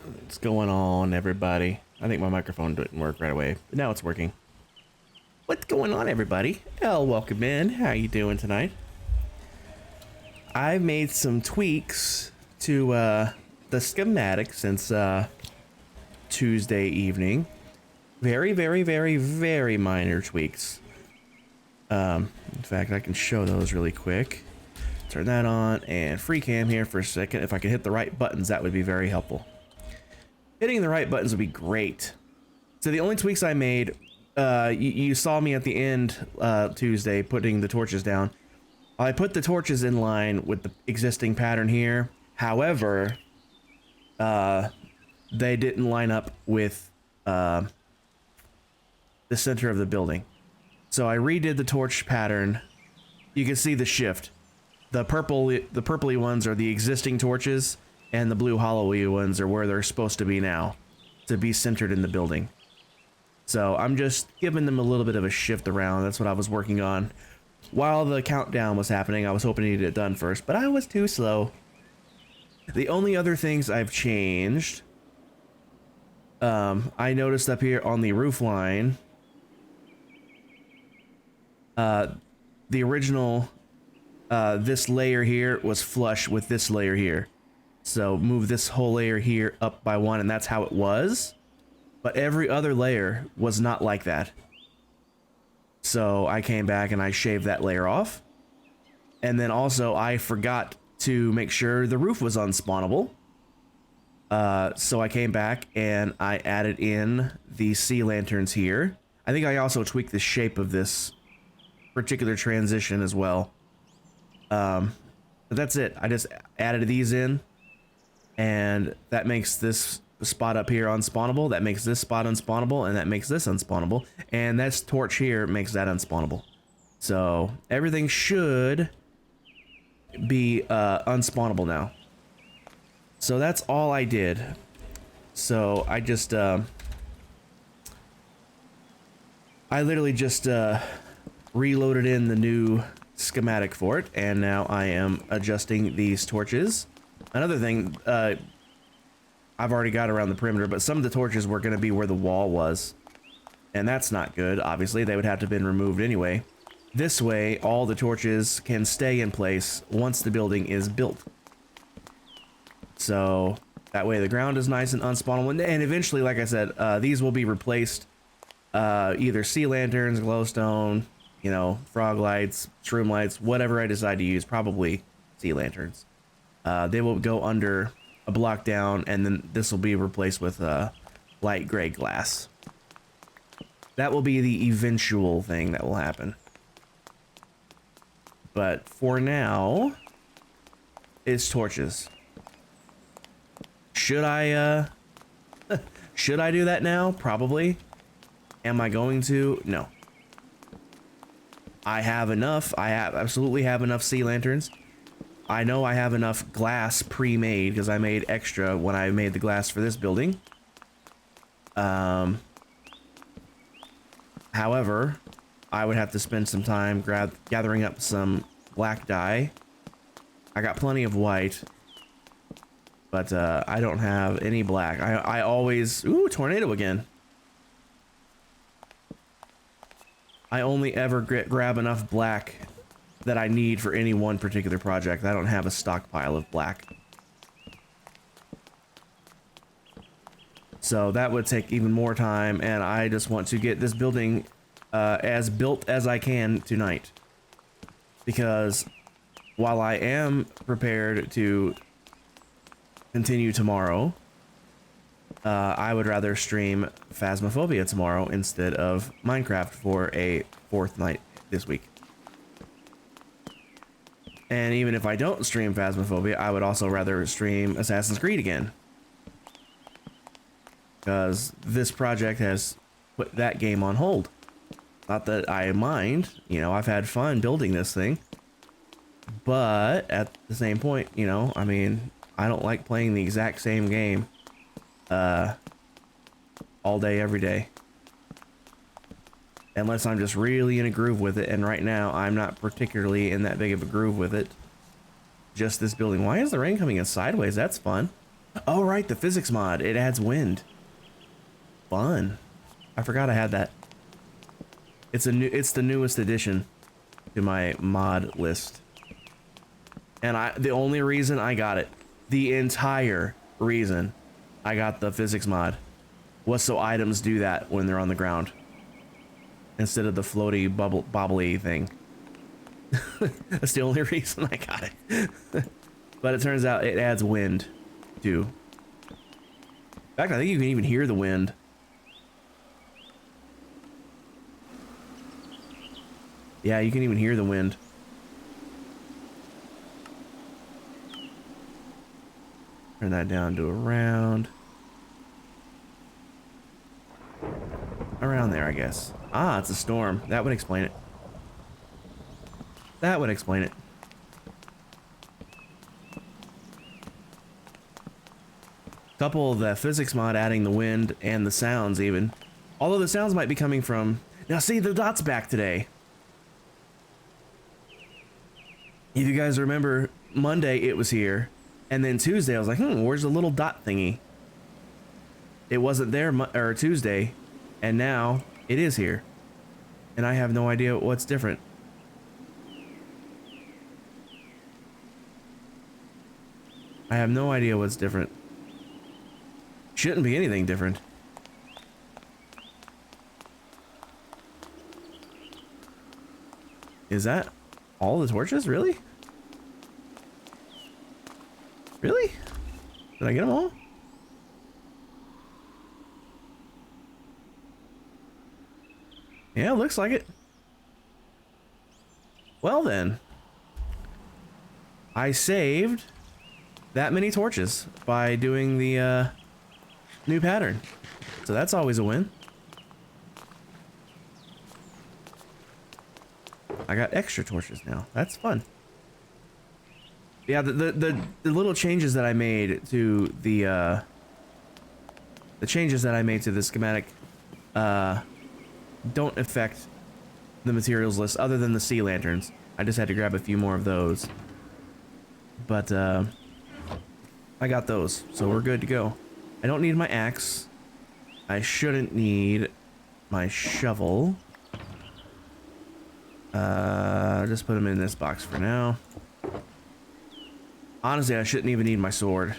What's going on, everybody? I think my microphone didn't work right away, but now it's working. What's going on, everybody? Welcome in. How you doing tonight? I've made some tweaks to the schematic since Tuesday evening. Very, very, very, very minor tweaks. In fact, I can show those really quick. Turn that on and free cam here for a second. If I could hit the right buttons, that would be very helpful. Hitting the right buttons would be great. So the only tweaks I made, you saw me at the end Tuesday putting the torches down. I put the torches in line with the existing pattern here. However, they didn't line up with the center of the building. So I redid the torch pattern. You can see the shift. The purpley ones are the existing torches, and the blue hollowy ones are where they're supposed to be now, to be centered in the building. So I'm just giving them a little bit of a shift around. That's what I was working on. While the countdown was happening, I was hoping to get it done first, but I was too slow. The only other things I've changed, I noticed up here on the roof line, the original, this layer here was flush with this layer here. So move this whole layer here up by one, and that's how it was. But every other layer was not like that. So I came back and I shaved that layer off. And then also I forgot to make sure the roof was unspawnable. So I came back and I added in the sea lanterns here. I think I also tweaked the shape of this particular transition as well. But that's it. I just added these in. And that makes this spot up here unspawnable, that makes this spot unspawnable, and that makes this unspawnable, and this torch here makes that unspawnable. So everything should be unspawnable now. So that's all I did. So I just I literally just reloaded in the new schematic for it, and now I am adjusting these torches. Another thing, I've already got around the perimeter, but some of the torches were going to be where the wall was. And that's not good, obviously. They would have to have been removed anyway. This way, all the torches can stay in place once the building is built. So, that way the ground is nice and unspawnable. And eventually, like I said, these will be replaced. Either sea lanterns, glowstone, you know, frog lights, shroom lights, whatever I decide to use. Probably sea lanterns. They will go under a block down, and then this will be replaced with light gray glass. That will be the eventual thing that will happen. But for now, it's torches. Should I should I do that now? Probably. Am I going to? No. I have enough. I absolutely have enough sea lanterns. I know I have enough glass pre-made because I made extra when I made the glass for this building. However, I would have to spend some time gathering up some black dye. I got plenty of white, but I don't have any black. I always... Ooh, tornado again. I only ever grab enough black that I need for any one particular project. I don't have a stockpile of black. So that would take even more time, and I just want to get this building as built as I can tonight. Because while I am prepared to continue tomorrow, I would rather stream Phasmophobia tomorrow instead of Minecraft for a fourth night this week. And even if I don't stream Phasmophobia, I would also rather stream Assassin's Creed again. Because this project has put that game on hold. Not that I mind, you know, I've had fun building this thing. But at the same point, you know, I mean, I don't like playing the exact same game all day, every day. Unless I'm just really in a groove with it, and right now I'm not particularly in that big of a groove with it. Just this building. Why is the rain coming in sideways? That's fun. Oh, right, the physics mod. It adds wind. Fun. I forgot I had that. It's the newest addition to my mod list. And the only reason I got it, the entire reason I got the physics mod was so items do that when they're on the ground. Instead of the floaty bobbly thing. That's the only reason I got it. But it turns out it adds wind too. In fact, I think you can even hear the wind. Yeah, you can even hear the wind. Turn that down to around. Around there, I guess. Ah, it's a storm. That would explain it. That would explain it. Couple of the physics mod adding the wind and the sounds even. Although the sounds might be coming from... Now see, the dot's back today. If you guys remember, Monday it was here. And then Tuesday I was like, where's the little dot thingy? It wasn't there or Tuesday. And now it is here. And I have no idea what's different. I have no idea what's different. Shouldn't be anything different. Is that all the torches? Really? Really? Did I get them all? Yeah, looks like it. Well then. I saved that many torches by doing the new pattern. So that's always a win. I got extra torches now. That's fun. Yeah, the little changes that I made to the changes that I made to the schematic don't affect the materials list other than the sea lanterns. I just had to grab a few more of those. But I got those, so we're good to go. I don't need my axe. I shouldn't need my shovel. Just put them in this box for now. Honestly, I shouldn't even need my sword.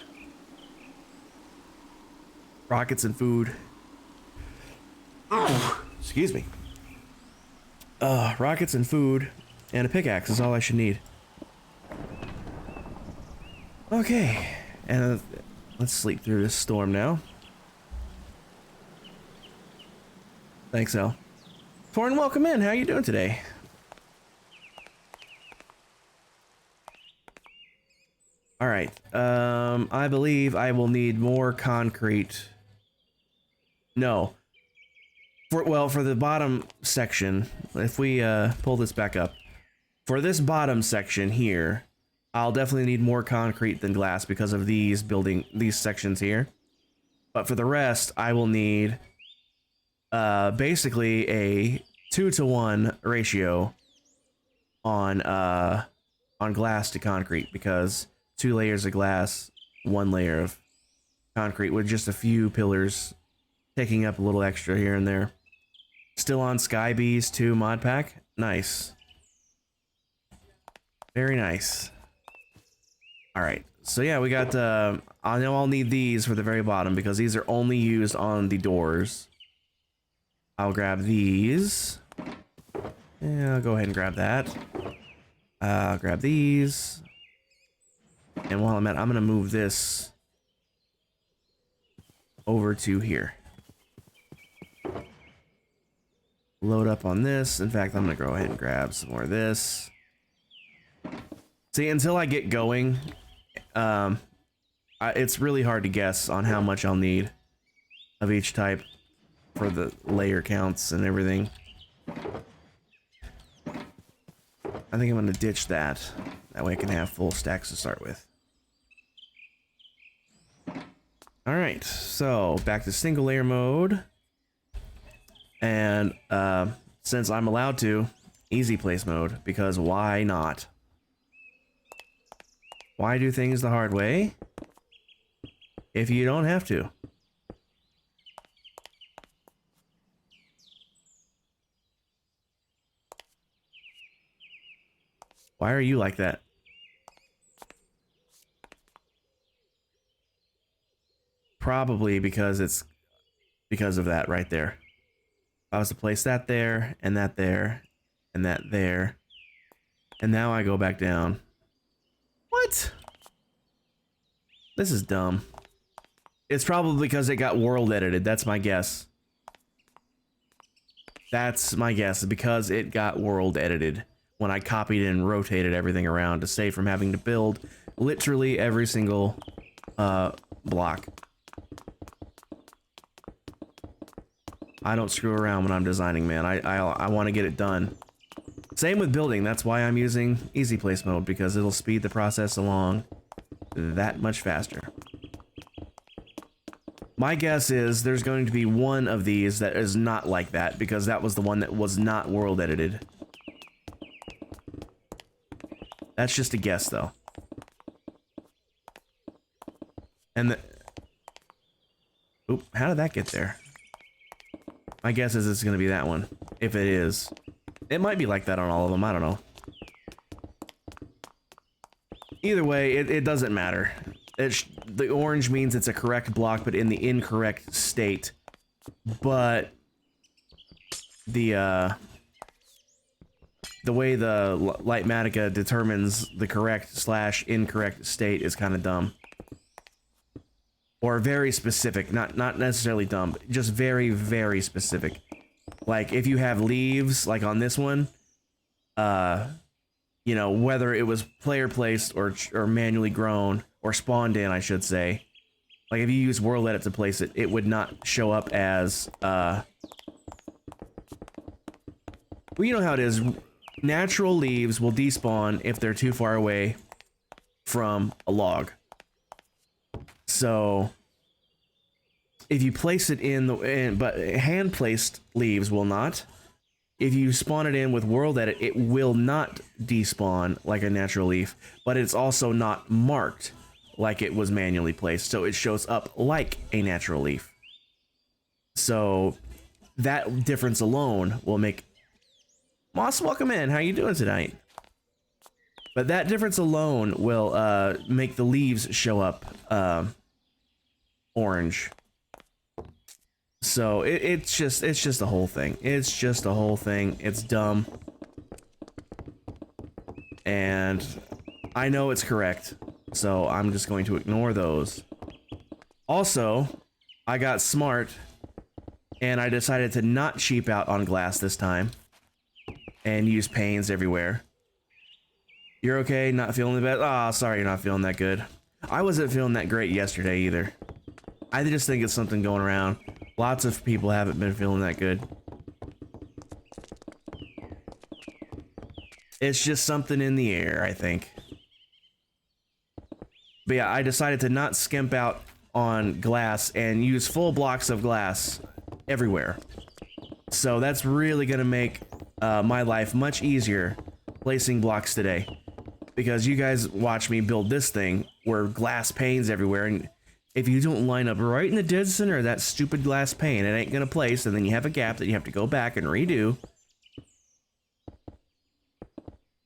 Rockets and food. Oh, excuse me. Rockets and food and a pickaxe is all I should need. Okay, and let's sleep through this storm now. Thanks, Al. Torn, welcome in. How you doing today? All right. I believe I will need more concrete. No. For the bottom section, if we pull this back up, for this bottom section here, I'll definitely need more concrete than glass because of these sections here. But for the rest, I will need basically a 2-to-1 ratio on glass to concrete, because 2 layers of glass, 1 layer of concrete with just a few pillars taking up a little extra here and there. Still on Sky Bees 2 mod pack. Nice. Very nice. Alright, so yeah, we got, I know I'll need these for the very bottom because these are only used on the doors. I'll grab these. Yeah, I'll go ahead and grab that. I'll grab these. And while I'm at, I'm gonna move this over to here. Load up on this. In fact, I'm gonna go ahead and grab some more of this. See, until I get going, it's really hard to guess on how much I'll need of each type for the layer counts and everything. I think I'm gonna ditch that. That way I can have full stacks to start with. Alright, so back to single layer mode. And since I'm allowed to, easy place mode, because why not? Why do things the hard way? if you don't have to. Why are you like that? Probably because it's because of that right there. If I was to place that there, and that there, and that there, and now I go back down. What? This is dumb. It's probably because it got world edited. That's my guess. That's my guess, because it got world edited when I copied and rotated everything around to save from having to build literally every single block. I don't screw around when I'm designing, man. I want to get it done. Same with building. That's why I'm using easy place mode, because it'll speed the process along that much faster. My guess is there's going to be one of these that is not like that, because that was the one that was not world edited. That's just a guess, though. And the... Oop, how did that get there? My guess is it's going to be that one, if it is. It might be like that on all of them, I don't know. Either way, it doesn't matter. The orange means it's a correct block, but in the incorrect state. But the way the Lightmatica determines the correct/incorrect state is kind of dumb. Or very specific, not necessarily dumb, just very, very specific. Like, if you have leaves, like on this one, you know, whether it was player placed or manually grown, or spawned in, I should say. Like, if you use world edit to place it, it would not show up as, well, you know how it is. Natural leaves will despawn if they're too far away from a log. So, if you place it but hand-placed leaves will not. If you spawn it in with world edit, it will not despawn like a natural leaf, but it's also not marked like it was manually placed, so it shows up like a natural leaf. So, that difference alone will make... Moss, welcome in. How you doing tonight? But that difference alone will make the leaves show up orange. So it's just a whole thing. It's just a whole thing. It's dumb. And I know it's correct, so I'm just going to ignore those. Also, I got smart and I decided to not cheap out on glass this time and use panes everywhere. You're okay? Not feeling the best? Ah, sorry you're not feeling that good. I wasn't feeling that great yesterday either. I just think it's something going around. Lots of people haven't been feeling that good. It's just something in the air, I think. But yeah, I decided to not skimp out on glass and use full blocks of glass everywhere. So that's really gonna make my life much easier placing blocks today. Because you guys watch me build this thing where glass panes everywhere, and if you don't line up right in the dead center of that stupid glass pane, it ain't gonna place, and then you have a gap that you have to go back and redo.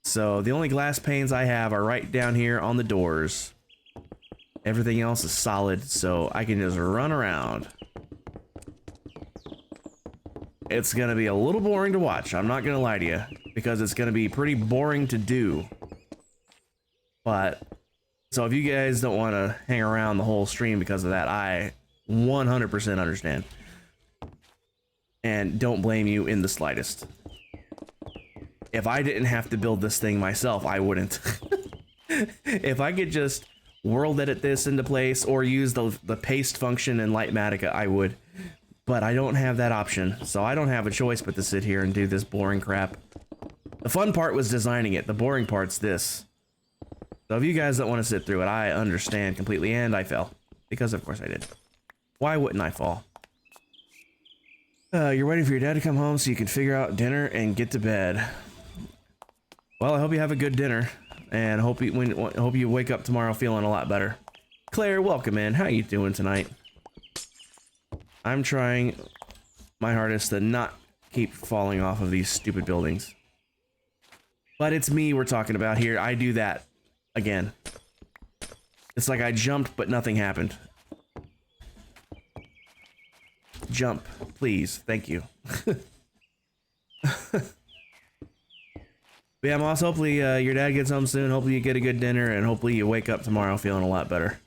So the only glass panes I have are right down here on the doors. Everything else is solid, so I can just run around. It's gonna be a little boring to watch, I'm not gonna lie to you, because it's gonna be pretty boring to do. But, so if you guys don't want to hang around the whole stream because of that, I 100% understand. And don't blame you in the slightest. If I didn't have to build this thing myself, I wouldn't. If I could just world edit this into place or use the paste function in Lightmatica, I would. But I don't have that option, so I don't have a choice but to sit here and do this boring crap. The fun part was designing it, the boring part's this. So if you guys don't want to sit through it, I understand completely, and I fell. Because of course I did. Why wouldn't I fall? You're waiting for your dad to come home so you can figure out dinner and get to bed. Well, I hope you have a good dinner, and hope you wake up tomorrow feeling a lot better. Claire, welcome in. How you doing tonight? I'm trying my hardest to not keep falling off of these stupid buildings. But it's me we're talking about here. I do that again. It's like I jumped, but nothing happened. Jump, please. Thank you. Yeah, Moss, hopefully your dad gets home soon. Hopefully you get a good dinner, and hopefully you wake up tomorrow feeling a lot better.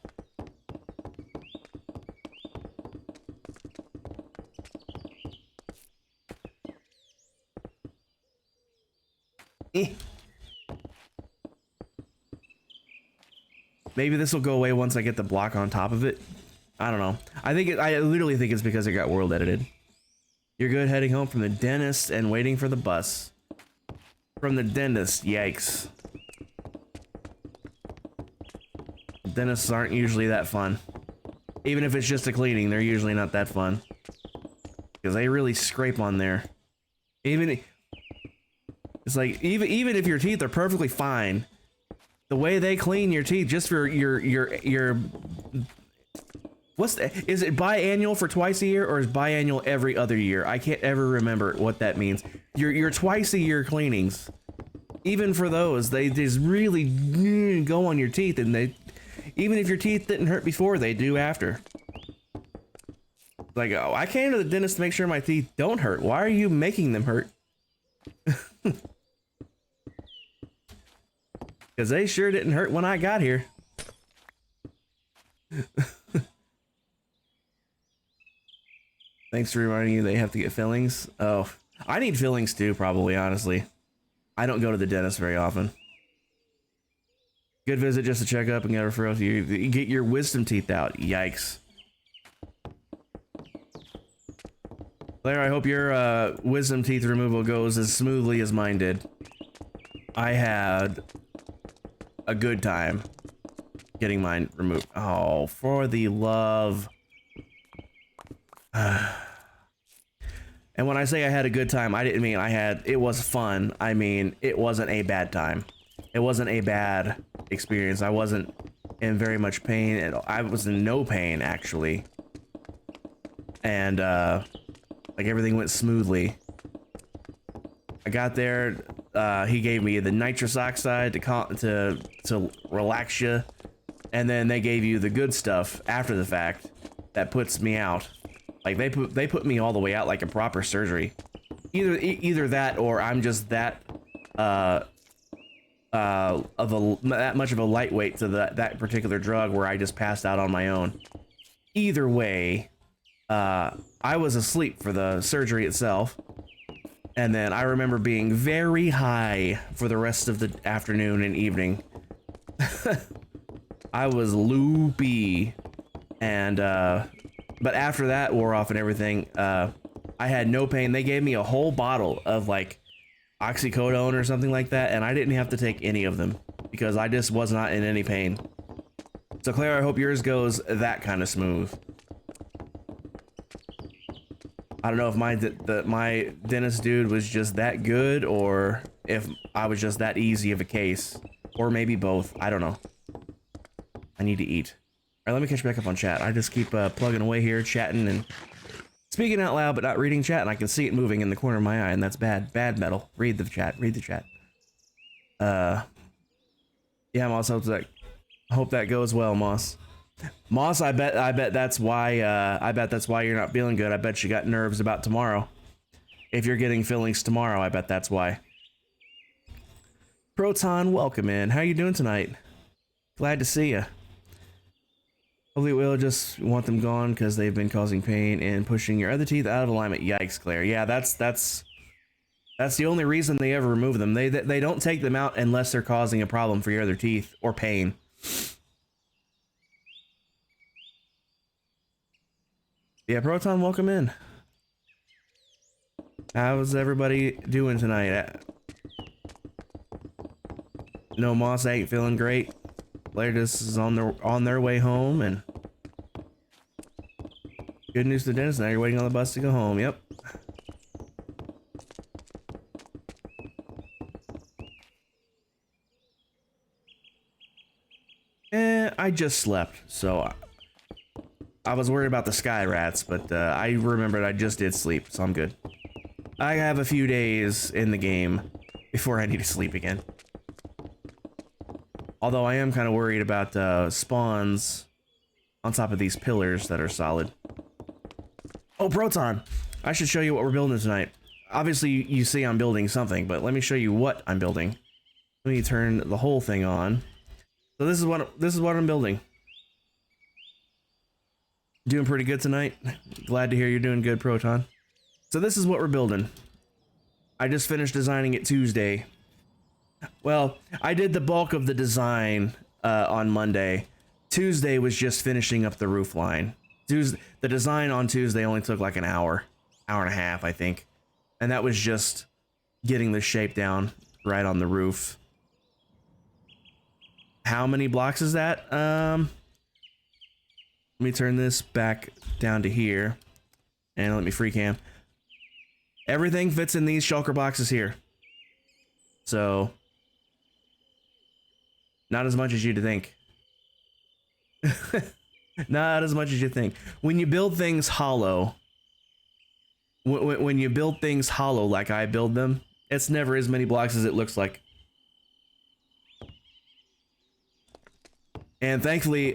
Maybe this will go away once I get the block on top of it. I don't know. I literally think it's because it got world edited. You're good heading home from the dentist and waiting for the bus. From the dentist, yikes. Dentists aren't usually that fun. Even if it's just a cleaning, they're usually not that fun. Because they really scrape on there. It's like, even if your teeth are perfectly fine, the way they clean your teeth just for your is it biannual for twice a year, or is biannual every other year? I can't ever remember what that means. Your twice a year cleanings, even for those, they just really go on your teeth, and even if your teeth didn't hurt before, they do after. Like, oh, I came to the dentist to make sure my teeth don't hurt. Why are you making them hurt? Because they sure didn't hurt when I got here. Thanks for reminding you they have to get fillings. Oh, I need fillings too, probably, honestly. I don't go to the dentist very often. Good visit just to check up and get a referral to you. Get your wisdom teeth out. Yikes. Claire, I hope your wisdom teeth removal goes as smoothly as mine did. I had a good time getting mine removed. Oh, for the love. And when I say I had a good time, I didn't mean it was fun. I mean, it wasn't a bad time. It wasn't a bad experience. I wasn't in very much pain, and I was in no pain, actually. And, like, everything went smoothly. I got there, he gave me the nitrous oxide to relax you, and then they gave you the good stuff after the fact that puts me out. Like, they put me all the way out like a proper surgery. Either that, or I'm just that that much of a lightweight to that particular drug where I just passed out on my own. Either way, I was asleep for the surgery itself, and then I remember being very high for the rest of the afternoon and evening. I was loopy, and but after that wore off and everything, I had no pain. They gave me a whole bottle of like oxycodone or something like that, and I didn't have to take any of them because I just was not in any pain. So Claire, I hope yours goes that kind of smooth. I don't know if my dentist dude was just that good, or if I was just that easy of a case, or maybe both. I don't know. I need to eat. All right, let me catch back up on chat. I just keep plugging away here, chatting and speaking out loud, but not reading chat, and I can see it moving in the corner of my eye, and that's bad. Bad metal. Read the chat. Read the chat. Yeah, Moss, hope that goes well, Moss. Moss, I bet that's why you're not feeling good. I bet you got nerves about tomorrow. If you're getting fillings tomorrow, I bet that's why. Proton, welcome in. How you doing tonight? Glad to see you. Hopefully we'll just want them gone because they've been causing pain and pushing your other teeth out of alignment. Yikes, Claire. Yeah, that's the only reason they ever remove them. They don't take them out unless they're causing a problem for your other teeth or pain. Yeah, Proton, welcome in. How's everybody doing tonight? No, Moss ain't feeling great. Latest is on their way home, and good news to the dentist. Now you're waiting on the bus to go home. Yep. I just slept, so I was worried about the sky rats, but I remembered I just did sleep, so I'm good. I have a few days in the game before I need to sleep again. Although I am kind of worried about spawns on top of these pillars that are solid. Oh, Proton! I should show you what we're building tonight. Obviously, you see I'm building something, but let me show you what I'm building. Let me turn the whole thing on. So this is what I'm building. Doing pretty good tonight. Glad to hear you're doing good, Proton. So this is what we're building. I just finished designing it Tuesday. Well, I did the bulk of the design on Monday. Tuesday was just finishing up the roof line. The design on Tuesday only took like an hour and a half, I think. And that was just getting the shape down right on the roof. How many blocks is that? Let me turn this back down to here. And let me free cam. Everything fits in these shulker boxes here. So, not as much as you'd think. Not as much as you think. When you build things hollow, when you build things hollow like I build them, it's never as many blocks as it looks like. And thankfully,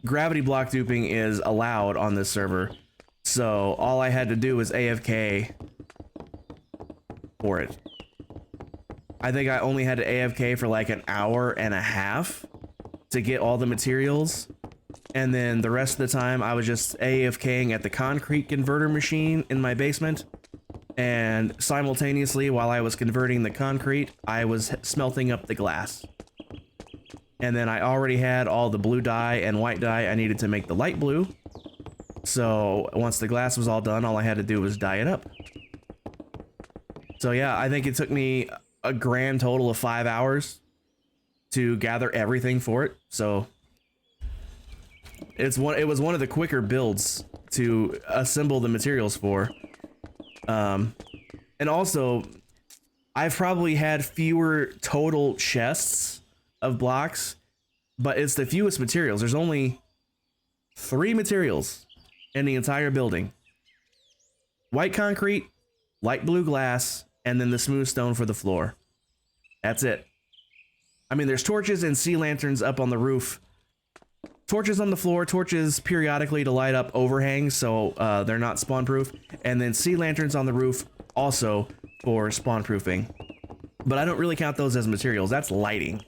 gravity block duping is allowed on this server. So all I had to do was AFK for it. I think I only had to AFK for like an hour and a half to get all the materials. And then the rest of the time I was just AFKing at the concrete converter machine in my basement. And simultaneously, while I was converting the concrete, I was smelting up the glass. And then I already had all the blue dye and white dye I needed to make the light blue. So once the glass was all done, all I had to do was dye it up. So yeah, I think it took me a grand total of 5 hours to gather everything for it. So it was one of the quicker builds to assemble the materials for. And also, I've probably had fewer total chests of blocks, but it's the fewest materials. There's only 3 materials in the entire building. White concrete, light blue glass, and then the smooth stone for the floor. That's it. I mean, there's torches and sea lanterns up on the roof. Torches on the floor, torches periodically to light up overhangs so they're not spawn proof, and then sea lanterns on the roof also for spawn proofing. But I don't really count those as materials, that's lighting.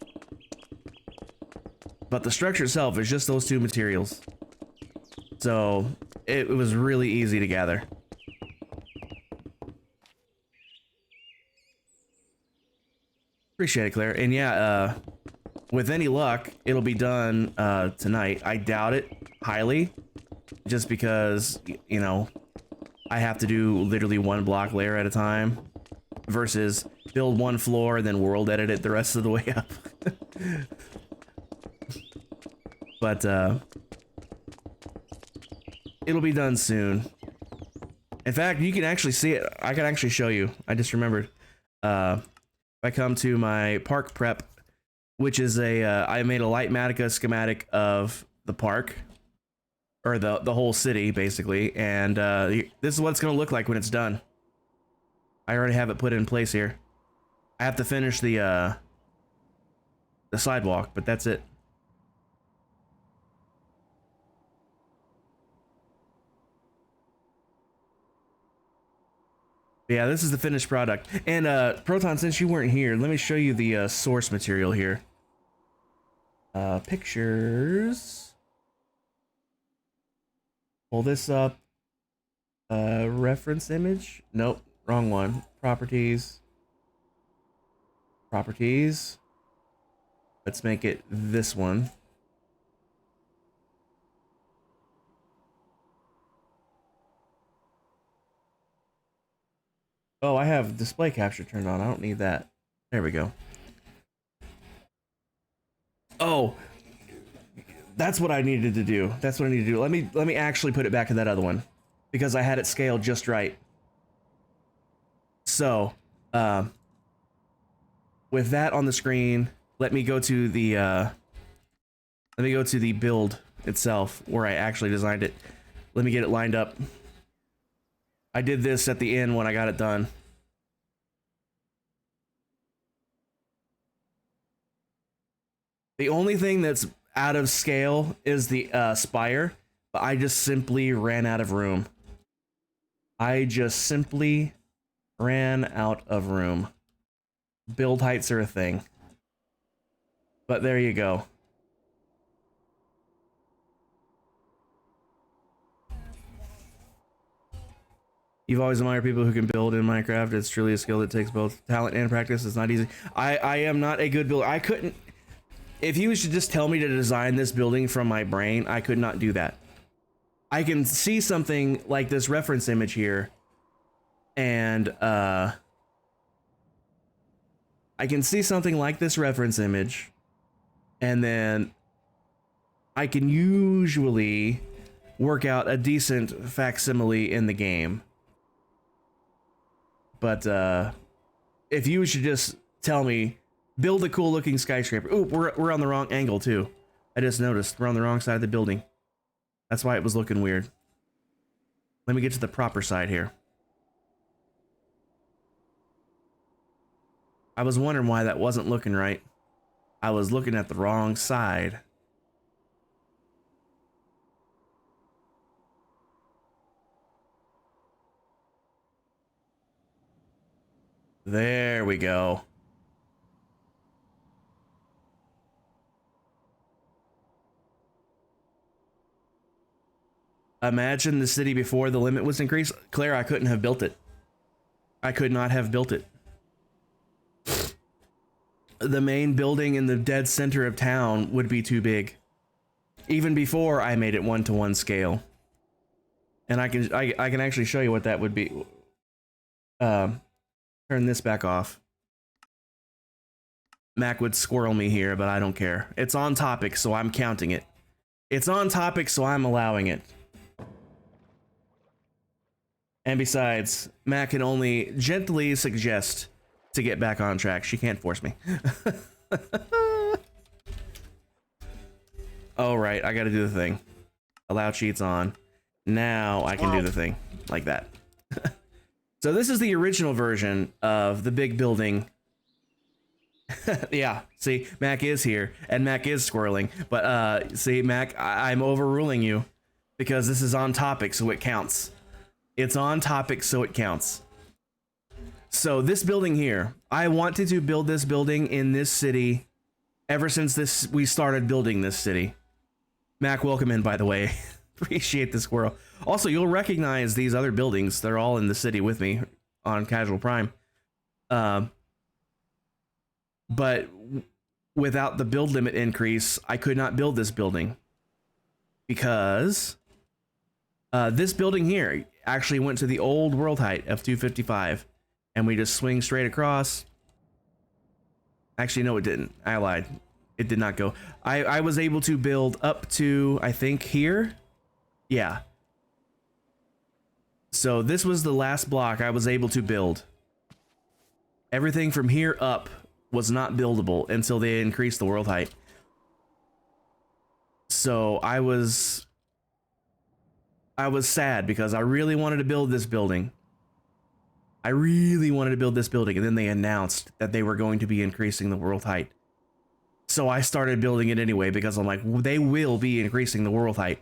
But the structure itself is just those 2 materials. So it was really easy to gather. Appreciate it, Claire. And yeah, with any luck, it'll be done tonight. I doubt it highly, just because, you know, I have to do literally 1 block layer at a time versus build 1 floor and then world edit it the rest of the way up. But it'll be done soon. In fact, you can actually see it. I can actually show you. I just remembered. If I come to my park prep, which is I made a Lightmatica schematic of the park, or the whole city basically, and this is what it's gonna look like when it's done. I already have it put in place here. I have to finish the sidewalk, but that's it. Yeah, this is the finished product. And Proton, since you weren't here, let me show you the source material here. Pictures. Pull this up. Reference image. Nope, wrong one. Properties. Properties. Let's make it this one. Oh, I have display capture turned on. I don't need that. There we go. Oh, that's what I needed to do. That's what I need to do. Let me actually put it back in that other one because I had it scaled just right. So, with that on the screen, let me go to the Let me go to the build itself where I actually designed it. Let me get it lined up. I did this at the end when I got it done. The only thing that's out of scale is the spire, but I just simply ran out of room. I just simply ran out of room. Build heights are a thing. But there you go. You've always admired people who can build in Minecraft. It's truly a skill that takes both talent and practice. It's not easy. I am not a good builder. I couldn't... If you should just tell me to design this building from my brain, I could not do that. I can see something like this reference image here, and I can see something like this reference image, and then I can usually work out a decent facsimile in the game. But if you should just tell me, build a cool looking skyscraper. Ooh, we're on the wrong angle too. I just noticed we're on the wrong side of the building. That's why it was looking weird. Let me get to the proper side here. I was wondering why that wasn't looking right. I was looking at the wrong side. There we go. Imagine the city before the limit was increased. Claire, I couldn't have built it. I could not have built it. The main building in the dead center of town would be too big. Even before I made it 1-to-1 scale. And I can actually show you what that would be. Turn this back off. Mac would squirrel me here, but I don't care. It's on topic, so I'm counting it. It's on topic, so I'm allowing it. And besides, Mac can only gently suggest to get back on track. She can't force me. Oh, right. I gotta do the thing. Allow cheats on. Now I can do the thing. Like that. So this is the original version of the big building. Yeah, see, Mac is here, and Mac is squirreling. But, see, Mac, I'm overruling you. Because this is on topic, so it counts. It's on topic, so it counts. So this building here, I wanted to build this building in this city ever since we started building this city. Mac, welcome in, by the way. Appreciate the squirrel. Also, you'll recognize these other buildings. They're all in the city with me on Casual Prime. But without the build limit increase, I could not build this building. Because this building here actually went to the old world height of 255. And we just swing straight across. Actually, no, it didn't. I lied. It did not go. I was able to build up to, I think, here. Yeah. So this was the last block I was able to build. Everything from here up was not buildable until they increased the world height. So I was sad because I really wanted to build this building. I really wanted to build this building, and then they announced that they were going to be increasing the world height. So I started building it anyway because I'm like, they will be increasing the world height.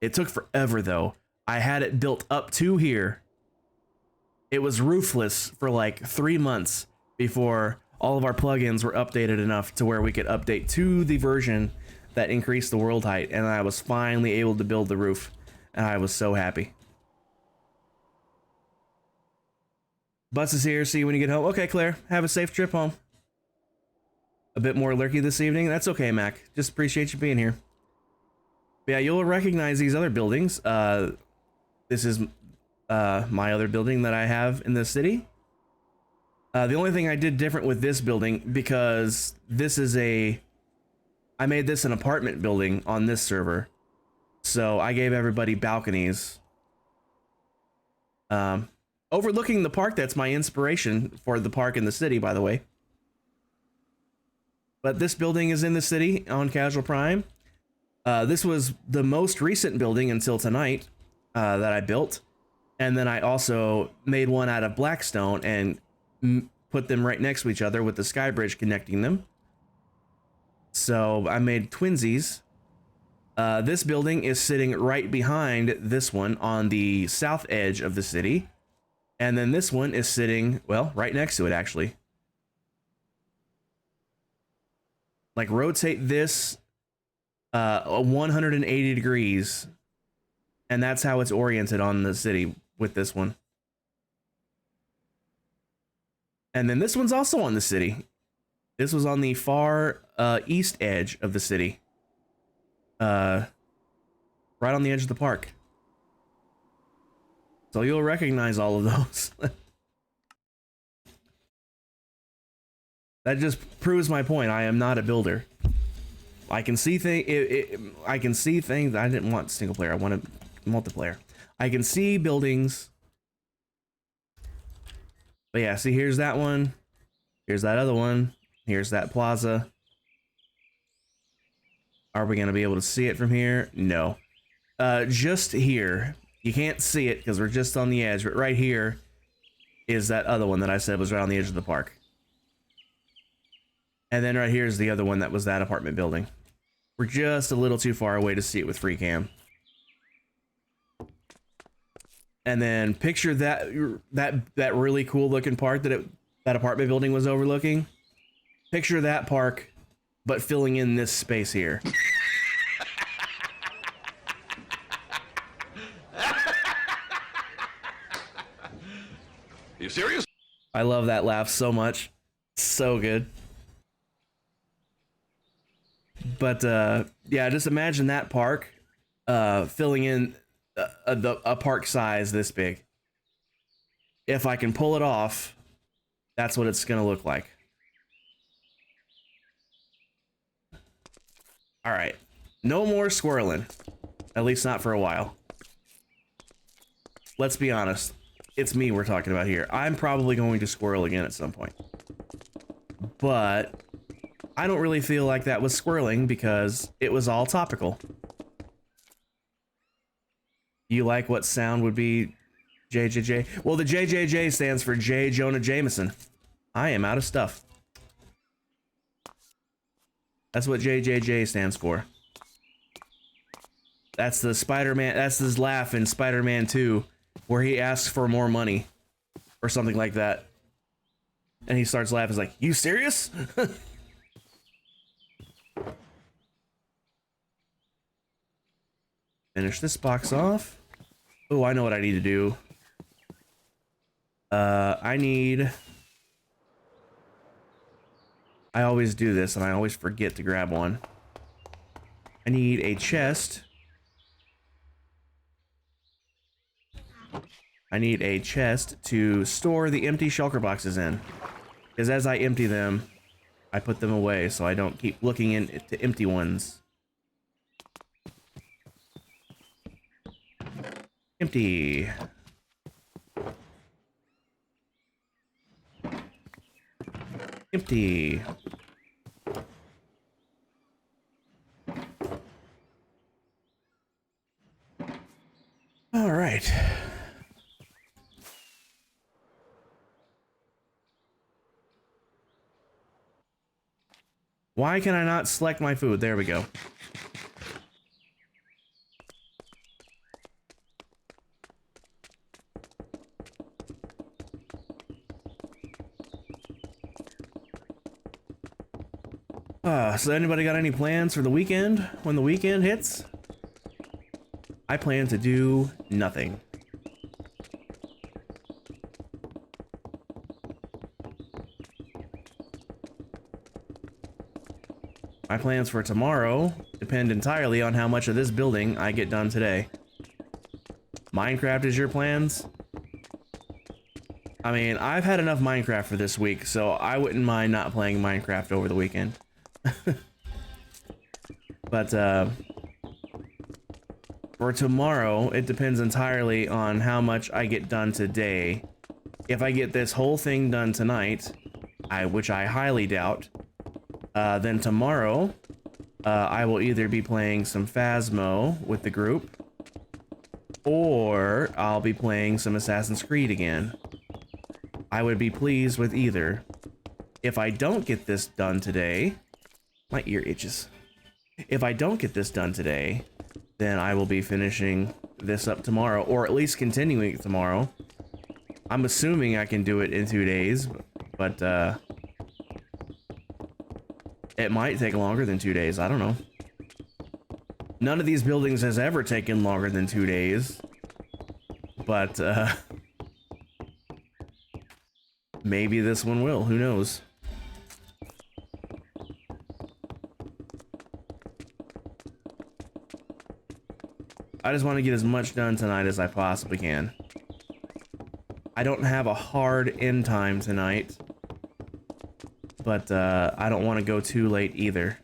It took forever though. I had it built up to here. It was roofless for like 3 months before all of our plugins were updated enough to where we could update to the version that increased the world height, and I was finally able to build the roof, and I was so happy. Bus is here. See you when you get home. Okay, Claire. Have a safe trip home. A bit more lurky this evening. That's okay, Mac. Just appreciate you being here. But yeah, you'll recognize these other buildings. This is my other building that I have in the city. The only thing I did different with this building, because this is I made this an apartment building on this server. So I gave everybody balconies. Overlooking the park, that's my inspiration for the park in the city, by the way. But this building is in the city on Casual Prime. This was the most recent building until tonight that I built. And then I also made one out of blackstone and put them right next to each other with the sky bridge connecting them. So I made twinsies. This building is sitting right behind this one on the south edge of the city. And then this one is sitting, well, right next to it, actually. Like, rotate this 180 degrees. And that's how it's oriented on the city with this one. And then this one's also on the city. This was on the far east edge of the city. Right on the edge of the park. So you'll recognize all of those. That just proves my point. I am not a builder. I can see I can see things. I didn't want single player. I wanted multiplayer. I can see buildings. But yeah, see, here's that one. Here's that other one. Here's that plaza. Are we going to be able to see it from here? No. Just here. You can't see it because we're just on the edge, but right here is that other one that I said was right on the edge of the park. And then right here is the other one that was that apartment building. We're just a little too far away to see it with free cam. And then picture that really cool looking park that apartment building was overlooking. Picture that park, but filling in this space here. You serious? I love that laugh so much. So good. But yeah, just imagine that park filling in a park size this big. If I can pull it off, that's what it's gonna look like. All right, no more squirreling, at least not for a while. Let's be honest, it's me we're talking about here. I'm probably going to squirrel again at some point, but I don't really feel like that was squirreling because it was all topical. You like what sound would be JJJ? Well, the JJJ stands for J. Jonah Jameson. I am out of stuff. That's what JJJ stands for. That's the Spider-Man, that's his laugh in Spider-Man 2, where he asks for more money or something like that. And he starts laughing, he's like, "You serious?" Finish this box off. Oh, I know what I need to do. I always do this and I always forget to grab one. I need a chest. I need a chest to store the empty shulker boxes in. Because as I empty them, I put them away so I don't keep looking into empty ones. Empty. Empty. All right. Why can I not select my food? There we go. So anybody got any plans for the weekend when the weekend hits? I plan to do nothing. My plans for tomorrow depend entirely on how much of this building I get done today. Minecraft is your plans? I mean, I've had enough Minecraft for this week, so I wouldn't mind not playing Minecraft over the weekend. But for tomorrow, it depends entirely on how much I get done today. If I get this whole thing done tonight, which I highly doubt, then tomorrow I will either be playing some Phasmo with the group, or I'll be playing some Assassin's Creed again. I would be pleased with either. If I don't get this done today, my ear itches. If I don't get this done today, then I will be finishing this up tomorrow, or at least continuing it tomorrow. I'm assuming I can do it in 2 days, but it might take longer than 2 days. I don't know. None of these buildings has ever taken longer than 2 days, but maybe this one will. Who knows? I just want to get as much done tonight as I possibly can. I don't have a hard end time tonight, but I don't want to go too late either.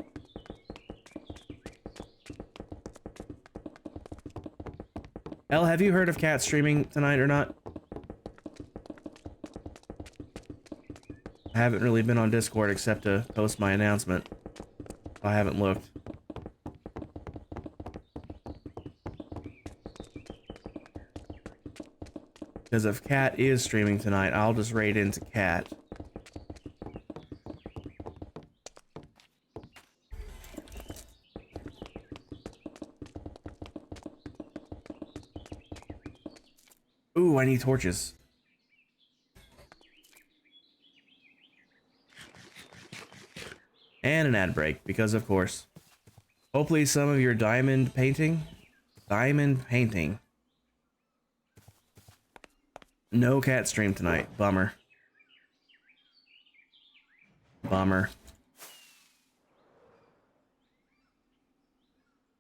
Elle, have you heard of Cat streaming tonight or not? I haven't really been on Discord except to post my announcement. I haven't looked. Because if Cat is streaming tonight, I'll just raid into Cat. Ooh, I need torches. And an ad break, because of course. Hopefully some of your diamond painting. Diamond painting. No Cat stream tonight. Bummer. Bummer.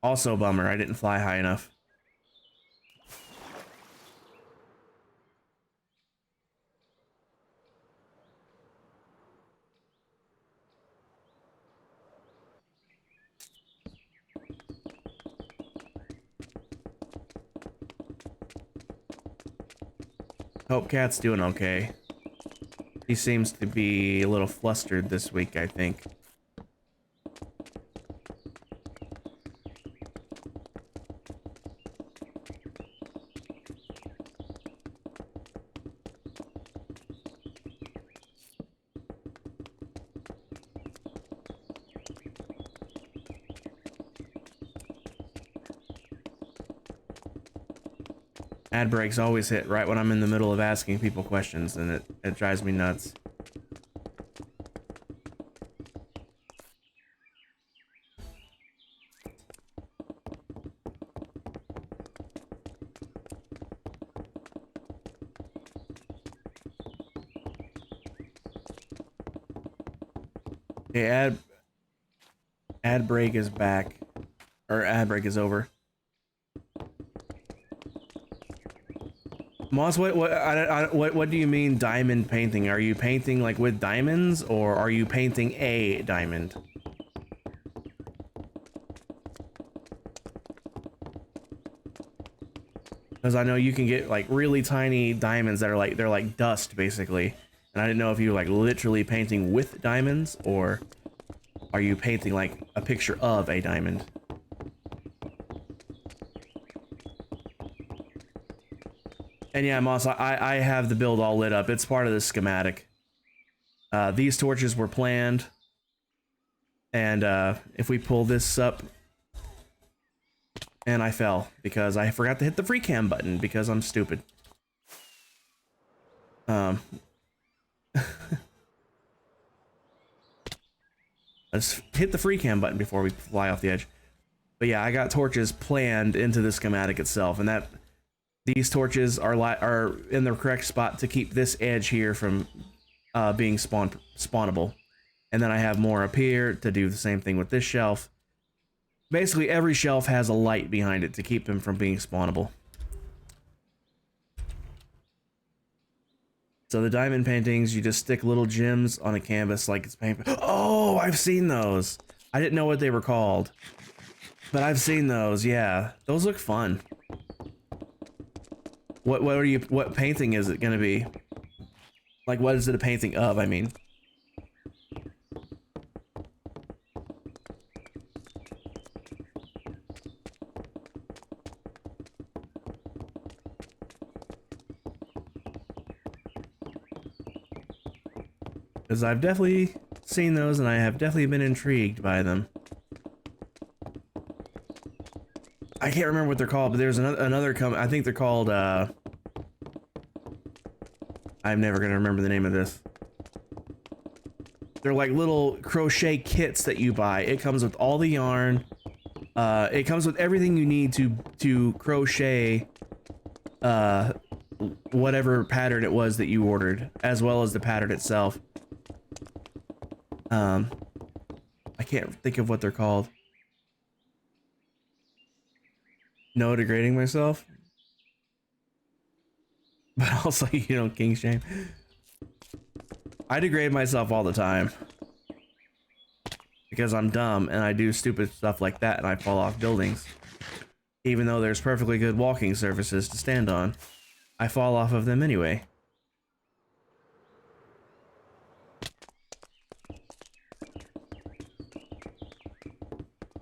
Also bummer, I didn't fly high enough. Hope Cat's doing okay. He seems to be a little flustered this week, I think. Ad breaks always hit right when I'm in the middle of asking people questions, and it drives me nuts. Okay, ad break is back, or ad break is over. Moss, what do you mean diamond painting? Are you painting like with diamonds, or are you painting a diamond? Because I know you can get like really tiny diamonds that are like, they're like dust basically. And I didn't know if you were like literally painting with diamonds, or are you painting like a picture of a diamond? And yeah, Moss, I have the build all lit up. It's part of the schematic. These torches were planned. And if we pull this up... And I fell because I forgot to hit the free cam button because I'm stupid. Let's hit the free cam button before we fly off the edge. But yeah, I got torches planned into the schematic itself, and that... These torches are in the correct spot to keep this edge here from being spawnable. And then I have more up here to do the same thing with this shelf. Basically, every shelf has a light behind it to keep them from being spawnable. So the diamond paintings, you just stick little gems on a canvas like it's paint. Oh, I've seen those. I didn't know what they were called, but I've seen those. Yeah, those look fun. What painting is it gonna be? Like, what is it a painting of, I mean? Because I've definitely seen those and I have definitely been intrigued by them. I can't remember what they're called, but there's another company. I think they're called, I'm never going to remember the name of this. They're like little crochet kits that you buy. It comes with all the yarn. It comes with everything you need to crochet whatever pattern it was that you ordered, as well as the pattern itself. I can't think of what they're called. No degrading myself. But also, you know, king shame. I degrade myself all the time. Because I'm dumb and I do stupid stuff like that and I fall off buildings. Even though there's perfectly good walking surfaces to stand on, I fall off of them anyway.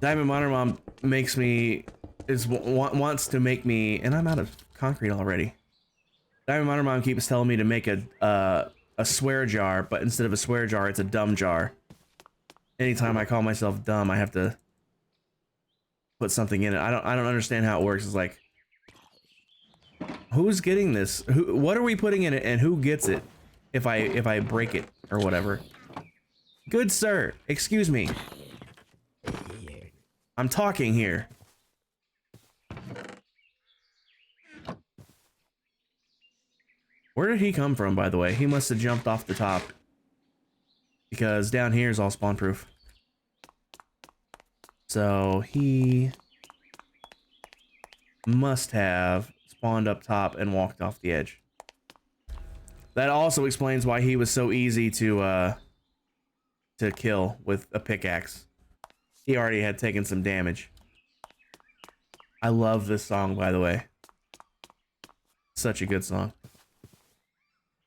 Diamond Modern Mom makes me, wants to make me, and I'm out of concrete already. Diamond Modern Mom keeps telling me to make a swear jar, but instead of a swear jar, it's a dumb jar. Anytime I call myself dumb, I have to put something in it. I don't understand how it works. It's like, who's getting this? What are we putting in it, and who gets it if I break it or whatever? Good sir, excuse me. I'm talking here. Where did he come from, by the way? He must have jumped off the top. Because down here is all spawn proof. So he must have spawned up top and walked off the edge. That also explains why he was so easy to kill with a pickaxe. He already had taken some damage. I love this song, by the way. Such a good song.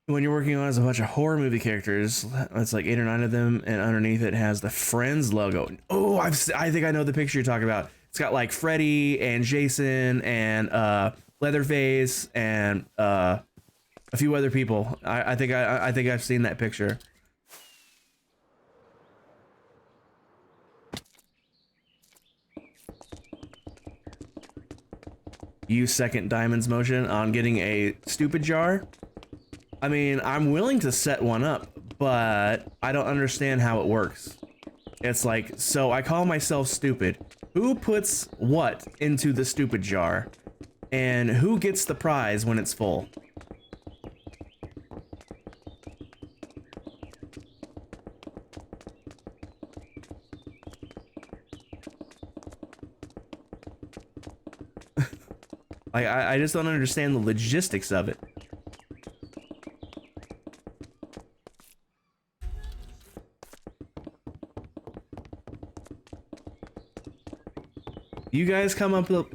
When you're working on as a bunch of horror movie characters, it's like 8 or 9 of them, and underneath it has the Friends logo. Oh, I think I know the picture you're talking about. It's got like Freddy and Jason and Leatherface and a few other people. I think I've seen that picture. Use second diamond's motion on getting a stupid jar. I mean, I'm willing to set one up, but I don't understand how it works. It's like, so I call myself stupid. Who puts what into the stupid jar? And who gets the prize when it's full? I just don't understand the logistics of it. You guys come up with,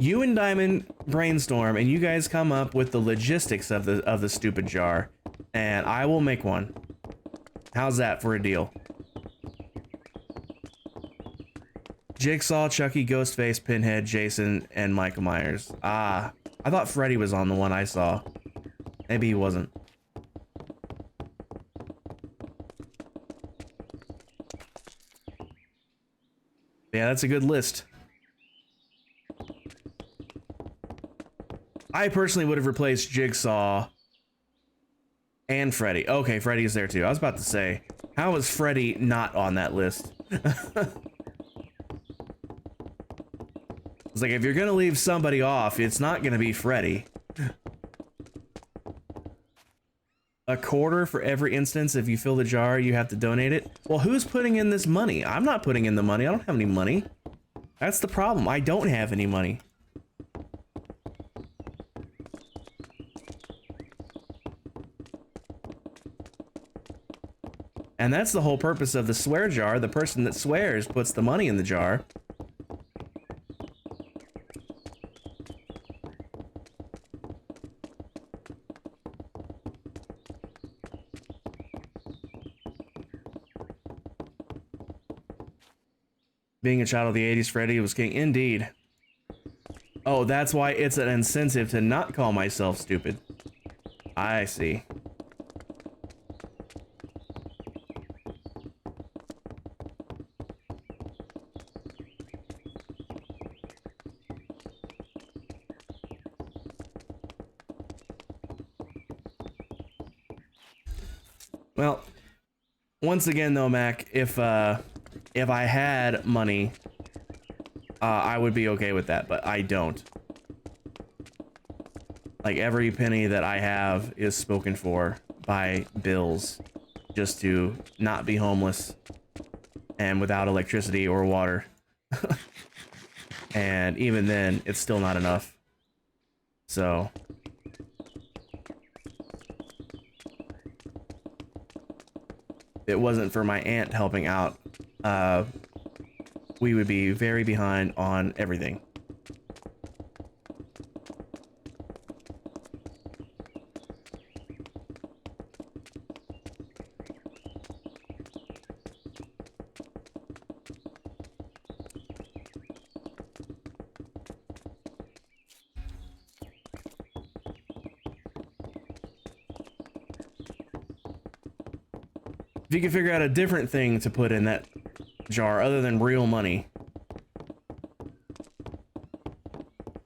you and Diamond brainstorm, and you guys come up with the logistics of the stupid jar, and I will make one. How's that for a deal? Jigsaw, Chucky, Ghostface, Pinhead, Jason, and Michael Myers. Ah, I thought Freddy was on the one I saw. Maybe he wasn't. Yeah, that's a good list. I personally would have replaced Jigsaw and Freddy. Okay, Freddy's there too. I was about to say, how is Freddy not on that list? It's like, if you're gonna leave somebody off, it's not gonna be Freddy. A quarter for every instance. If you fill the jar, you have to donate it. Well, who's putting in this money? I'm not putting in the money. I don't have any money. That's the problem. I don't have any money. And that's the whole purpose of the swear jar. The person that swears puts the money in the jar. Being a child of the 80s, Freddy was king. Indeed. Oh, that's why it's an incentive to not call myself stupid. I see. Well, once again though, Mac, if I had money, I would be okay with that, but I don't. Like, every penny that I have is spoken for by bills just to not be homeless and without electricity or water. And even then, it's still not enough. So if it wasn't for my aunt helping out, we would be very behind on everything. If you could figure out a different thing to put in that jar other than real money.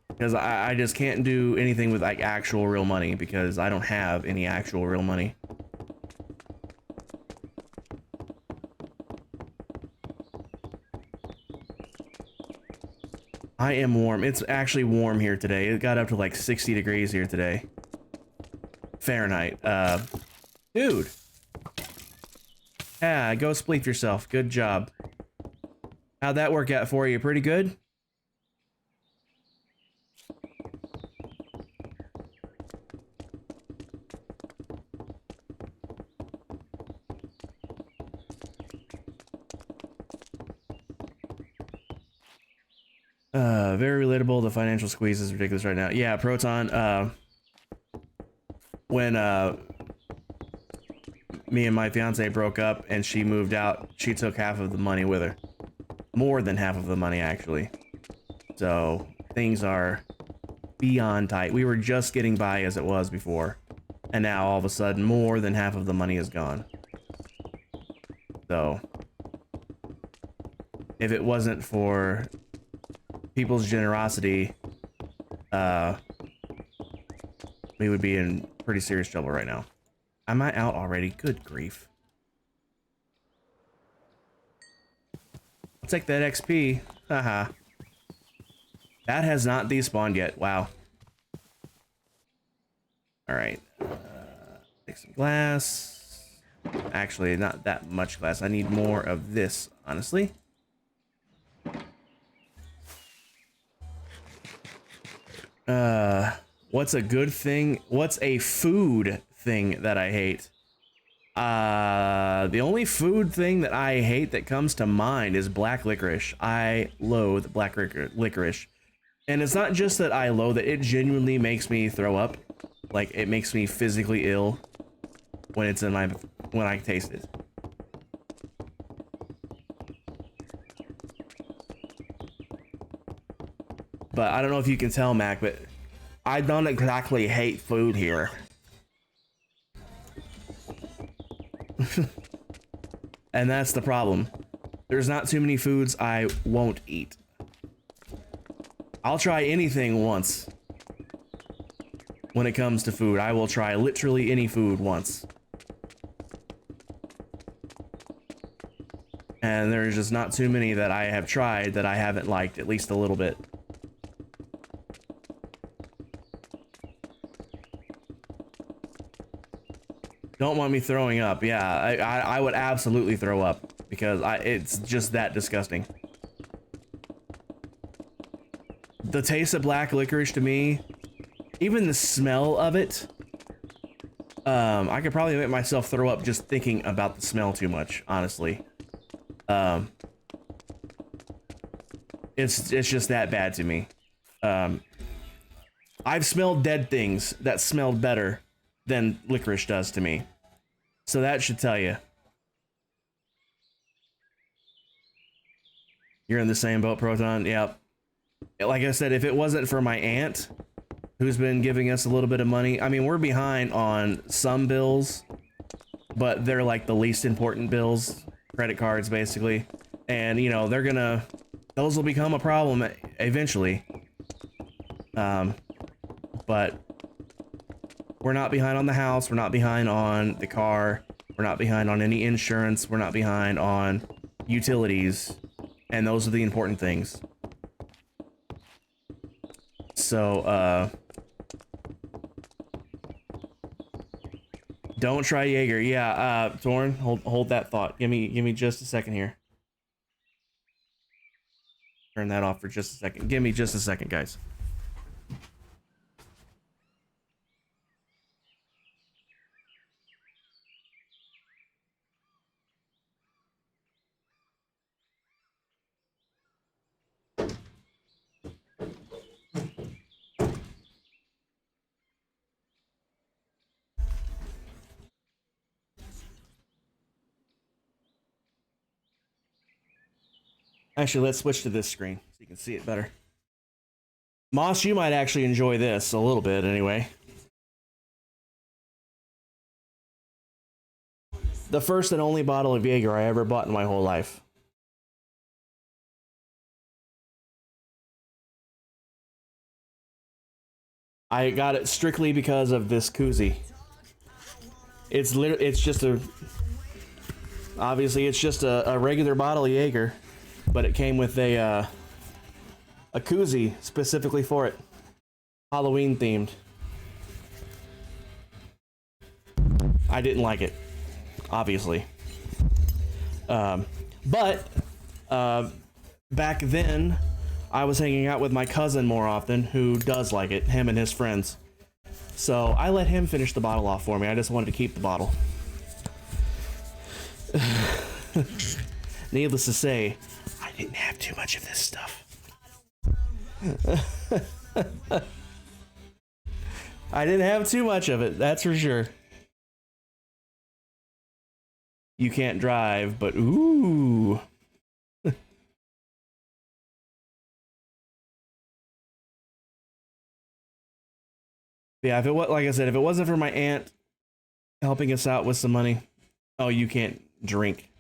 Because I just can't do anything with like actual real money because I don't have any actual real money. I am warm. It's actually warm here today. It got up to like 60 degrees here today. Fahrenheit. Dude. Yeah, go spleef yourself. Good job. How'd that work out for you? Pretty good? Very relatable. The financial squeeze is ridiculous right now. Yeah, Proton, when, me and my fiance broke up and she moved out, she took half of the money with her. More than half of the money, actually. So, things are beyond tight. We were just getting by as it was before. And now, all of a sudden, more than half of the money is gone. So, if it wasn't for people's generosity, we would be in pretty serious trouble right now. Am I out already? Good grief. I'll take that XP. Haha. That has not despawned yet. Wow. Alright. Take some glass. Actually, not that much glass. I need more of this, honestly. What's a good thing? What's a food thing that I hate? The only food thing that I hate that comes to mind is black licorice. I loathe black licorice. And it's not just that I loathe it, it genuinely makes me throw up. Like, it makes me physically ill when it's in my, when I taste it. But I don't know if you can tell, Mac, but I don't exactly hate food here. And that's the problem. There's not too many foods I won't eat. I'll try anything once. When it comes to food, I will try literally any food once. And there's just not too many that I have tried that I haven't liked, at least a little bit. Don't want me throwing up. Yeah, I would absolutely throw up because it's just that disgusting. The taste of black licorice to me, even the smell of it, I could probably make myself throw up just thinking about the smell too much, honestly. It's just that bad to me. I've smelled dead things that smelled better than licorice does to me. So that should tell you. You're in the same boat, Proton? Yep. Like I said, if it wasn't for my aunt, who's been giving us a little bit of money, I mean, we're behind on some bills, but they're like the least important bills, credit cards, basically. And, you know, those will become a problem eventually. But we're not behind on the house, we're not behind on the car. We're not behind on any insurance. We're not behind on utilities. And those are the important things. So, don't try Jaeger. Yeah, Thorn, hold that thought. Give me just a second here. Turn that off for just a second. Give me just a second, guys. Actually, let's switch to this screen so you can see it better. Moss, you might actually enjoy this a little bit anyway. The first and only bottle of Jaeger I ever bought in my whole life. I got it strictly because of this koozie. It's just a, obviously it's just a regular bottle of Jaeger, but it came with a koozie specifically for it. Halloween themed. I didn't like it, obviously. But back then, I was hanging out with my cousin more often, who does like it, him and his friends. So I let him finish the bottle off for me. I just wanted to keep the bottle. Needless to say, I didn't have too much of this stuff. I didn't have too much of it, that's for sure. You can't drive, but ooh. Yeah, if it was, like I said, if it wasn't for my aunt helping us out with some money, oh, you can't drink.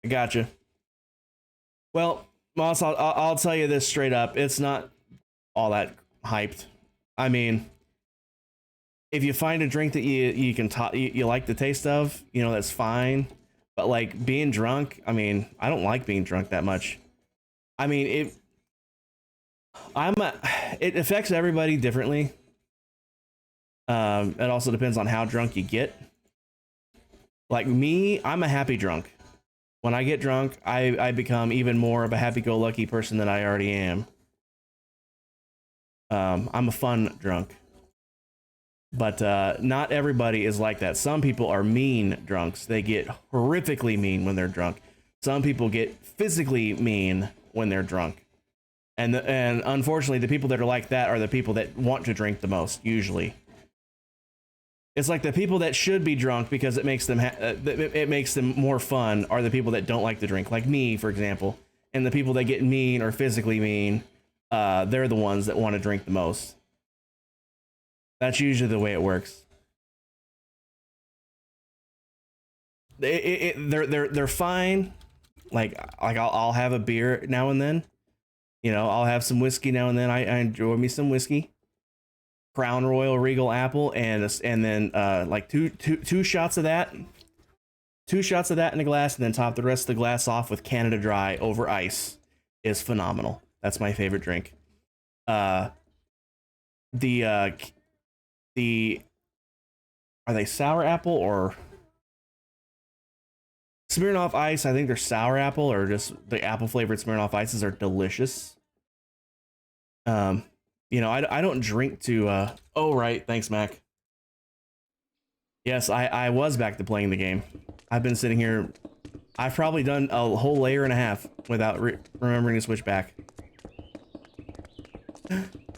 I gotcha. Well, Moss, I'll tell you this straight up. It's not all that hyped. I mean, if you find a drink that you can you like the taste of, you know, that's fine. But like being drunk, I mean, I don't like being drunk that much. I mean, it affects everybody differently. It also depends on how drunk you get. Like me, I'm a happy drunk. When I get drunk, I become even more of a happy-go-lucky person than I already am. I'm a fun drunk. But not everybody is like that. Some people are mean drunks. They get horrifically mean when they're drunk. Some people get physically mean when they're drunk. And unfortunately, the people that are like that are the people that want to drink the most, usually. It's like the people that should be drunk because it makes them it makes them more fun are the people that don't like to drink, like me, for example. And the people that get mean or physically mean, they're the ones that want to drink the most. That's usually the way it works. They're fine. Like I'll have a beer now and then. You know, I'll have some whiskey now and then. I enjoy me some whiskey. Crown Royal Regal Apple, and then like two shots of that. 2 shots of that in a glass, and then top the rest of the glass off with Canada Dry over ice is phenomenal. That's my favorite drink. The are they sour apple or Smirnoff Ice? I think they're sour apple, or just the apple flavored Smirnoff Ices are delicious. You know, I don't drink to, oh, right. Thanks, Mac. Yes, I was back to playing the game. I've been sitting here. I've probably done a whole layer and a half without remembering to switch back.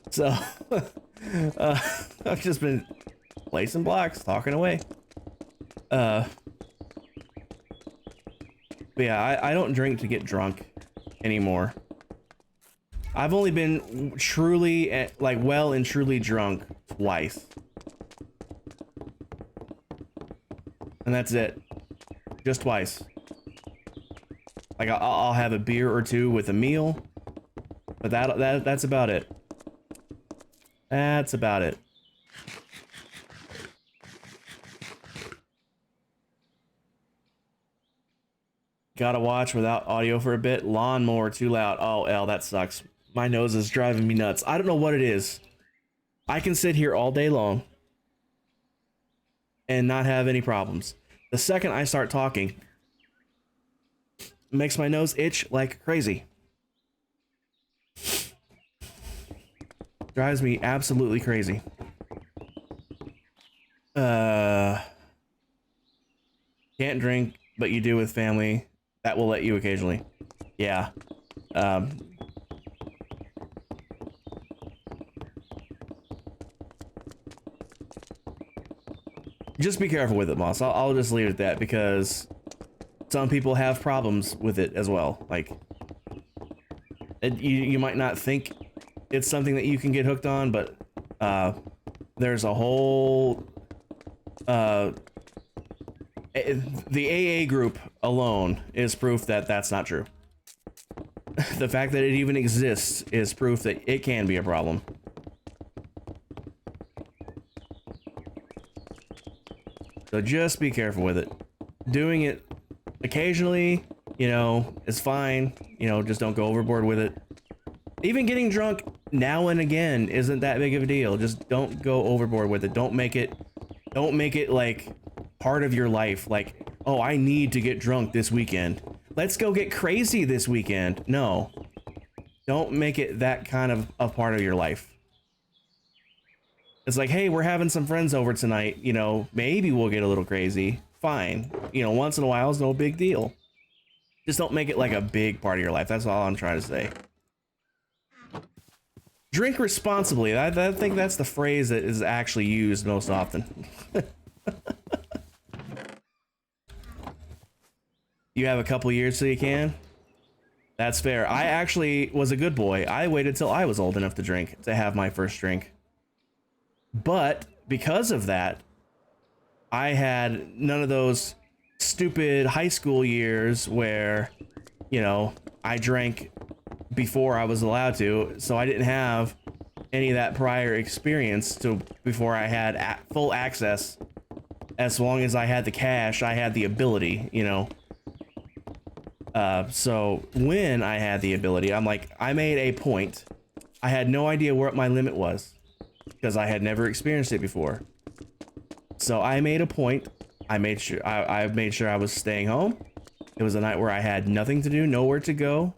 So, I've just been placing blocks, talking away. But yeah, I don't drink to get drunk anymore. I've only been truly, like, well and truly drunk twice. And that's it. Just twice. Like, I'll have a beer or two with a meal. But that's about it. That's about it. Gotta watch without audio for a bit. Lawnmower too loud. Oh, L, that sucks. My nose is driving me nuts. I don't know what it is. I can sit here all day long and not have any problems. The second I start talking, it makes my nose itch like crazy. Drives me absolutely crazy. Can't drink, but you do with family. That will let you occasionally. Yeah. Just be careful with it, Moss. I'll just leave it at that, because some people have problems with it as well. Like, you might not think it's something that you can get hooked on, but there's a whole the AA group alone is proof that that's not true. The fact that it even exists is proof that it can be a problem. So just be careful with it. Doing it occasionally, you know, is fine. You know, just don't go overboard with it. Even getting drunk now and again isn't that big of a deal. Just don't go overboard with it. Don't make it like part of your life. Like, oh, I need to get drunk this weekend. Let's go get crazy this weekend. No, don't make it that kind of a part of your life. It's like, hey, we're having some friends over tonight. You know, maybe we'll get a little crazy. Fine. You know, once in a while is no big deal. Just don't make it like a big part of your life. That's all I'm trying to say. Drink responsibly. I think that's the phrase that is actually used most often. You have a couple years so you can? That's fair. I actually was a good boy. I waited till I was old enough to drink, to have my first drink. But because of that, I had none of those stupid high school years where, you know, I drank before I was allowed to, so I didn't have any of that prior experience to before I had full access. As long as I had the cash, I had the ability, you know. So when I had the ability, I'm like, I made a point. I had no idea what my limit was because I had never experienced it before. So I made a point. I made sure I made sure I was staying home. It was a night where I had nothing to do, nowhere to go.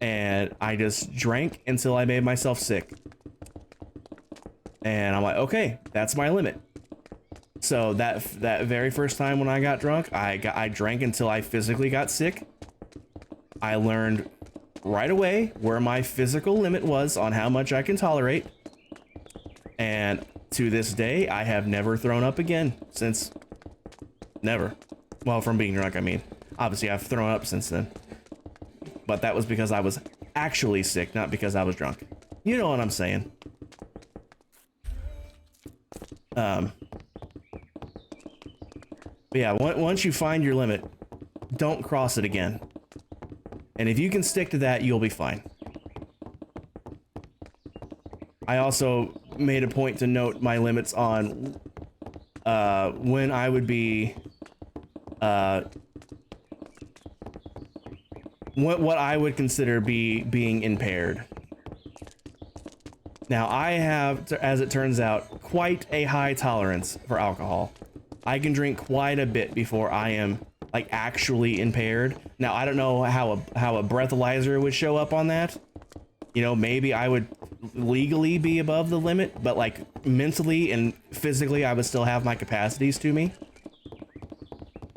And I just drank until I made myself sick. And I'm like, okay, that's my limit. So that very first time when I got drunk, I drank until I physically got sick. I learned right away where my physical limit was on how much I can tolerate. And to this day, I have never thrown up again since. Never. Well, from being drunk, I mean. Obviously, I've thrown up since then. But that was because I was actually sick, not because I was drunk. You know what I'm saying. But yeah, once you find your limit, don't cross it again. And if you can stick to that, you'll be fine. I also made a point to note my limits on when I would be what I would consider being impaired. Now I have, as it turns out, quite a high tolerance for alcohol. I can drink quite a bit before I am like actually impaired. Now I don't know how a breathalyzer would show up on that. You know, maybe I would legally be above the limit, but like mentally and physically I would still have my capacities to me.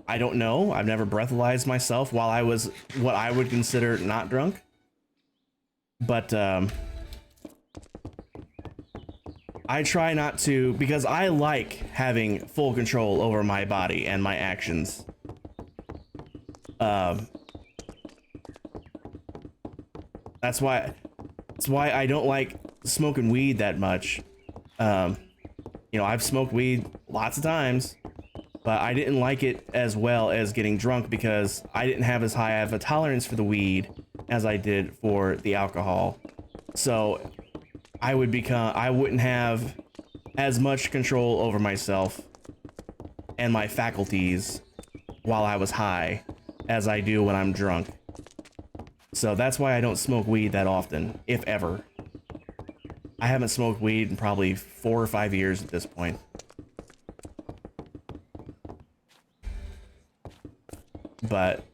I don't know. I've never breathalyzed myself while I was what I would consider not drunk. But I try not to, because I like having full control over my body and my actions. That's why I don't like smoking weed that much. You know, I've smoked weed lots of times, but I didn't like it as well as getting drunk because I didn't have as high of a tolerance for the weed as I did for the alcohol. So I wouldn't have as much control over myself and my faculties while I was high as I do when I'm drunk. So that's why I don't smoke weed that often, if ever. I haven't smoked weed in probably 4 or 5 years at this point. But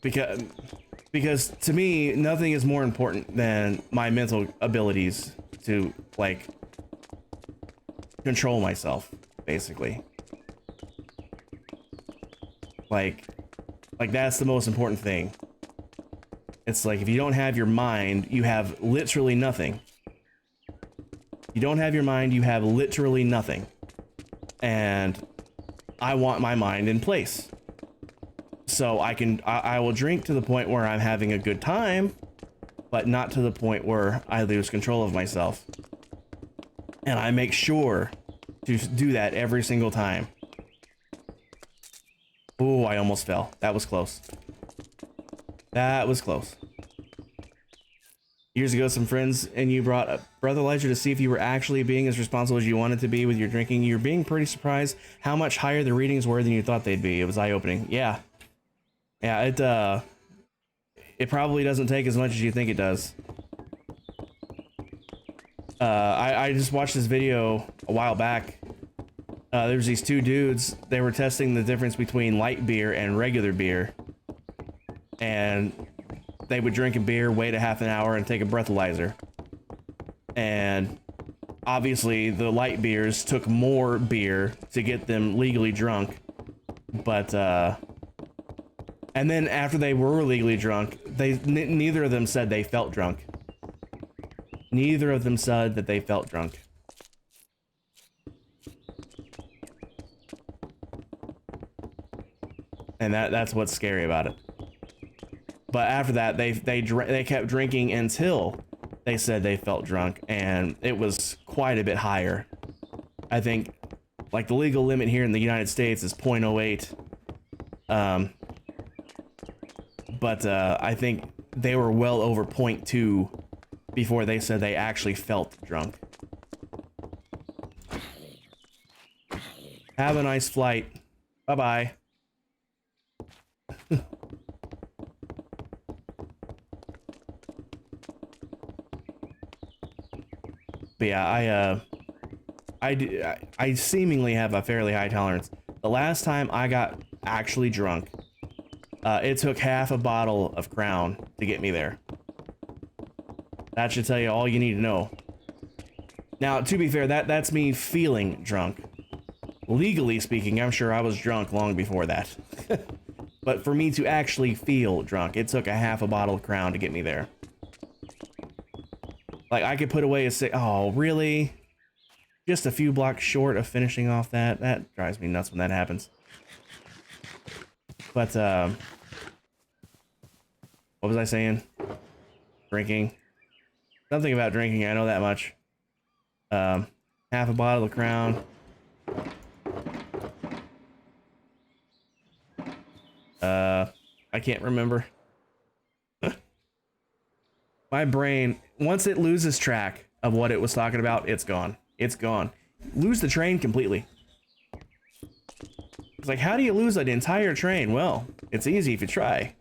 because to me, nothing is more important than my mental abilities to, like, control myself, basically. Like that's the most important thing. It's like, if you don't have your mind, you have literally nothing. You don't have your mind, you have literally nothing. And I want my mind in place. So I will drink to the point where I'm having a good time, but not to the point where I lose control of myself. And I make sure to do that every single time. Oh, I almost fell. That was close. That was close. Years ago, some friends and you brought up Brother Ledger to see if you were actually being as responsible as you wanted to be with your drinking. You're being pretty surprised how much higher the readings were than you thought they'd be. It was eye-opening. Yeah. Yeah, it probably doesn't take as much as you think it does. I just watched this video a while back. There was these two dudes. They were testing the difference between light beer and regular beer. And they would drink a beer, wait a half an hour, and take a breathalyzer. And obviously, the light beers took more beer to get them legally drunk. But, and then after they were legally drunk, neither of them said they felt drunk. Neither of them said that they felt drunk. And that's what's scary about it. But after that, they kept drinking until they said they felt drunk, and it was quite a bit higher. I think, like, the legal limit here in the United States is 0.08. But I think they were well over 0.2 before they said they actually felt drunk. Have a nice flight. Bye-bye. But yeah, I seemingly have a fairly high tolerance. The last time I got actually drunk, it took half a bottle of Crown to get me there. That should tell you all you need to know. Now, to be fair, that's me feeling drunk. Legally speaking, I'm sure I was drunk long before that. But for me to actually feel drunk, it took a half a bottle of Crown to get me there. Like, I could put away oh, really? Just a few blocks short of finishing off that? That drives me nuts when that happens. But, what was I saying? Drinking. Something about drinking, I know that much. Half a bottle of Crown. I can't remember. My brain, once it loses track of what it was talking about, it's gone. It's gone. Lose the train completely. It's like, how do you lose an entire train? Well, it's easy if you try.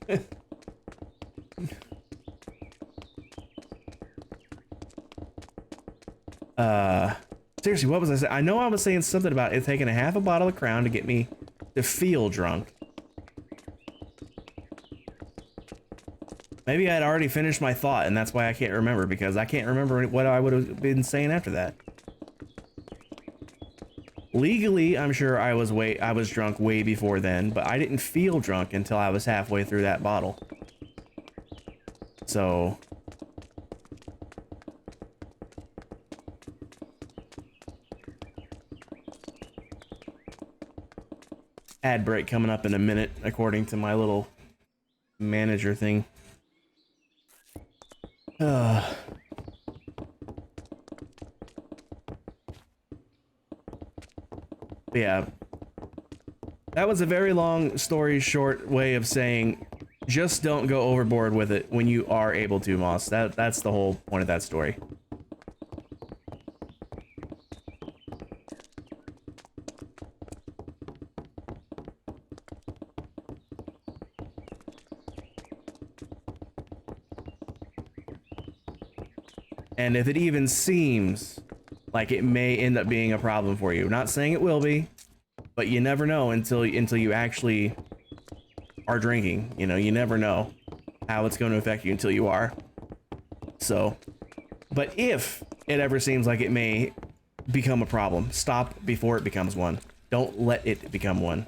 Seriously, what was I saying? I know I was saying something about it taking a half a bottle of Crown to get me to feel drunk. Maybe I'd already finished my thought, and that's why I can't remember, because I can't remember what I would have been saying after that. Legally, I'm sure I was drunk way before then, but I didn't feel drunk until I was halfway through that bottle. So ad break coming up in a minute, according to my little manager thing. Yeah, that was a very long story short way of saying just don't go overboard with it when you are able to, Moss. That's the whole point of that story. And if it even seems like it may end up being a problem for you, not saying it will be, but you never know until you actually are drinking. You know, you never know how it's going to affect you until you are. So, but if it ever seems like it may become a problem, stop before it becomes one. Don't let it become one.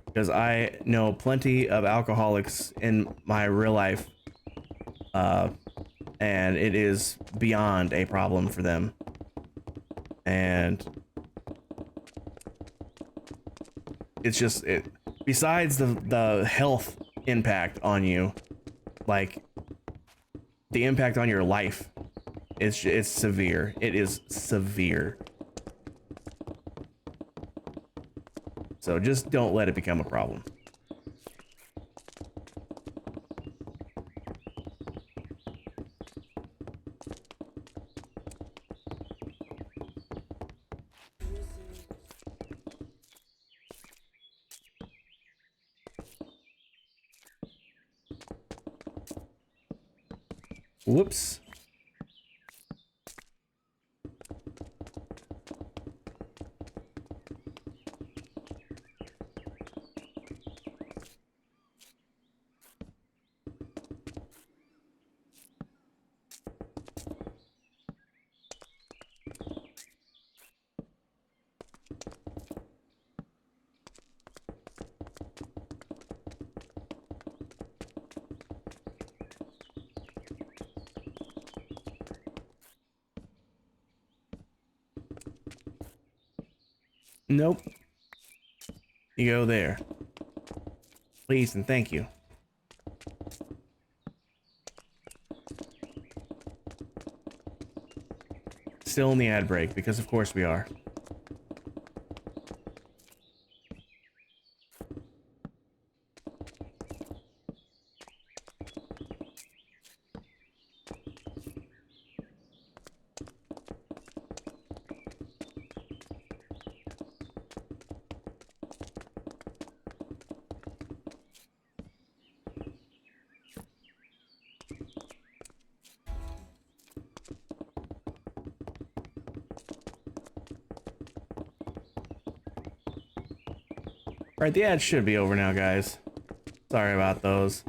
Because I know plenty of alcoholics in my real life, and it is beyond a problem for them. And it's just, besides the health impact on you, like, the impact on your life, it's severe. It is severe. So just don't let it become a problem. Whoops. Nope. You go there. Please and thank you. Still in the ad break, because of course we are. Alright, the ads should be over now, guys. Sorry about those.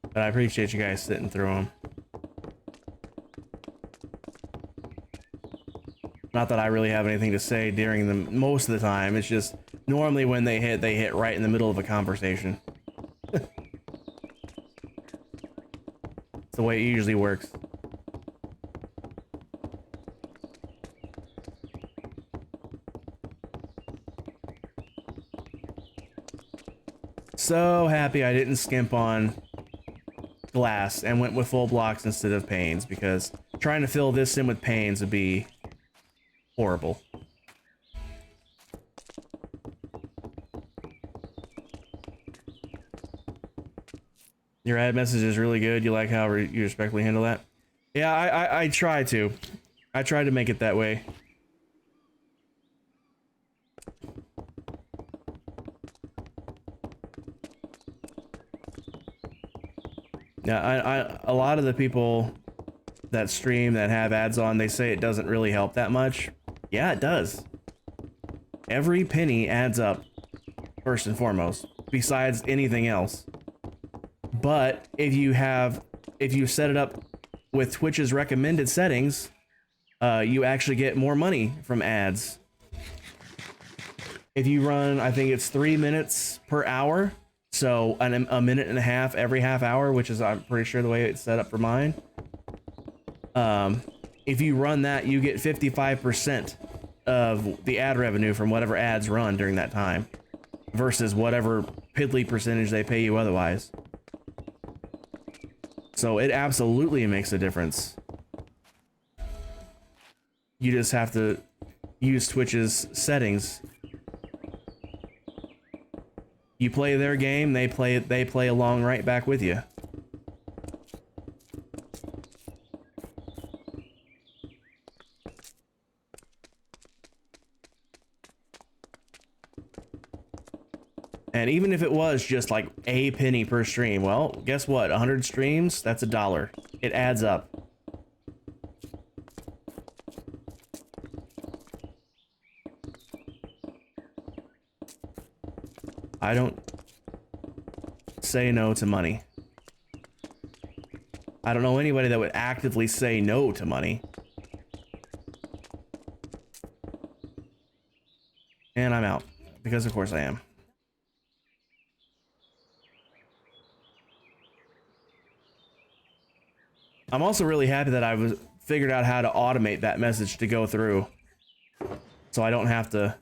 But I appreciate you guys sitting through them. Not that I really have anything to say during them most of the time. It's just normally when they hit right in the middle of a conversation. It's the way it usually works. So happy I didn't skimp on glass and went with full blocks instead of panes, because trying to fill this in with panes would be horrible. Your ad message is really good. You like how you respectfully handle that? Yeah, I try to. I try to make it that way. Yeah, a lot of the people that stream that have ads on, they say it doesn't really help that much. Yeah, it does. Every penny adds up, first and foremost, besides anything else. But if you set it up with Twitch's recommended settings, you actually get more money from ads. If you run, I think it's 3 minutes per hour, so a minute and a half every half hour, which is, I'm pretty sure, the way it's set up for mine. If you run that, you get 55% of the ad revenue from whatever ads run during that time, versus whatever piddly percentage they pay you otherwise. So it absolutely makes a difference. You just have to use Twitch's settings. You play their game, they play along right back with you. And even if it was just like a penny per stream, well, guess what? 100 streams, that's $1. It adds up. I don't say no to money. I don't know anybody that would actively say no to money. And I'm out, because of course I am. I'm also really happy that I figured out how to automate that message to go through. So I don't have to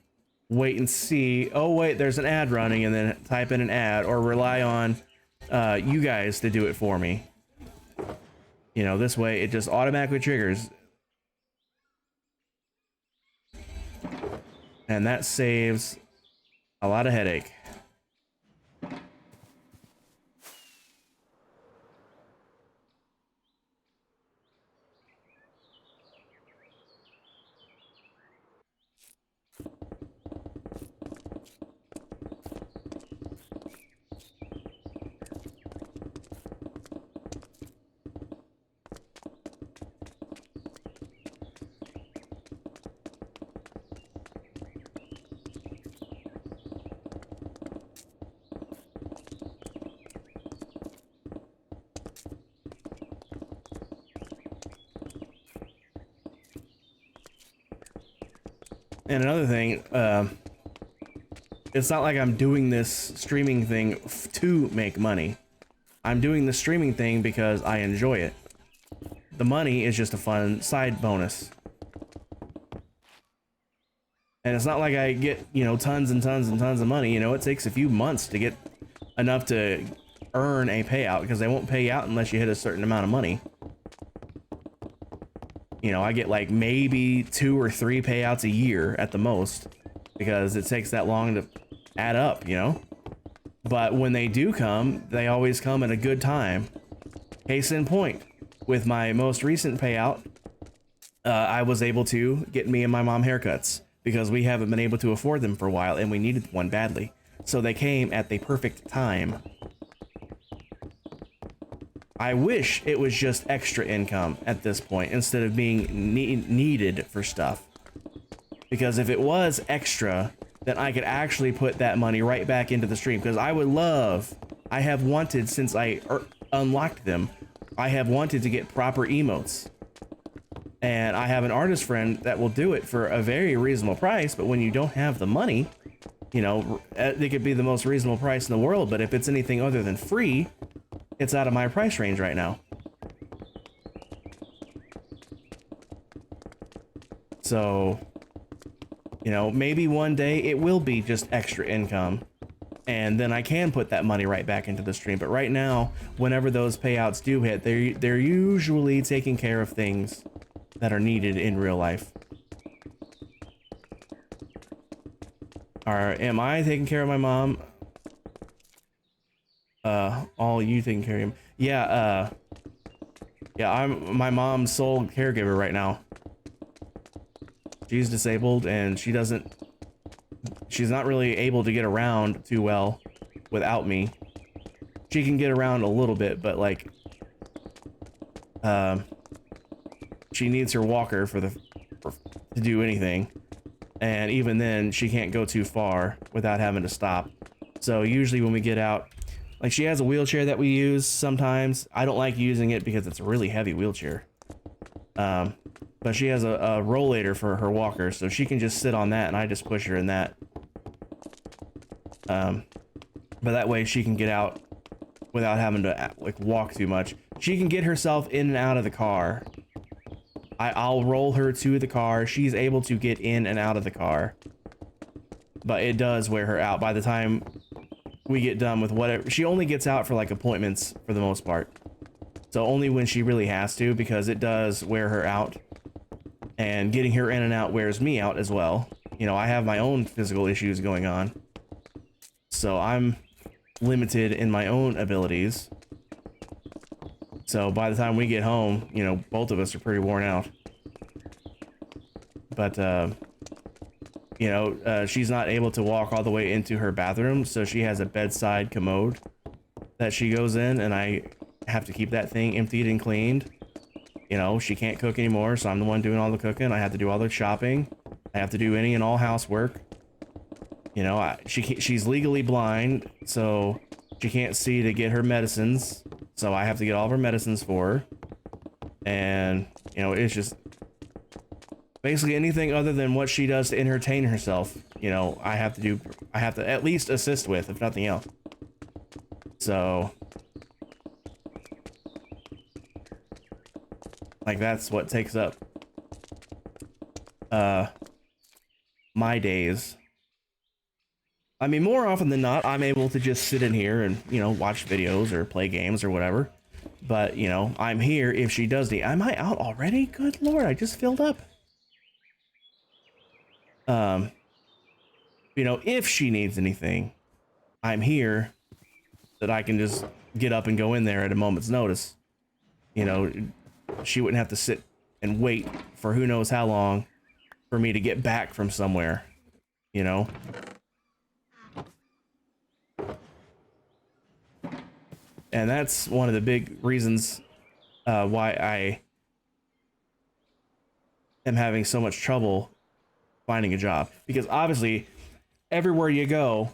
wait and see, oh wait, there's an ad running, and then type in an ad, or rely on you guys to do it for me. You know, this way it just automatically triggers. And that saves a lot of headache. And another thing, it's not like I'm doing this streaming thing to make money. I'm doing the streaming thing because I enjoy it. The money is just a fun side bonus. And it's not like I get, you know, tons and tons and tons of money. You know, it takes a few months to get enough to earn a payout, because they won't pay you out unless you hit a certain amount of money. You know, I get like maybe 2 or 3 payouts a year at the most, because it takes that long to add up, you know? But when they do come, they always come at a good time. Case in point, with my most recent payout, I was able to get me and my mom haircuts, because we haven't been able to afford them for a while, and we needed one badly. So they came at the perfect time. I wish it was just extra income at this point instead of being needed for stuff. Because if it was extra, then I could actually put that money right back into the stream. Because I have wanted, since I unlocked them, I have wanted to get proper emotes. And I have an artist friend that will do it for a very reasonable price, but when you don't have the money, you know, it could be the most reasonable price in the world, but if it's anything other than free, it's out of my price range right now. So, you know, maybe one day it will be just extra income, and then I can put that money right back into the stream. But right now, whenever those payouts do hit, they're usually taking care of things that are needed in real life. Am I taking care of my mom? All you taking care of him? Yeah, yeah, I'm my mom's sole caregiver right now. She's disabled, and she's not really able to get around too well without me. She can get around a little bit, but like, she needs her walker to do anything. And even then, she can't go too far without having to stop. So usually when we get out, like, she has a wheelchair that we use sometimes. I don't like using it because it's a really heavy wheelchair. But she has a rollator for her walker, so she can just sit on that, and I just push her in that. But that way she can get out without having to like walk too much. She can get herself in and out of the car. I'll roll her to the car. She's able to get in and out of the car. But it does wear her out by the time we get done with whatever. She only gets out for like appointments for the most part. So only when she really has to, because it does wear her out. And getting her in and out wears me out as well. You know, I have my own physical issues going on. So I'm limited in my own abilities. So by the time we get home, you know, both of us are pretty worn out. But You know, she's not able to walk all the way into her bathroom, so she has a bedside commode that she goes in, and I have to keep that thing emptied and cleaned. You know, she can't cook anymore, so I'm the one doing all the cooking. I have to do all the shopping. I have to do any and all housework. You know, she's legally blind, so she can't see to get her medicines. So I have to get all of her medicines for her. And, you know, it's just basically anything other than what she does to entertain herself, you know, I have to at least assist with, if nothing else. So, like, that's what takes up my days. I mean, more often than not, I'm able to just sit in here and, you know, watch videos or play games or whatever. But, you know, I'm here if she does need. Am I out already? Good lord, I just filled up. You know, if she needs anything, I'm here that I can just get up and go in there at a moment's notice. You know, she wouldn't have to sit and wait for who knows how long for me to get back from somewhere, you know? And that's one of the big reasons why I am having so much trouble finding a job. Because obviously, everywhere you go,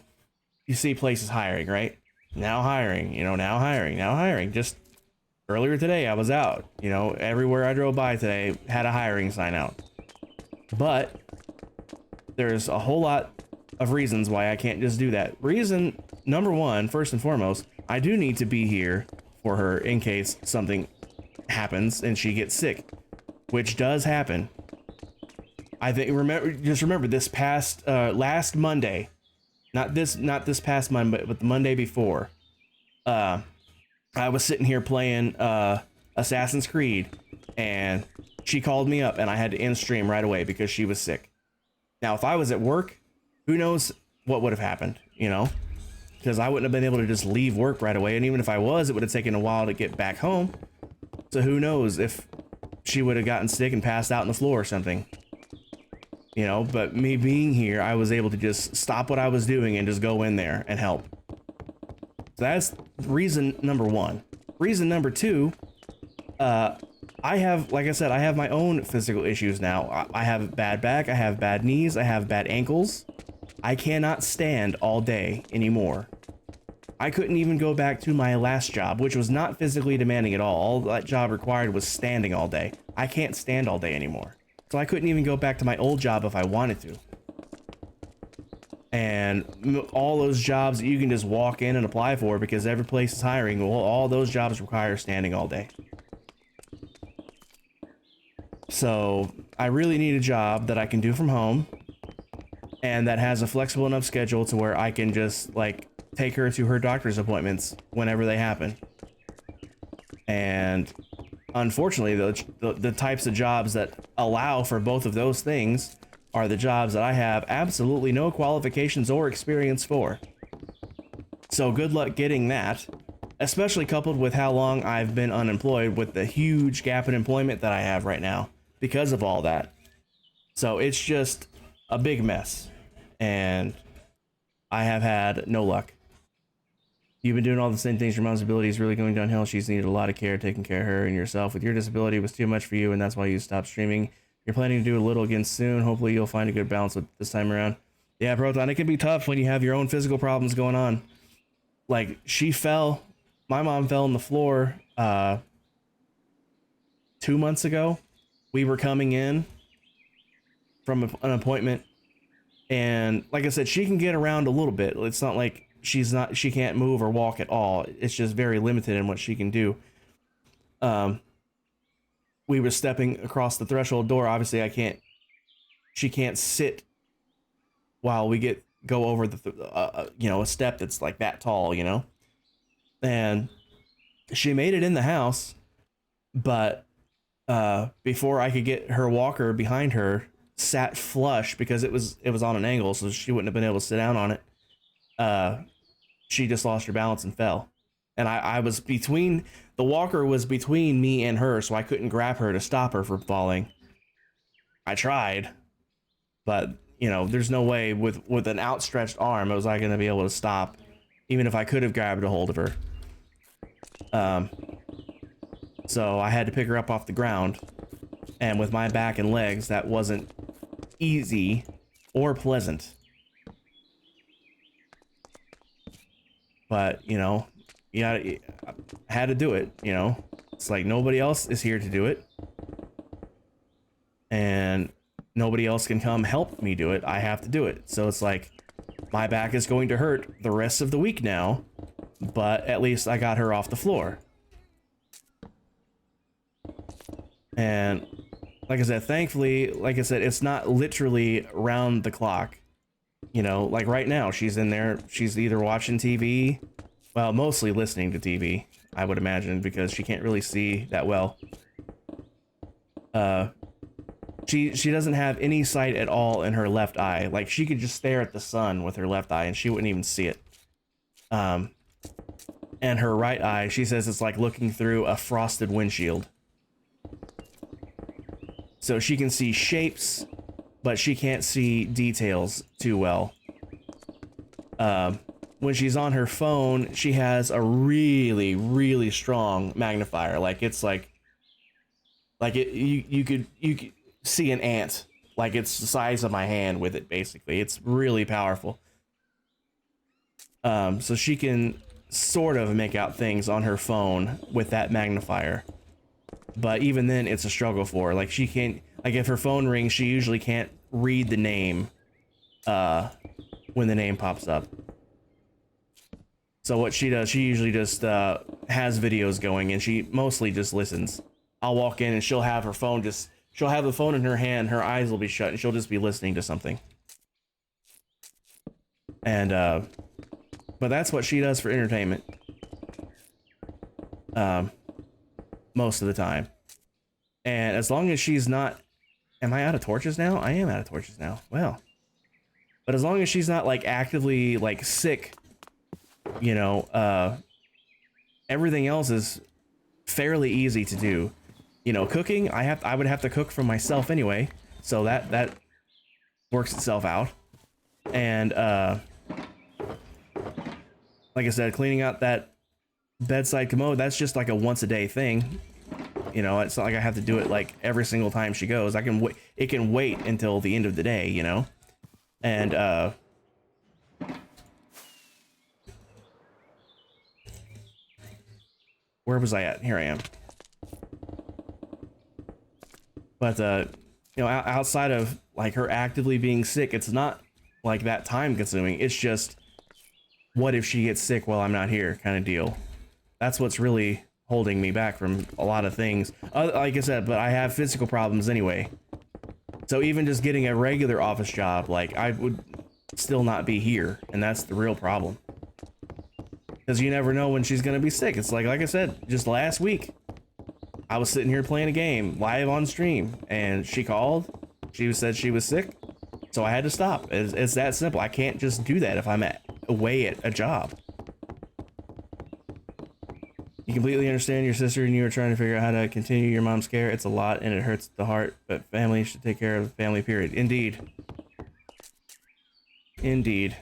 you see places hiring, right? Now hiring, you know, now hiring, now hiring. Just earlier today, I was out, you know, everywhere I drove by today had a hiring sign out. But there's a whole lot of reasons why I can't just do that. Reason number one, first and foremost, I do need to be here for her in case something happens and she gets sick, which does happen. I think remember this past last Monday, not this past Monday, but the Monday before. I was sitting here playing Assassin's Creed, and she called me up, and I had to end stream right away because she was sick. Now, if I was at work, who knows what would have happened, you know? Because I wouldn't have been able to just leave work right away, and even if I was, it would have taken a while to get back home. So who knows if she would have gotten sick and passed out on the floor or something. You know, but me being here, I was able to just stop what I was doing and just go in there and help. So that's reason number one. Reason number two, I have, like I said, I have my own physical issues now. I have a bad back, I have bad knees, I have bad ankles. I cannot stand all day anymore. I couldn't even go back to my last job, which was not physically demanding at all. All that job required was standing all day. I can't stand all day anymore. So I couldn't even go back to my old job if I wanted to. And all those jobs that you can just walk in and apply for because every place is hiring, well, all those jobs require standing all day. So I really need a job that I can do from home and that has a flexible enough schedule to where I can just like take her to her doctor's appointments whenever they happen. And unfortunately, the types of jobs that allow for both of those things are the jobs that I have absolutely no qualifications or experience for. So good luck getting that, especially coupled with how long I've been unemployed with the huge gap in employment that I have right now because of all that. So it's just a big mess, and I have had no luck. You've been doing all the same things. Your mom's ability is really going downhill. She's needed a lot of care, taking care of her and yourself. With your disability, it was too much for you, and that's why you stopped streaming. You're planning to do a little again soon. Hopefully, you'll find a good balance with this time around. Yeah, Proton, it can be tough when you have your own physical problems going on. Like, she fell. My mom fell on the floor 2 months ago. We were coming in from an appointment, and like I said, she can get around a little bit. It's not like she can't move or walk at all. It's just very limited in what she can do. We were stepping across the threshold door. Obviously, she can't sit while we go over the you know, a step that's like that tall, you know. And she made it in the house, but before I could get her walker behind her, sat flush because it was on an angle, so she wouldn't have been able to sit down on it. She just lost her balance and fell. And I was the walker was between me and her, so I couldn't grab her to stop her from falling. I tried, but you know, there's no way with an outstretched arm was I gonna be able to stop, even if I could have grabbed a hold of her. So I had to pick her up off the ground, and with my back and legs, that wasn't easy or pleasant. But, you know, I had to do it, you know. It's like nobody else is here to do it. And nobody else can come help me do it. I have to do it. So it's like, my back is going to hurt the rest of the week now, but at least I got her off the floor. And like I said, thankfully, like I said, it's not literally round the clock. You know, like right now, she's in there, she's either watching TV, well, mostly listening to TV, I would imagine, because she can't really see that well. She doesn't have any sight at all in her left eye. Like, she could just stare at the sun with her left eye and she wouldn't even see it. And her right eye, she says it's like looking through a frosted windshield. So she can see shapes, but she can't see details too well. When she's on her phone, she has a really, really strong magnifier. Like, it's like you could see an ant. Like, it's the size of my hand with it, basically. It's really powerful. So she can sort of make out things on her phone with that magnifier. But even then, it's a struggle for her. Like, she can't, like, if her phone rings, she usually can't read the name, when the name pops up. So what she does, she usually just, has videos going, and she mostly just listens. I'll walk in and she'll have her phone she'll have the phone in her hand, her eyes will be shut, and she'll just be listening to something. And, but that's what she does for entertainment. Most of the time. And as long as she's not... Am I out of torches now? I am out of torches now. Well. But as long as she's not, like, actively, like, sick, you know, everything else is fairly easy to do. You know, cooking, I would have to cook for myself anyway, so that works itself out. And, like I said, cleaning out that bedside commode, that's just like a once a day thing. You know, it's not like I have to do it like every single time she goes. I can wait. It can wait until the end of the day, you know. And where was I at? Here I am. But you know, outside of like her actively being sick, it's not like that time consuming. It's just, what if she gets sick while I'm not here, kind of deal. That's what's really holding me back from a lot of things. Like I said, but I have physical problems anyway. So even just getting a regular office job, like, I would still not be here, and that's the real problem. Because you never know when she's gonna be sick. It's like I said, just last week, I was sitting here playing a game live on stream, and she called. She said she was sick, so I had to stop. It's that simple. I can't just do that if I'm away at a job. You completely understand your sister and you are trying to figure out how to continue your mom's care. It's a lot and it hurts the heart, but family should take care of family, period. Indeed. Indeed.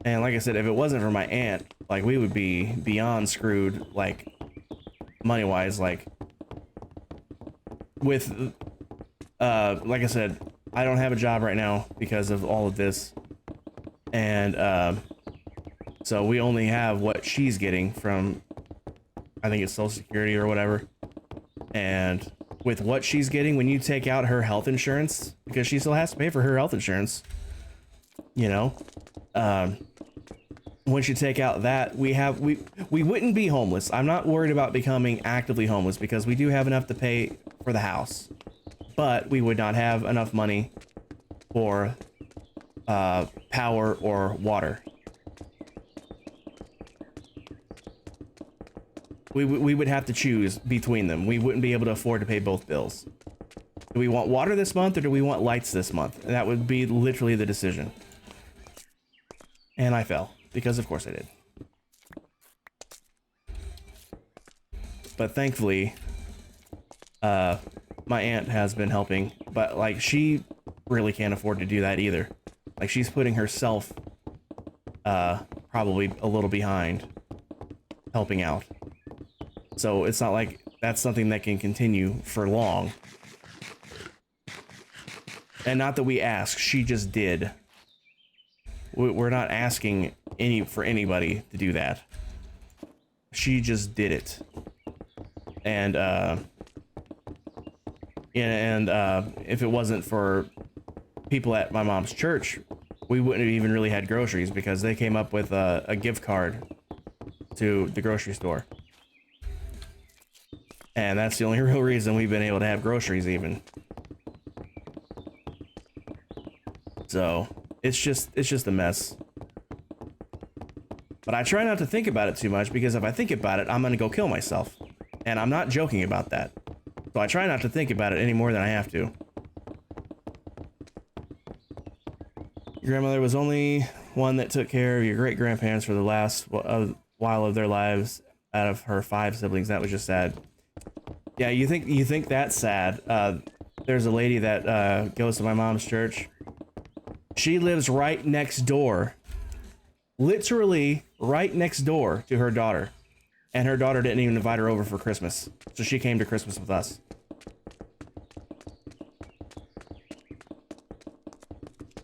And like I said, if it wasn't for my aunt, like, we would be beyond screwed, like, money-wise, like, with, like I said, I don't have a job right now because of all of this. And, so we only have what she's getting from, I think it's Social Security or whatever. And with what she's getting, when you take out her health insurance, because she still has to pay for her health insurance, you know, once you take out that, we wouldn't be homeless. I'm not worried about becoming actively homeless because we do have enough to pay for the house, but we would not have enough money for power or water. We would have to choose between them. We wouldn't be able to afford to pay both bills. Do we want water this month or do we want lights this month? And that would be literally the decision. And I fell, because of course I did. But thankfully, my aunt has been helping, but like she really can't afford to do that either. Like she's putting herself probably a little behind helping out. So it's not like that's something that can continue for long. And not that we ask, she just did. We're not asking for anybody to do that. She just did it. And if it wasn't for people at my mom's church, we wouldn't have even really had groceries because they came up with a gift card to the grocery store. And that's the only real reason we've been able to have groceries even. So it's just a mess. But I try not to think about it too much because if I think about it, I'm gonna go kill myself. And I'm not joking about that. So I try not to think about it any more than I have to. Your grandmother was only one that took care of your great-grandparents for the last while of their lives out of her 5 siblings. That was just sad. Yeah, you think that's sad. There's a lady that goes to my mom's church. She lives right next door. Literally right next door to her daughter. And her daughter didn't even invite her over for Christmas. So she came to Christmas with us.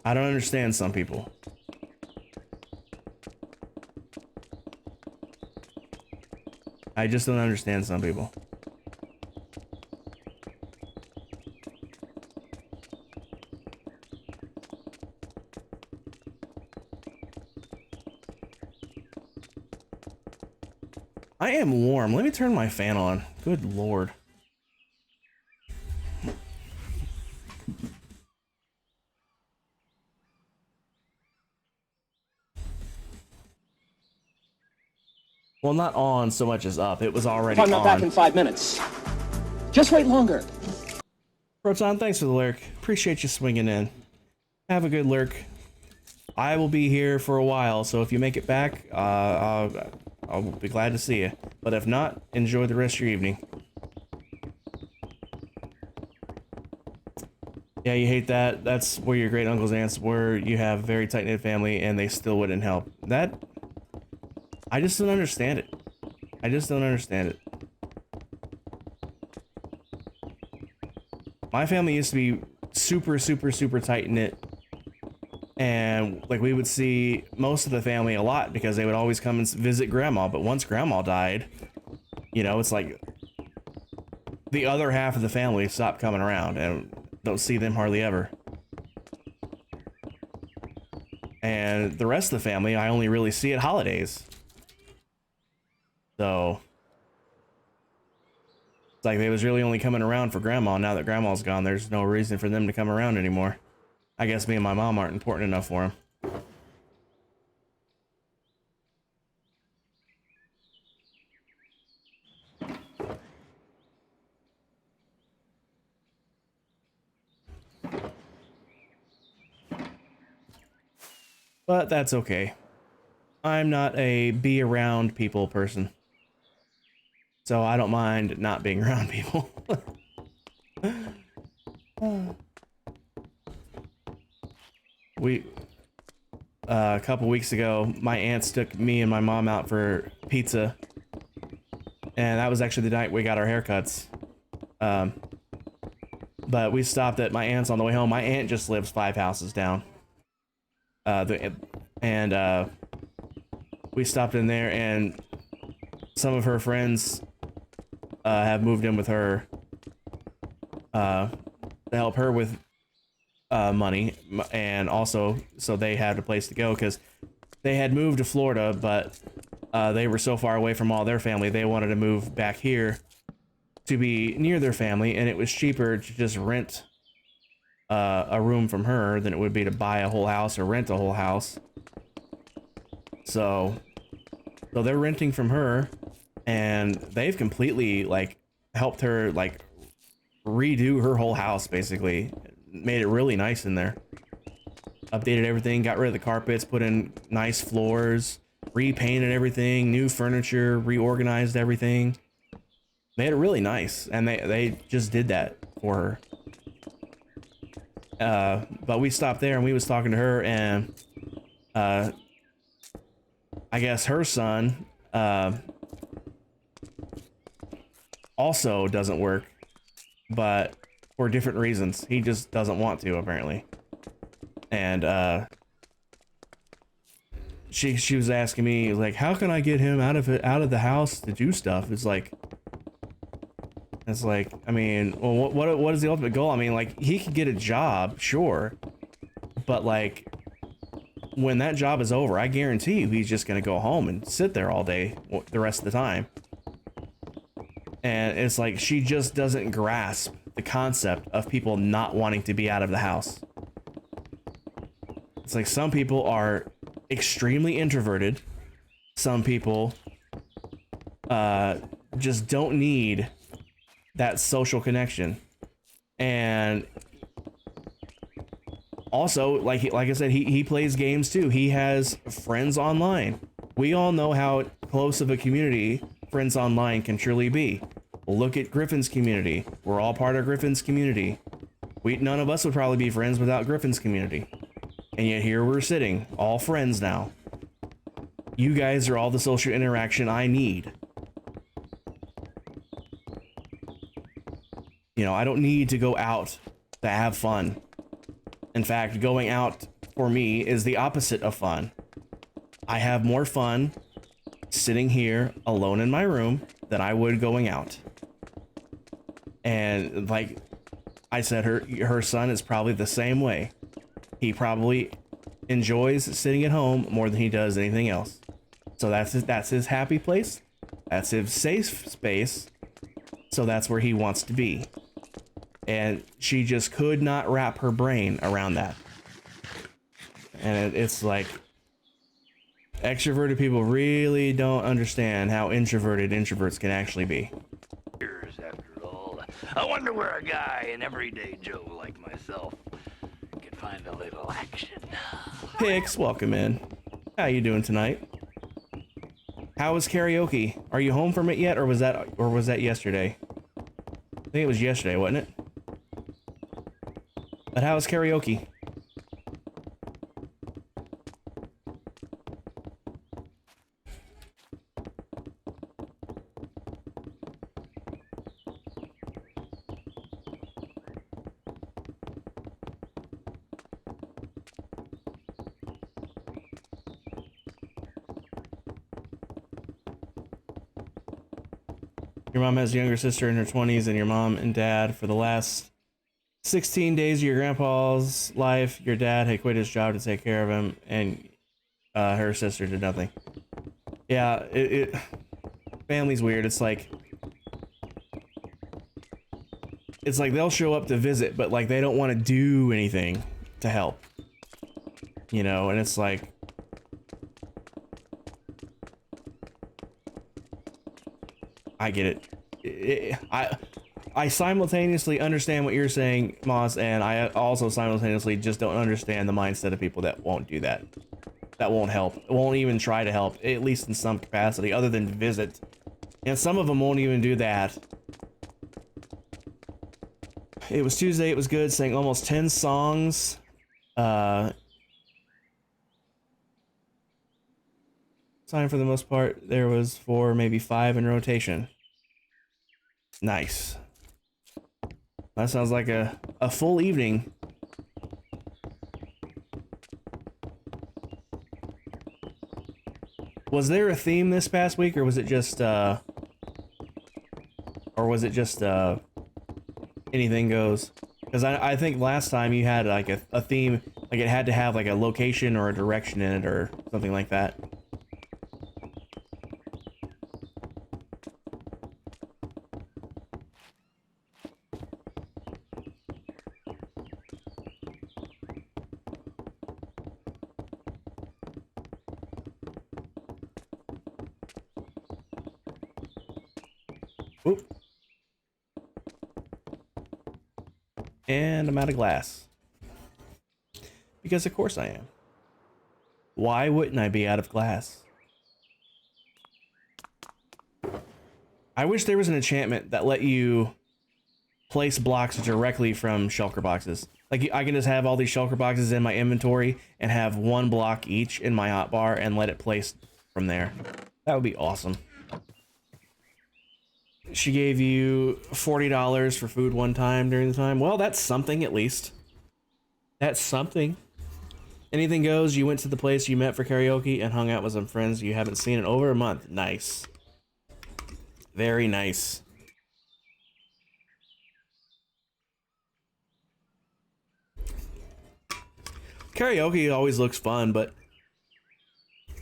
I don't understand some people. I just don't understand some people. I am warm. Let me turn my fan on. Good lord. Well, not on so much as up. It was already on. I'm not back in 5 minutes. Just wait longer. Proton, thanks for the lurk. Appreciate you swinging in. Have a good lurk. I will be here for a while, so if you make it back, I'll be glad to see you. But if not, enjoy the rest of your evening. Yeah, you hate that. That's where your great uncles and aunts were. You have very tight-knit family, and they still wouldn't help. That... I just don't understand it. I just don't understand it. My family used to be super tight-knit. And, like, we would see most of the family a lot because they would always come and visit Grandma. But once Grandma died, you know, it's like the other half of the family stopped coming around and don't see them hardly ever. And the rest of the family, I only really see at holidays. So it's like they was really only coming around for Grandma. Now that Grandma's gone, there's no reason for them to come around anymore. I guess me and my mom aren't important enough for him. But that's okay. I'm not a be around people person. So I don't mind not being around people. A couple weeks ago, my aunts took me and my mom out for pizza. And that was actually the night we got our haircuts. But we stopped at my aunt's on the way home. My aunt just lives 5 houses down. We stopped in there, and some of her friends have moved in with her to help her with money, and also so they had a place to go because they had moved to Florida, but they were so far away from all their family, they wanted to move back here to be near their family, and it was cheaper to just rent a room from her than it would be to buy a whole house or rent a whole house. So they're renting from her, and they've completely like helped her like redo her whole house, basically made it really nice in there, updated everything, got rid of the carpets, put in nice floors, repainted everything, new furniture, reorganized everything, made it really nice. And they just did that for her. But we stopped there and we was talking to her, and I guess her son also doesn't work, but for different reasons. He just doesn't want to, apparently. And she was asking me, like, how can I get him out of the house to do stuff? It's like, I mean, well, what is the ultimate goal? I mean, like, he could get a job, sure, but like, when that job is over, I guarantee you he's just gonna go home and sit there all day the rest of the time. And it's like, she just doesn't grasp the concept of people not wanting to be out of the house. It's like, some people are extremely introverted. Some people just don't need that social connection. And also, like I said, he plays games too. He has friends online. We all know how close of a community friends online can truly be. Look at Griffin's community. We're all part of Griffin's community. None of us would probably be friends without Griffin's community. And yet here we're sitting, all friends now. You guys are all the social interaction I need. You know, I don't need to go out to have fun. In fact, going out for me is the opposite of fun. I have more fun sitting here alone in my room than I would going out. And like I said, her son is probably the same way. He probably enjoys sitting at home more than he does anything else. So that's his happy place. That's his safe space. So that's where he wants to be. And she just could not wrap her brain around that. And it's like, extroverted people really don't understand how introverted introverts can actually be. After all, I wonder where a guy, an everyday Joe like myself, can find a little action. Hicks, welcome in. How you doing tonight? How was karaoke? Are you home from it yet, or was that yesterday? I think it was yesterday, wasn't it? But how was karaoke? Your mom has a younger sister in her 20s, and your mom and dad, for the last 16 days of your grandpa's life, your dad had quit his job to take care of him, and her sister did nothing. Yeah, family's weird. It's like they'll show up to visit, but like they don't want to do anything to help, you know. And it's like, I get it. I simultaneously understand what you're saying, Moss, and I also simultaneously just don't understand the mindset of people that won't do that. That won't help. Won't even try to help, at least in some capacity, other than visit. And some of them won't even do that. It was Tuesday, it was good, sang almost 10 songs. Signed for the most part. There was 4, maybe 5 in rotation. Nice. That sounds like a full evening. Was there a theme this past week, or was it just anything goes? Because I think last time you had like a theme, like it had to have like a location or a direction in it or something like that. Oop. And I'm out of glass. Because of course I am. Why wouldn't I be out of glass? I wish there was an enchantment that let you place blocks directly from shulker boxes. Like I can just have all these shulker boxes in my inventory and have one block each in my hotbar and let it place from there. That would be awesome. She gave you $40 for food one time during the time. Well, that's something at least. That's something. Anything goes. You went to the place you met for karaoke and hung out with some friends you haven't seen in over a month. Nice. Very nice. Karaoke always looks fun, but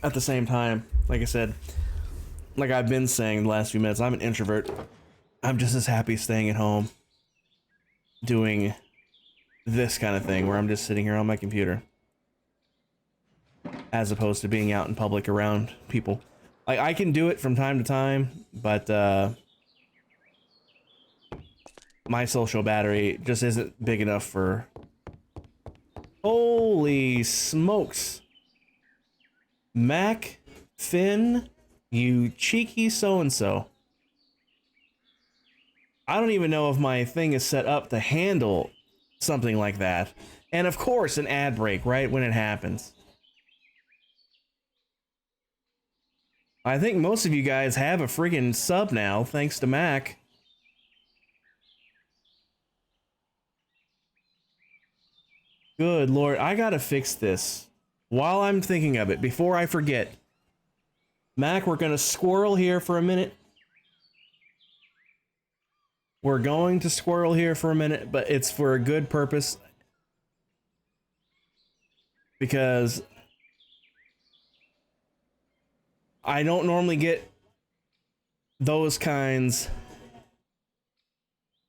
at the same time, like I said, like I've been saying the last few minutes, I'm an introvert. I'm just as happy staying at home doing this kind of thing where I'm just sitting here on my computer as opposed to being out in public around people. Like I can do it from time to time, but my social battery just isn't big enough for... Holy smokes. Mac, Finn, you cheeky so-and-so. I don't even know if my thing is set up to handle something like that. And of course, an ad break right when it happens. I think most of you guys have a friggin' sub now, thanks to Mac. Good Lord, I gotta fix this. While I'm thinking of it, before I forget. Mac, we're gonna squirrel here for a minute. We're going to squirrel here for a minute, but it's for a good purpose. Because I don't normally get those kinds.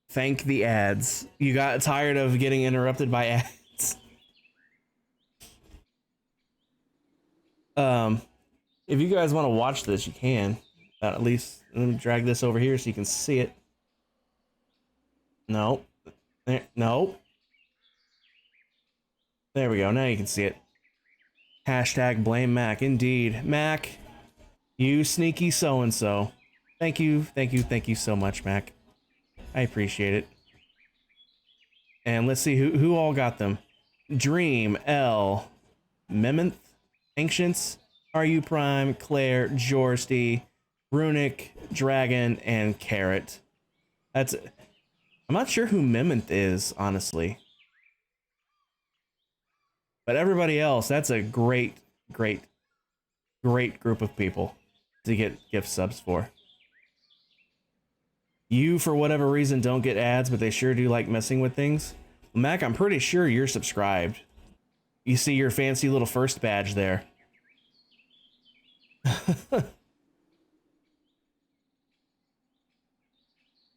Thank the ads. You got tired of getting interrupted by ads. If you guys want to watch this, you can. At least let me drag this over here so you can see it. No. There, no. There we go. Now you can see it. Hashtag blame Mac. Indeed. Mac, you sneaky so-and-so. Thank you, thank you, thank you so much, Mac. I appreciate it. And let's see who all got them. Dream, L, Mementh, Ancients, RU Prime, Claire, Jorsty, Runic, Dragon, and Carrot. That's... I'm not sure who Mementh is, honestly. But everybody else, that's a great, great, great group of people to get gift subs for. You, for whatever reason, don't get ads, but they sure do like messing with things. Mac, I'm pretty sure you're subscribed. You see your fancy little first badge there.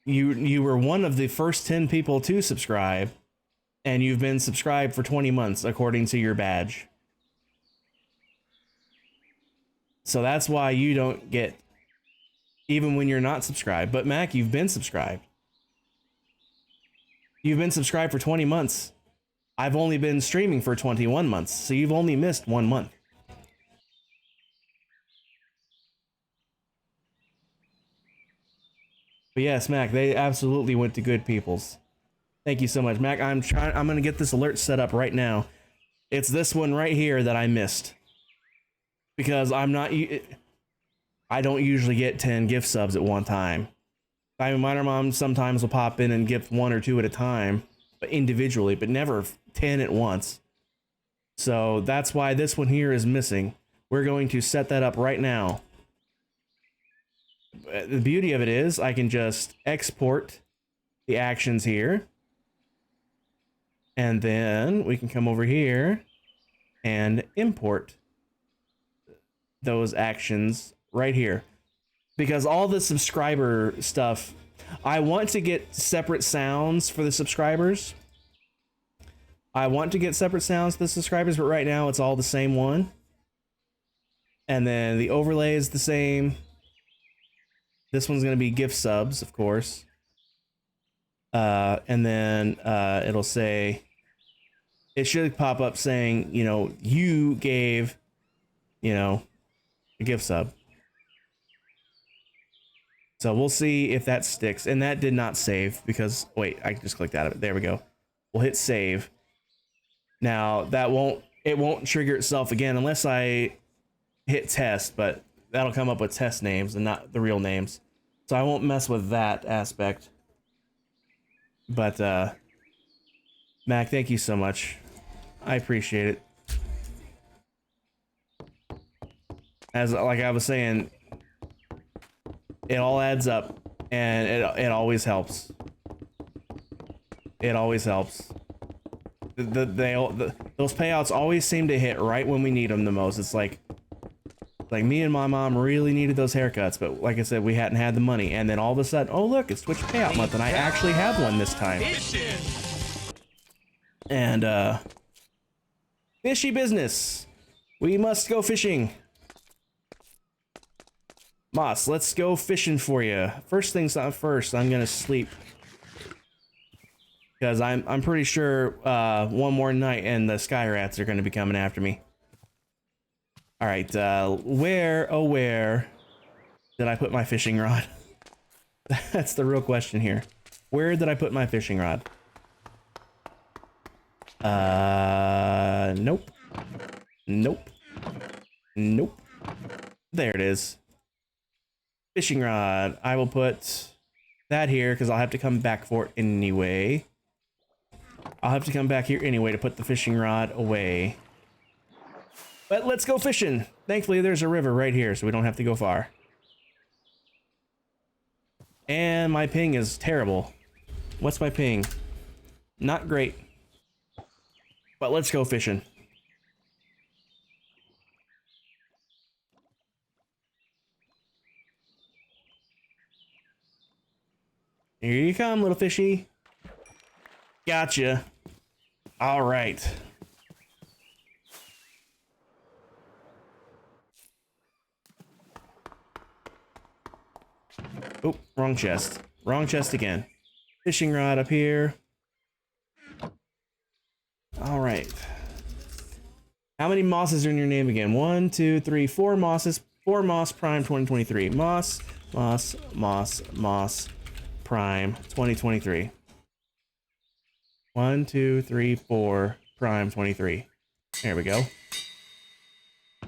You were one of the first 10 people to subscribe, and you've been subscribed for 20 months, according to your badge. So that's why you don't get, even when you're not subscribed. But Mac, you've been subscribed. You've been subscribed for 20 months. I've only been streaming for 21 months, so you've only missed 1 month. But yes, Mac, they absolutely went to good peoples. Thank you so much, Mac. I'm gonna get this alert set up right now. It's this one right here that I missed. Because I don't usually get 10 gift subs at one time. I mean, Minor Mom sometimes will pop in and gift 1 or 2 at a time, but individually, but never 10 at once. So that's why this one here is missing. We're going to set that up right now. The beauty of it is I can just export the actions here. And then we can come over here and import those actions right here. Because all the subscriber stuff, I want to get separate sounds for the subscribers. I want to get separate sounds for the subscribers, but right now it's all the same one. And then the overlay is the same. This one's going to be gift subs, of course. And then it'll say, it should pop up saying, you know, you gave, you know, a gift sub. So we'll see if that sticks. And that did not save because, wait, I just clicked out of it. There we go. We'll hit save. Now it won't trigger itself again unless I hit test, but that'll come up with test names and not the real names. So I won't mess with that aspect. But, Mac, thank you so much. I appreciate it. As like I was saying, it all adds up, and it always helps. It always helps. Those payouts always seem to hit right when we need them the most. It's like me and my mom really needed those haircuts, but like I said, we hadn't had the money, and then all of a sudden, oh look, it's Twitch payout month, and I actually have one this time. And fishy business. We must go fishing. Moss, let's go fishing for you. First things first, I'm gonna sleep. Because I'm pretty sure one more night and the sky rats are gonna be coming after me. Alright, where did I put my fishing rod? That's the real question here. Where did I put my fishing rod? Nope. Nope. Nope. There it is. Fishing rod. I will put that here because I'll have to come back for it anyway. I'll have to come back here anyway to put the fishing rod away. But let's go fishing. Thankfully, there's a river right here, so we don't have to go far. And my ping is terrible. What's my ping? Not great. But let's go fishing. Here you come, little fishy. Gotcha. All right. Oh, wrong chest. Wrong chest again. Fishing rod up here. All right. How many mosses are in your name again? 1, 2, 3, 4 mosses. 4 moss prime 2023. Moss, prime 2023. 1, 2, 3, 4 prime 23. There we go.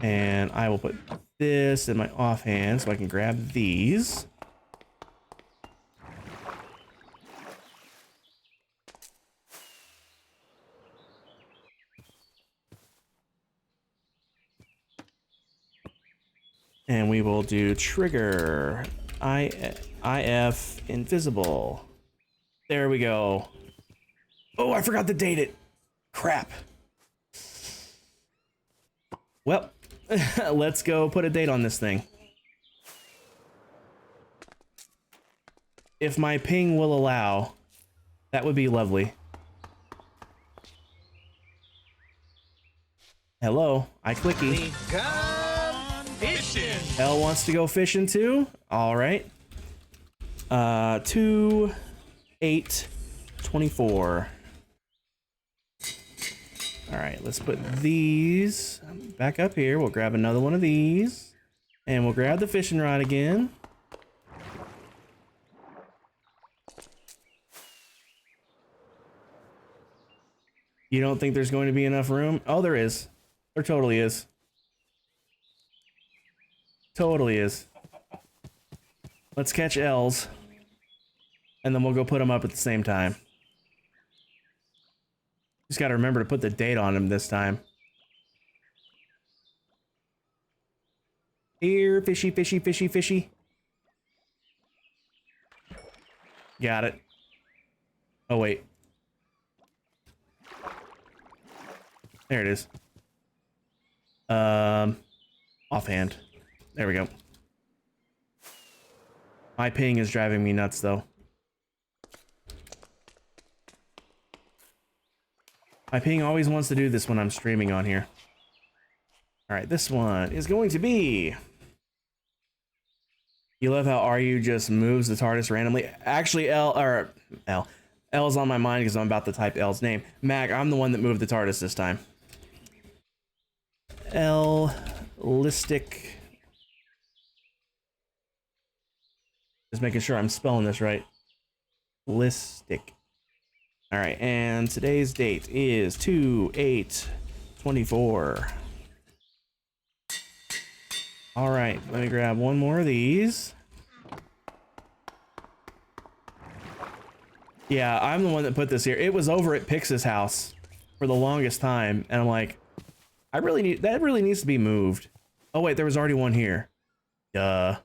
And I will put this in my offhand so I can grab these. And we will do trigger IF invisible. There we go. Oh, I forgot to date it. Crap. Well, let's go put a date on this thing. If my ping will allow, that would be lovely. Hello, iClicky. L wants to go fishing too. All right. 2, 8, 24. All right, let's put these back up here. We'll grab another one of these, and we'll grab the fishing rod again. You don't think there's going to be enough room? Oh, there is. There totally is. Totally is. Let's catch L's, and then we'll go put them up at the same time. Just got to remember to put the date on them this time. Here, fishy, fishy, fishy, fishy. Got it. Oh, wait. There it is. Offhand. There we go. My ping is driving me nuts, though. My ping always wants to do this when I'm streaming on here. Alright, this one is going to be... You love how RU just moves the TARDIS randomly. Actually, L's on my mind because I'm about to type L's name. Mac, I'm the one that moved the TARDIS this time. L-listic Just making sure I'm spelling this right. Listic. All right, and today's date is 2/8/24. All right, let me grab one more of these. Yeah, I'm the one that put this here. It was over at Pix's house for the longest time, and I'm like, that really needs to be moved. Oh wait, there was already one here. Duh.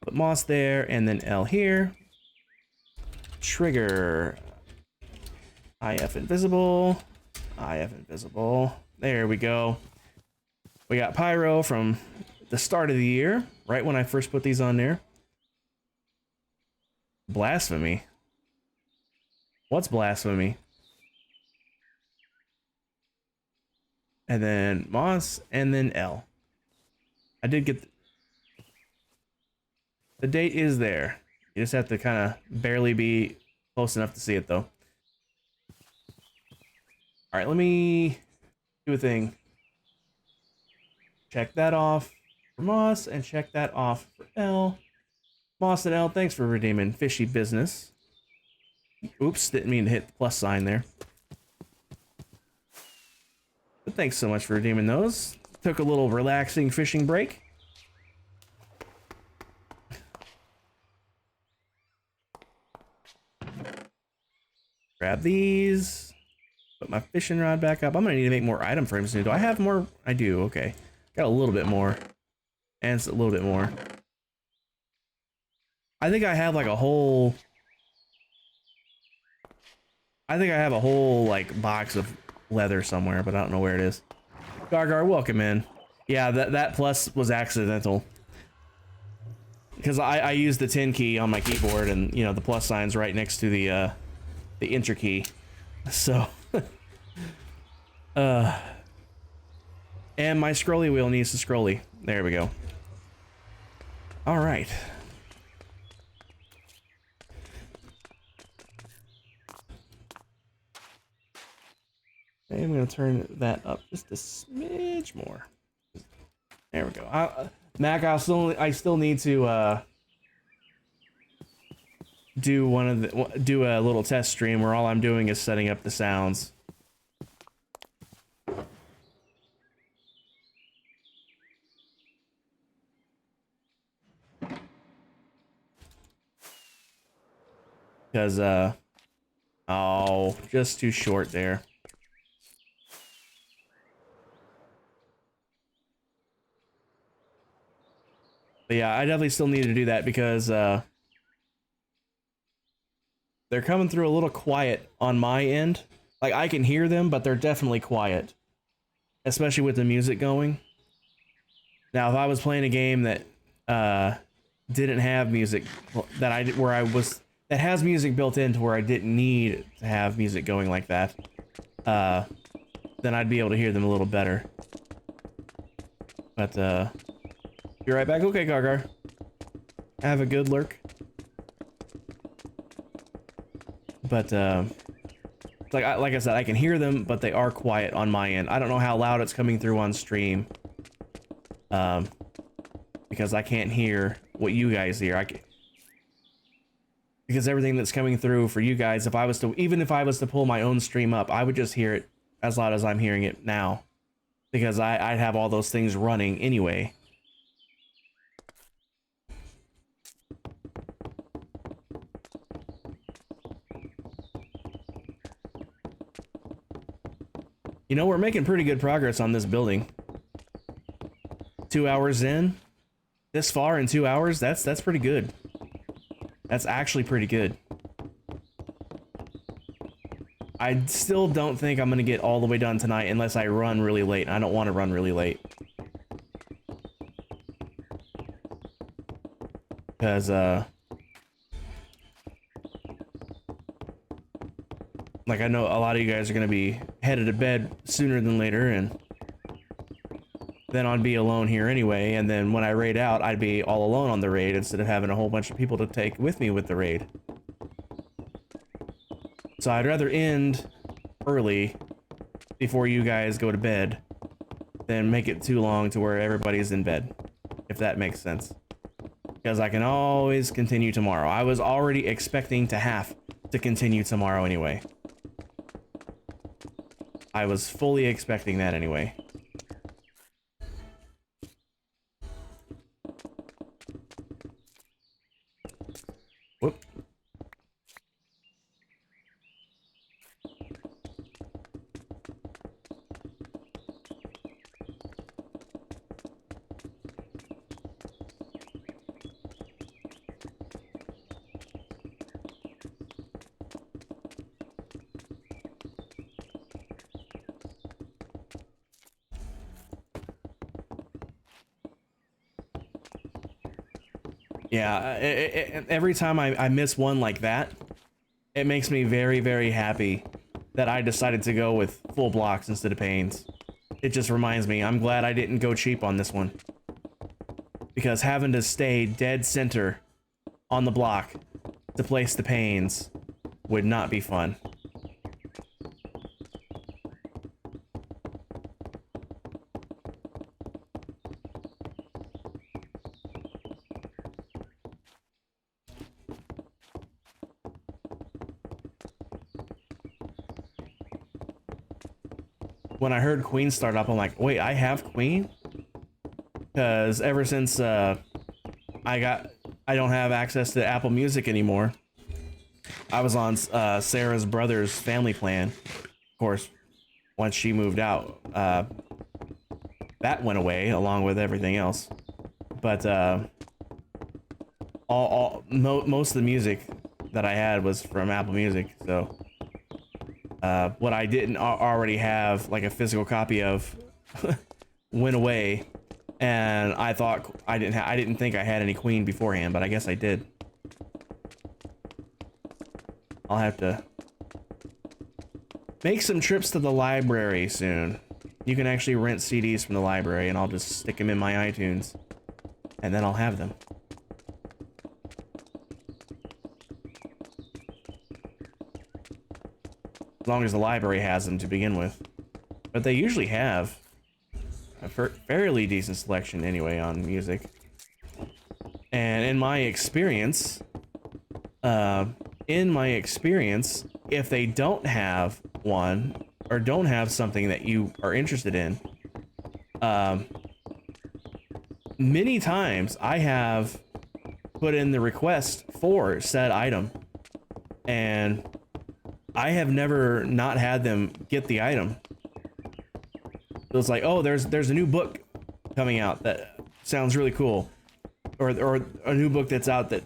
Put moss there, and then L here. Trigger. IF invisible. IF invisible. There we go. We got pyro from the start of the year, right when I first put these on there. Blasphemy. What's blasphemy? And then moss, and then L. I did get the date is there. You just have to kind of barely be close enough to see it though. All right, let me do a thing. Check that off for moss and check that off for L. Moss and L, thanks for redeeming fishy business. Oops, didn't mean to hit the plus sign there. But thanks so much for redeeming those. Took a little relaxing fishing break. Grab these. Put my fishing rod back up. I'm gonna need to make more item frames soon. Do I have more? I do, okay. Got a little bit more. And it's a little bit more. I think I have like a whole... I think I have a whole like box of leather somewhere, but I don't know where it is. Gargar, welcome in. Yeah, that plus was accidental. Because I used the 10 key on my keyboard, and you know the plus sign's right next to the enter key. So and my scrolly wheel needs to scrolly. There we go. All right. I'm gonna turn that up just a smidge more. There we go. Mac, I still need to do a little test stream where all I'm doing is setting up the sounds. Because oh, just too short there. But yeah, I definitely still need to do that because they're coming through a little quiet on my end. Like I can hear them, but they're definitely quiet, especially with the music going. Now, if I was playing a game that didn't have music, that has music built in to where I didn't need to have music going like that, then I'd be able to hear them a little better. But you're right back. Okay, Gargar. Have a good lurk. But like I said, I can hear them, but they are quiet on my end. I don't know how loud it's coming through on stream. Because I can't hear what you guys hear. Because everything that's coming through for you guys, even if I was to pull my own stream up, I would just hear it as loud as I'm hearing it now. Because I'd have all those things running anyway. You know, we're making pretty good progress on this building. 2 hours in, this far in 2 hours, that's pretty good. That's actually pretty good. I still don't think I'm gonna get all the way done tonight unless I run really late. I don't want to run really late. Because, like, I know a lot of you guys are gonna be headed to bed sooner than later, and then I'd be alone here anyway, and then when I raid out, I'd be all alone on the raid instead of having a whole bunch of people to take with me with the raid. So I'd rather end early before you guys go to bed than make it too long to where everybody's in bed, if that makes sense. because I can always continue tomorrow. I was already expecting to have to continue tomorrow anyway. I was fully expecting that anyway. Whoop. Yeah, every time I miss one like that, it makes me very, very happy that I decided to go with full blocks instead of panes. It just reminds me, I'm glad I didn't go cheap on this one. Because having to stay dead center on the block to place the panes would not be fun. When I heard Queen start up, I'm like, wait, I have Queen? Because ever since I don't have access to Apple Music anymore. I was on Sarah's brother's family plan. Of course, once she moved out, that went away along with everything else. But most of the music that I had was from Apple Music, so what I didn't already have, like a physical copy of, went away, and I thought I didn't think I had any Queen beforehand, but I guess I did. I'll have to make some trips to the library soon. You can actually rent CDs from the library, and I'll just stick them in my iTunes, and then I'll have them. As long as the library has them to begin with. But they usually have a fairly decent selection anyway on music. And in my experience, if they don't have one, or don't have something that you are interested in, many times I have put in the request for said item, and I have never not had them get the item. So it's like, oh, there's a new book coming out that sounds really cool, or a new book that's out that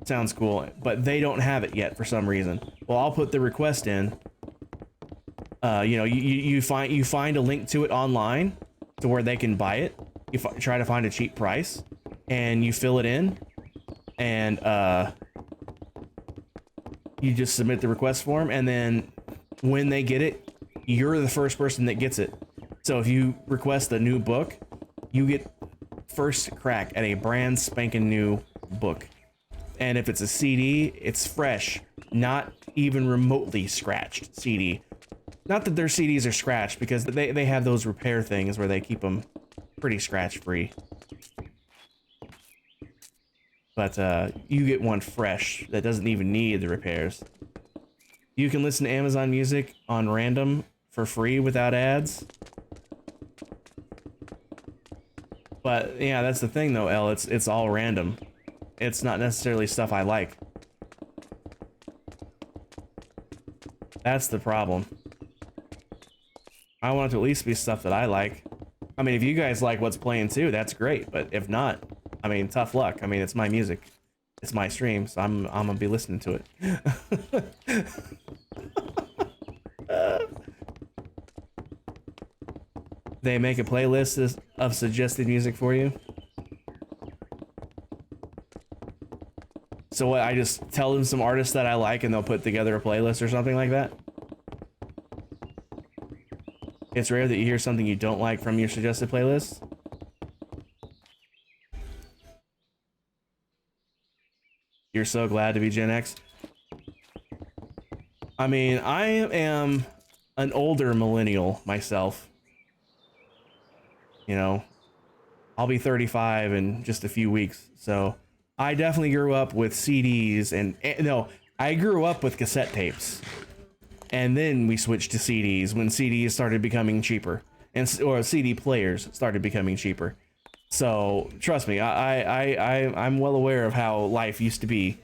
sounds cool, but they don't have it yet for some reason. Well, I'll put the request in. You know, you find a link to it online to where they can buy it. You try to find a cheap price, and you fill it in, and you just submit the request form, and then when they get it, you're the first person that gets it. So if you request a new book, you get first crack at a brand spanking new book. And if it's a CD, it's fresh, not even remotely scratched CD. Not that their CDs are scratched, because they have those repair things where they keep them pretty scratch free. But you get one fresh that doesn't even need the repairs. You can listen to Amazon Music on random for free without ads. But yeah, that's the thing though, Elle, it's all random. It's not necessarily stuff I like. That's the problem. I want it to at least be stuff that I like. I mean, if you guys like what's playing too, that's great. But if not, I mean, tough luck. I mean, it's my music. It's my stream, so I'm gonna be listening to it. They make a playlist of suggested music for you. So what, I just tell them some artists that I like and they'll put together a playlist or something like that? It's rare that you hear something you don't like from your suggested playlist. You're so glad to be Gen X. I mean, I am an older millennial myself. You know, I'll be 35 in just a few weeks, so I definitely grew up with CDs and no, I grew up with cassette tapes. And then we switched to CDs when CDs started becoming cheaper, or CD players started becoming cheaper. So trust me, I'm well aware of how life used to be.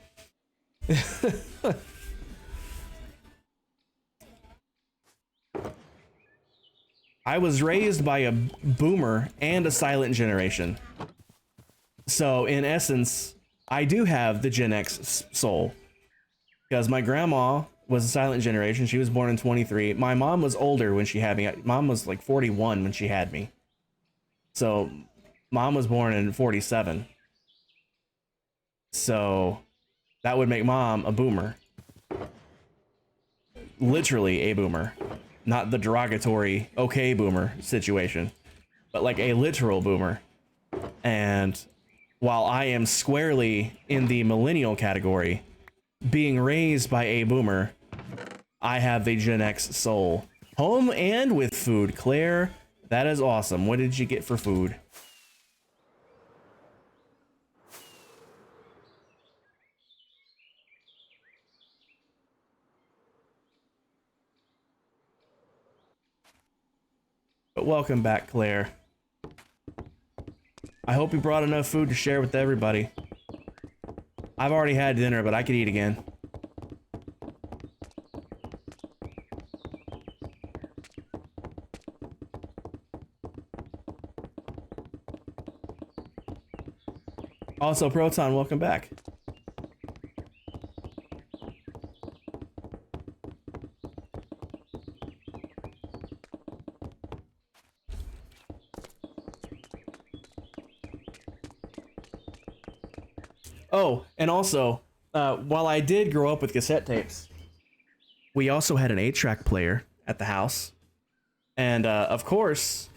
I was raised by a boomer and a silent generation. So in essence, I do have the Gen X soul. Because my grandma was a silent generation. She was born in 23. My mom was older when she had me. Mom was like 41 when she had me. So mom was born in 47. So that would make mom a boomer. Literally a boomer. Not the derogatory okay boomer situation, but like a literal boomer. And while I am squarely in the millennial category, being raised by a boomer, I have the Gen X soul. Home and with food. Claire, that is awesome. What did you get for food? But welcome back, Claire. I hope you brought enough food to share with everybody. I've already had dinner, but I could eat again. Also, Proton, welcome back. Oh, and also, while I did grow up with cassette tapes, we also had an 8-track player at the house. And, of course,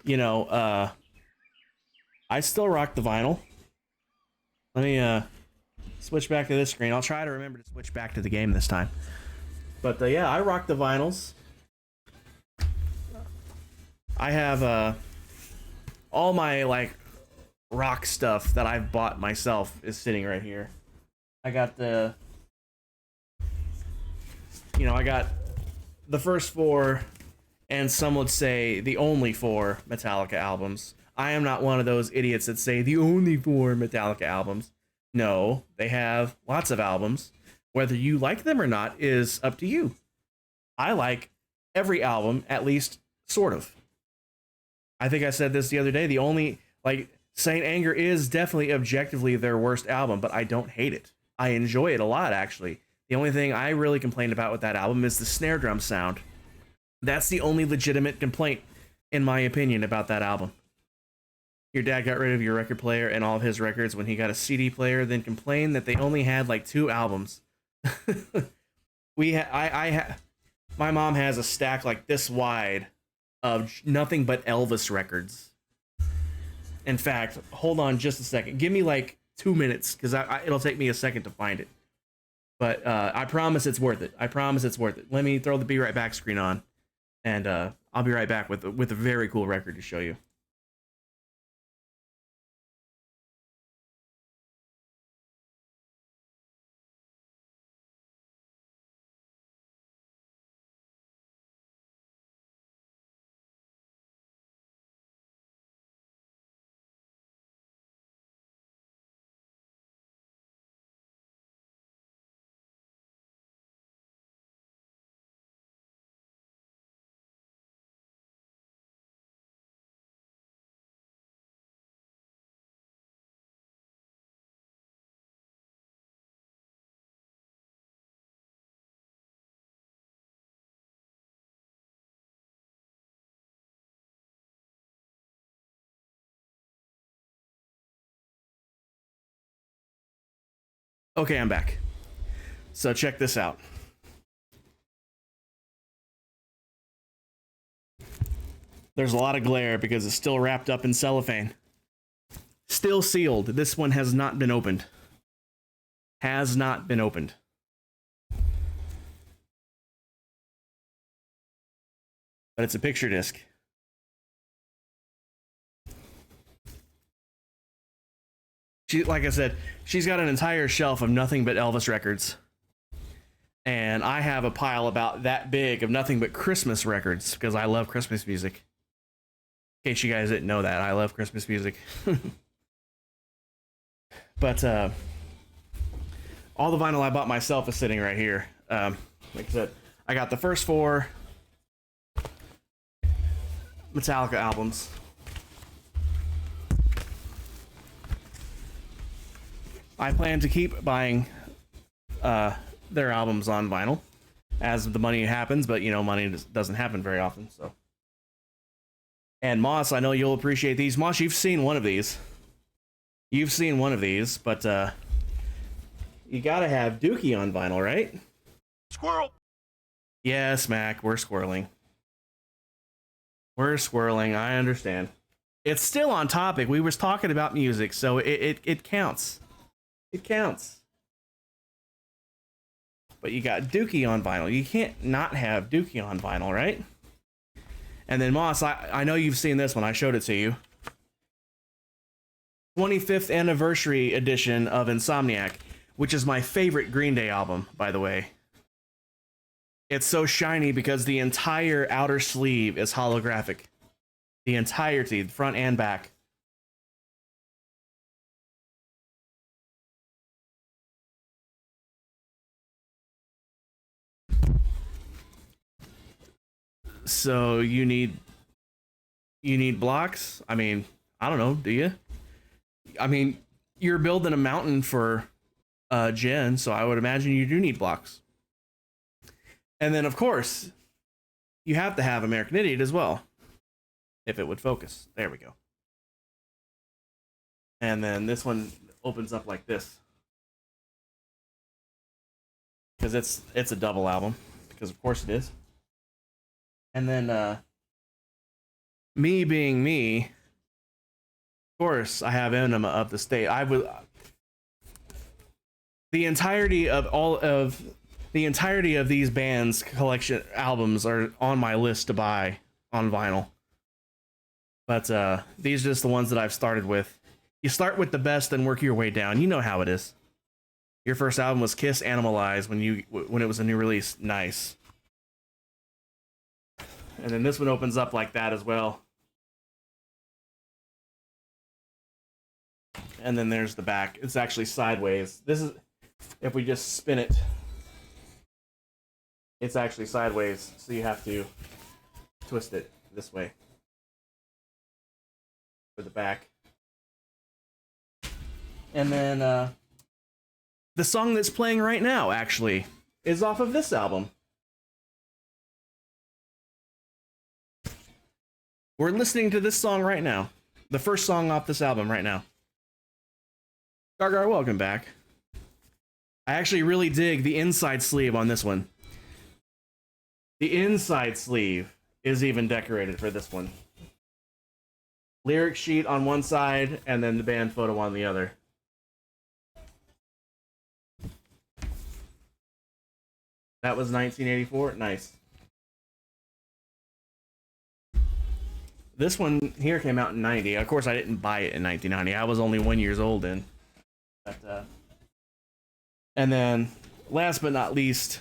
you know, I still rock the vinyl. Let me, switch back to this screen. I'll try to remember to switch back to the game this time. But, yeah, I rock the vinyls. I have, all my, like, rock stuff that I've bought myself is sitting right here. I got the, I got the first 4, and some would say the only 4 Metallica albums. I am not one of those idiots that say the only 4 Metallica albums. No, they have lots of albums. Whether you like them or not is up to you. I like every album, at least sort of. I think I said this the other day. The only, like, Saint Anger is definitely objectively their worst album, but I don't hate it. I enjoy it a lot, actually. The only thing I really complained about with that album is the snare drum sound. That's the only legitimate complaint, in my opinion, about that album. Your dad got rid of your record player and all of his records when he got a CD player, then complained that they only had like 2 albums. My mom has a stack like this wide of nothing but Elvis records. In fact, hold on just a second. Give me like 2 minutes, because it'll take me a second to find it. But I promise it's worth it. I promise it's worth it. Let me throw the Be Right Back screen on, and I'll be right back with a very cool record to show you. Okay, I'm back. So check this out. There's a lot of glare because it's still wrapped up in cellophane. Still sealed. This one has not been opened. Has not been opened. But it's a picture disc. She, like I said, she's got an entire shelf of nothing but Elvis records. And I have a pile about that big of nothing but Christmas records because I love Christmas music. In case you guys didn't know that, I love Christmas music. But all the vinyl I bought myself is sitting right here. Like I said, I got the first 4 Metallica albums. I plan to keep buying their albums on vinyl as the money happens, but you know, money doesn't happen very often. So, and Moss, I know you'll appreciate these. Moss, you've seen one of these. You've seen one of these, but you gotta have Dookie on vinyl, right? Squirrel. Yes, Mac, we're squirreling. We're squirreling. I understand. It's still on topic. We was talking about music, so it counts. It counts. But you got Dookie on vinyl. You can't not have Dookie on vinyl, right? And then Moss, I know you've seen this one. I showed it to you. 25th anniversary edition of Insomniac, which is my favorite Green Day album, by the way. It's so shiny because the entire outer sleeve is holographic. The entirety, front and back. So you need blocks? I mean, I don't know, do you? I mean, you're building a mountain for Jen, so I would imagine you do need blocks. And then, of course, you have to have American Idiot as well. If it would focus. There we go. And then this one opens up like this. Because it's a double album. Because of course it is. And then, me being me, of course, I have Enema of the State. I would... The entirety of these bands' collection albums are on my list to buy on vinyl. But these are just the ones that I've started with. You start with the best and work your way down. You know how it is. Your first album was Kiss Animalize when it was a new release. Nice. And then this one opens up like that as well. And then there's the back. It's actually sideways. This is, if we just spin it, it's actually sideways, so you have to twist it this way for the back. And then the song that's playing right now, actually, is off of this album. We're listening to this song right now. The first song off this album right now. Gargar, welcome back. I actually really dig the inside sleeve on this one. The inside sleeve is even decorated for this one. Lyric sheet on one side, and then the band photo on the other. That was 1984. Nice. This one here came out in 90. Of course, I didn't buy it in 1990. I was only 1 year old then. But, and then, last but not least,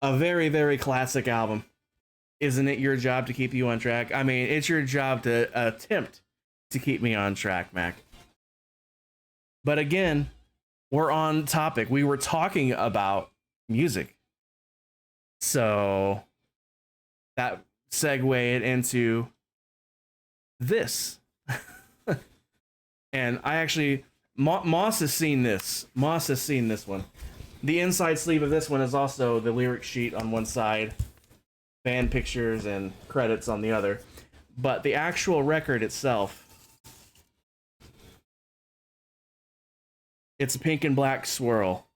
a very, very classic album. Isn't it your job to keep you on track? I mean, it's your job to attempt to keep me on track, Mac. But again, we're on topic. We were talking about music. So that segued into this. And I actually, Moss has seen this. Moss has seen this one. The inside sleeve of this one is also the lyric sheet on one side, band pictures and credits on the other. But the actual record itself, it's a pink and black swirl.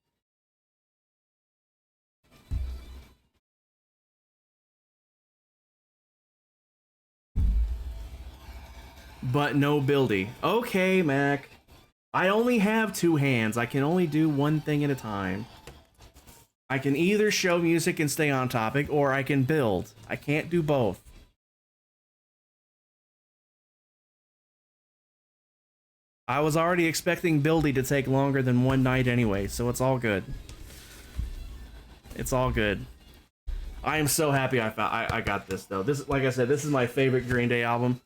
But no buildy. Okay, Mac. I only have two hands. I can only do one thing at a time. I can either show music and stay on topic, or I can build. I can't do both. I was already expecting building to take longer than one night anyway, so it's all good. It's all good. I am so happy I got this though. This, like I said, this is my favorite Green Day album.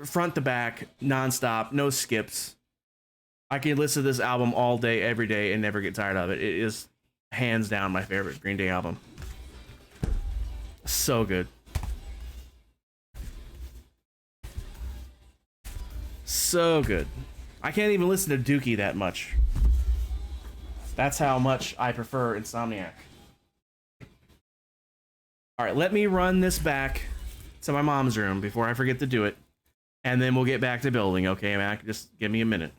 Front to back, nonstop, no skips. I can listen to this album all day, every day, and never get tired of it. It is hands down my favorite Green Day album. So good. So good. I can't even listen to Dookie that much. That's how much I prefer Insomniac. Alright, let me run this back to my mom's room before I forget to do it. And then we'll get back to building, okay, Mac? Just give me a minute.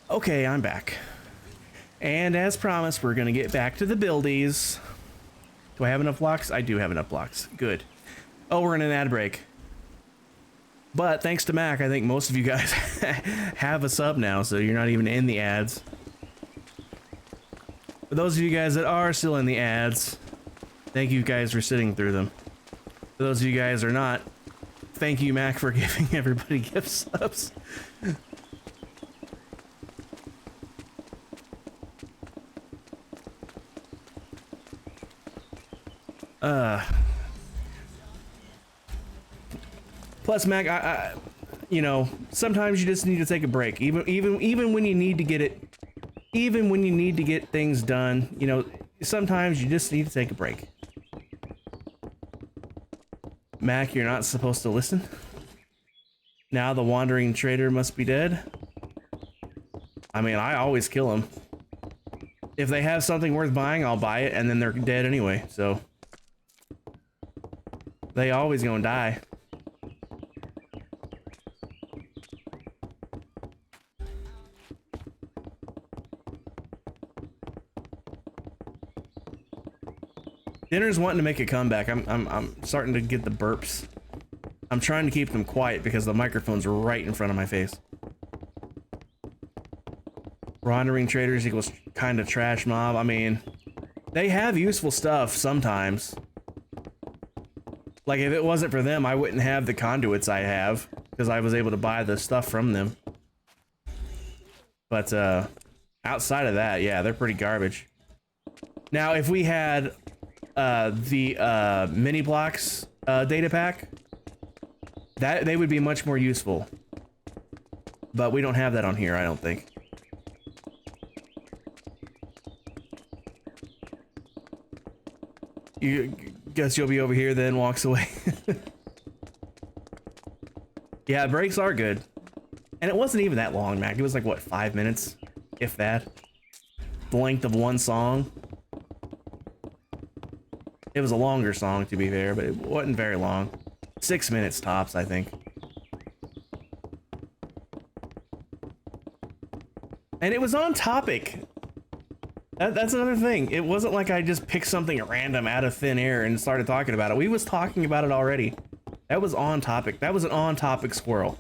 Okay, I'm back. And as promised, we're gonna get back to the buildies. Do I have enough blocks? I do have enough blocks. Good. Oh, we're in an ad break. But thanks to Mac, I think most of you guys have a sub now, so you're not even in the ads. For those of you guys that are still in the ads, thank you guys for sitting through them. For those of you guys that are not, thank you, Mac, for giving everybody gift subs. Plus, Mac, I you know, sometimes you just need to take a break. Even when you need to get it, even when you need to get things done, you know, sometimes you just need to take a break. Mac, you're not supposed to listen. Now the wandering trader must be dead. I mean, I always kill them. If they have something worth buying, I'll buy it, and then they're dead anyway, so. They always gonna die. Dinner's wanting to make a comeback. I'm starting to get the burps. I'm trying to keep them quiet because the microphone's right in front of my face. Wandering traders equals kind of trash mob. I mean, they have useful stuff sometimes. Like, if it wasn't for them, I wouldn't have the conduits I have, because I was able to buy the stuff from them. But, outside of that, yeah, they're pretty garbage. Now, if we had, the, mini blocks, data pack, they would be much more useful. But we don't have that on here, I don't think. You guess you'll be over here then, walks away. Yeah, breaks are good. And it wasn't even that long, Mac. It was like, what, 5 minutes? If that. The length of one song. It was a longer song, to be fair, but it wasn't very long. 6 minutes tops, I think. And it was on topic. That's another thing. It wasn't like I just picked something random out of thin air and started talking about it. We was talking about it already. That was on topic. That was an on topic squirrel.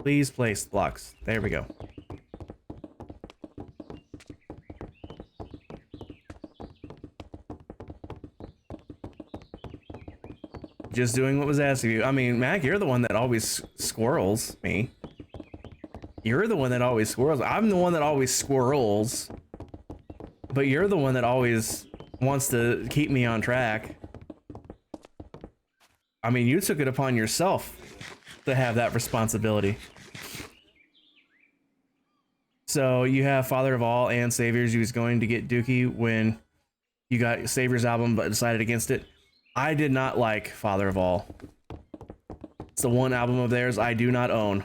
Please place blocks. There we go. Just doing what was asked of you. I mean, Mac, you're the one that always squirrels me. You're the one that always squirrels. I'm the one that always squirrels. But you're the one that always wants to keep me on track. I mean, you took it upon yourself to have that responsibility. So you have Father of All and Saviors. You was going to get Dookie when you got Saviors album, but decided against it. I did not like Father of All. It's the one album of theirs I do not own.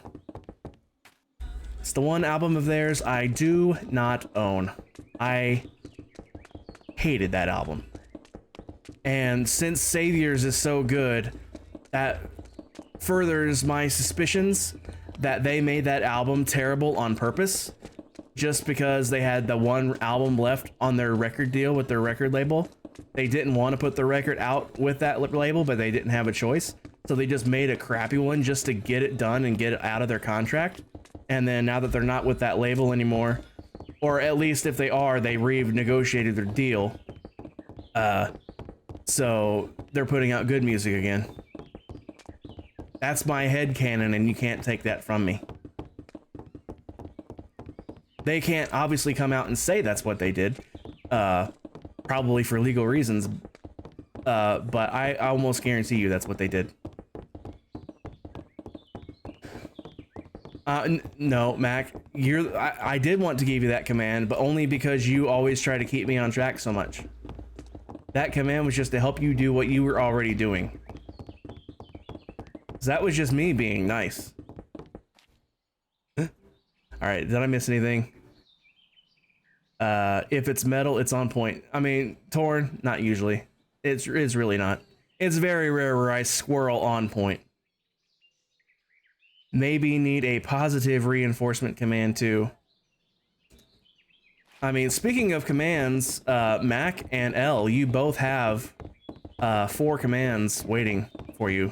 It's the one album of theirs I do not own. I hated that album. And since Saviors is so good, that furthers my suspicions that they made that album terrible on purpose, just because they had the one album left on their record deal with their record label. They didn't want to put the record out with that label, but they didn't have a choice. So they just made a crappy one just to get it done and get it out of their contract. And then now that they're not with that label anymore, or at least if they are, they renegotiated their deal. So they're putting out good music again. That's my headcanon, and you can't take that from me. They can't obviously come out and say that's what they did, probably for legal reasons, but I almost guarantee you that's what they did. No, Mac, I did want to give you that command, but only because you always try to keep me on track so much. That command was just to help you do what you were already doing. So that was just me being nice. All right, did I miss anything? If it's metal, it's on point. I mean, Torn, not usually. It's really not. It's very rare where I squirrel on point. Maybe need a positive reinforcement command too. I mean, speaking of commands, Mac and L, you both have 4 commands waiting for you.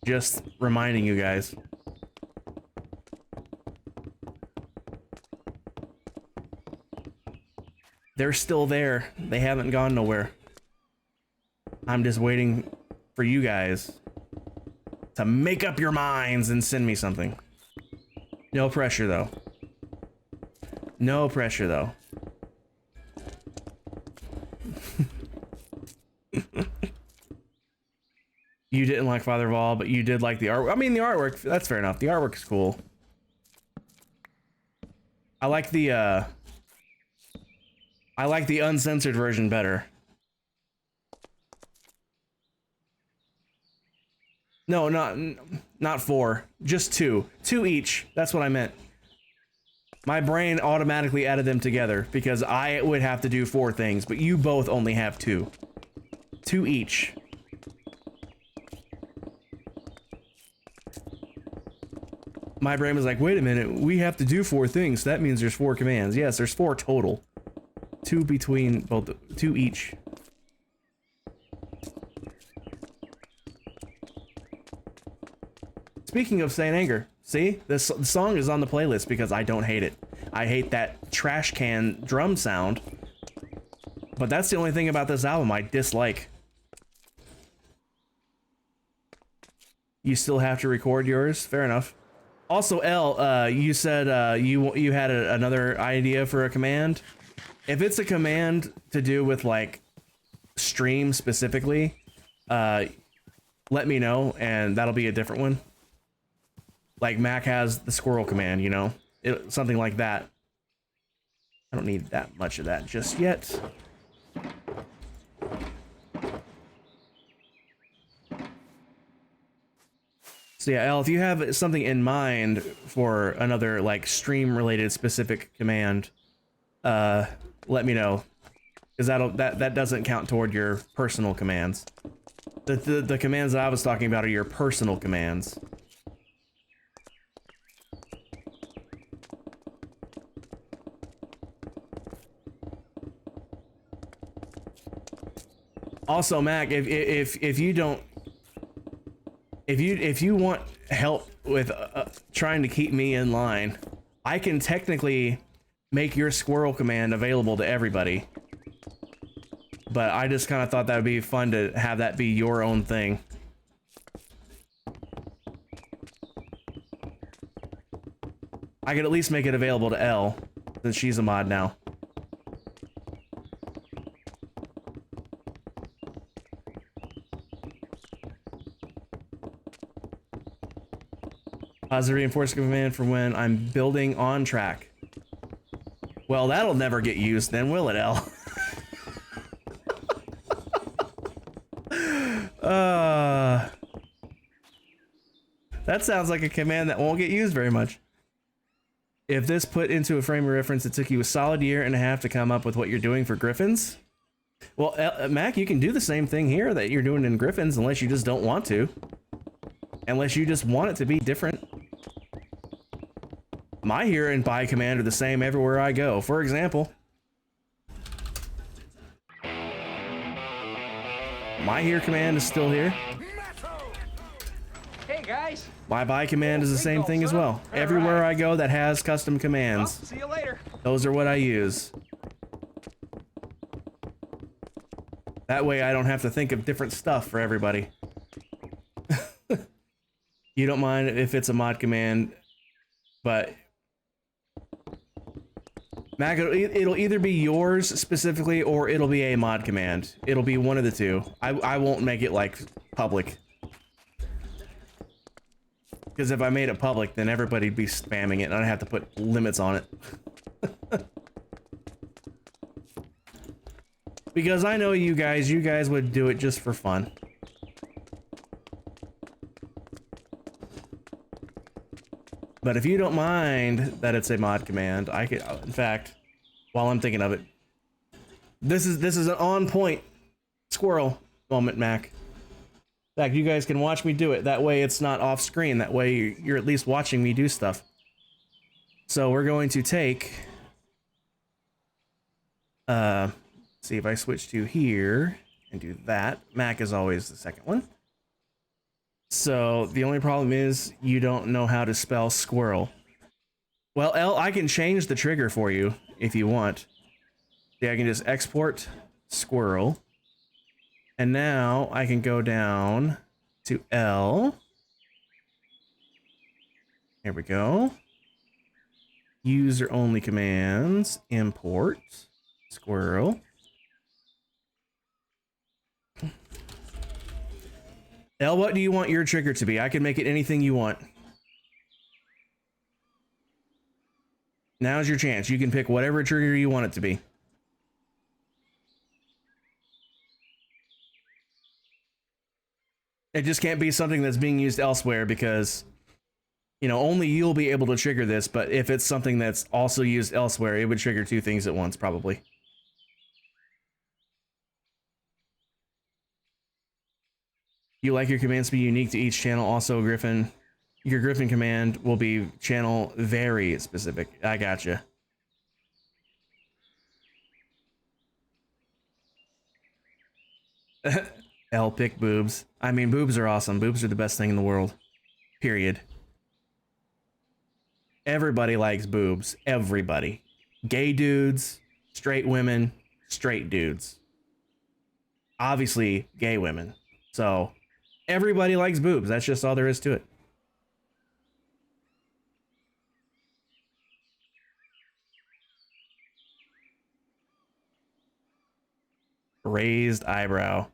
Just reminding you guys. They're still there. They haven't gone nowhere. I'm just waiting for you guys to make up your minds and send me something. No pressure though. No pressure though. You didn't like Father of All, but you did like the art. I mean, the artwork, that's fair enough. The artwork is cool. I like the uncensored version better. No, not 4, just 2. 2 each. That's what I meant. My brain automatically added them together because I would have to do 4 things, but you both only have 2. 2 each. My brain was like, wait a minute, we have to do 4 things. So that means there's 4 commands. Yes, there's 4 total. 2 between both, 2 each. Speaking of Saint Anger, see, this song is on the playlist because I don't hate it. I hate that trash can drum sound, but that's the only thing about this album I dislike. You still have to record yours? Fair enough. Also, L, you said you had another idea for a command. If it's a command to do with like stream specifically, let me know and that'll be a different one. Like Mac has the squirrel command, you know, something like that. I don't need that much of that just yet. So yeah, Al, if you have something in mind for another like stream related specific command, let me know, because that doesn't count toward your personal commands. The commands that I was talking about are your personal commands. Also, Mac, if you want help with trying to keep me in line, I can technically make your squirrel command available to everybody. But I just kind of thought that would be fun to have that be your own thing. I could at least make it available to Elle, since she's a mod now. Positive reinforcement command for when I'm building on track. Well, that'll never get used then, will it, L? That sounds like a command that won't get used very much. If this put into a frame of reference, it took you a solid year and a half to come up with what you're doing for Griffins. Well, Mac, you can do the same thing here that you're doing in Griffins, unless you just don't want to. Unless you just want it to be different. My here and buy command are the same everywhere I go. For example, my here command is still here. Hey, guys. My buy command is the same thing as well. Everywhere I go that has custom commands. See you later. Those are what I use. That way I don't have to think of different stuff for everybody. You don't mind if it's a mod command, but Mac, it'll either be yours specifically or it'll be a mod command. It'll be one of the two. I won't make it like public. Because if I made it public, then everybody'd be spamming it and I'd have to put limits on it. Because I know you guys would do it just for fun. But if you don't mind that it's a mod command, I could, in fact, while I'm thinking of it, this is an on point squirrel moment, Mac. In fact, you guys can watch me do it. That way it's not off screen. That way you're at least watching me do stuff. So we're going to take, see if I switch to here and do that. Mac is always the second one. So the only problem is you don't know how to spell squirrel. Well, L, I can change the trigger for you if you want. See, I can just export squirrel. And now I can go down to L. Here we go. User only commands, import squirrel. L, what do you want your trigger to be? I can make it anything you want. Now's your chance. You can pick whatever trigger you want it to be. It just can't be something that's being used elsewhere because, you know, only you'll be able to trigger this, but if it's something that's also used elsewhere, it would trigger two things at once, probably. You like your commands to be unique to each channel. Also, Griffin, your Griffin command will be channel very specific. I gotcha. L, pick boobs. I mean, boobs are awesome. Boobs are the best thing in the world. Period. Everybody likes boobs. Everybody. Gay dudes, straight women, straight dudes. Obviously, gay women. So, everybody likes boobs. That's just all there is to it. Raised eyebrow.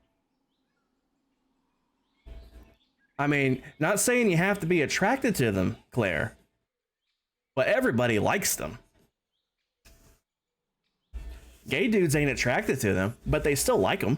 I mean, not saying you have to be attracted to them, Claire, but everybody likes them. Gay dudes ain't attracted to them, but they still like them.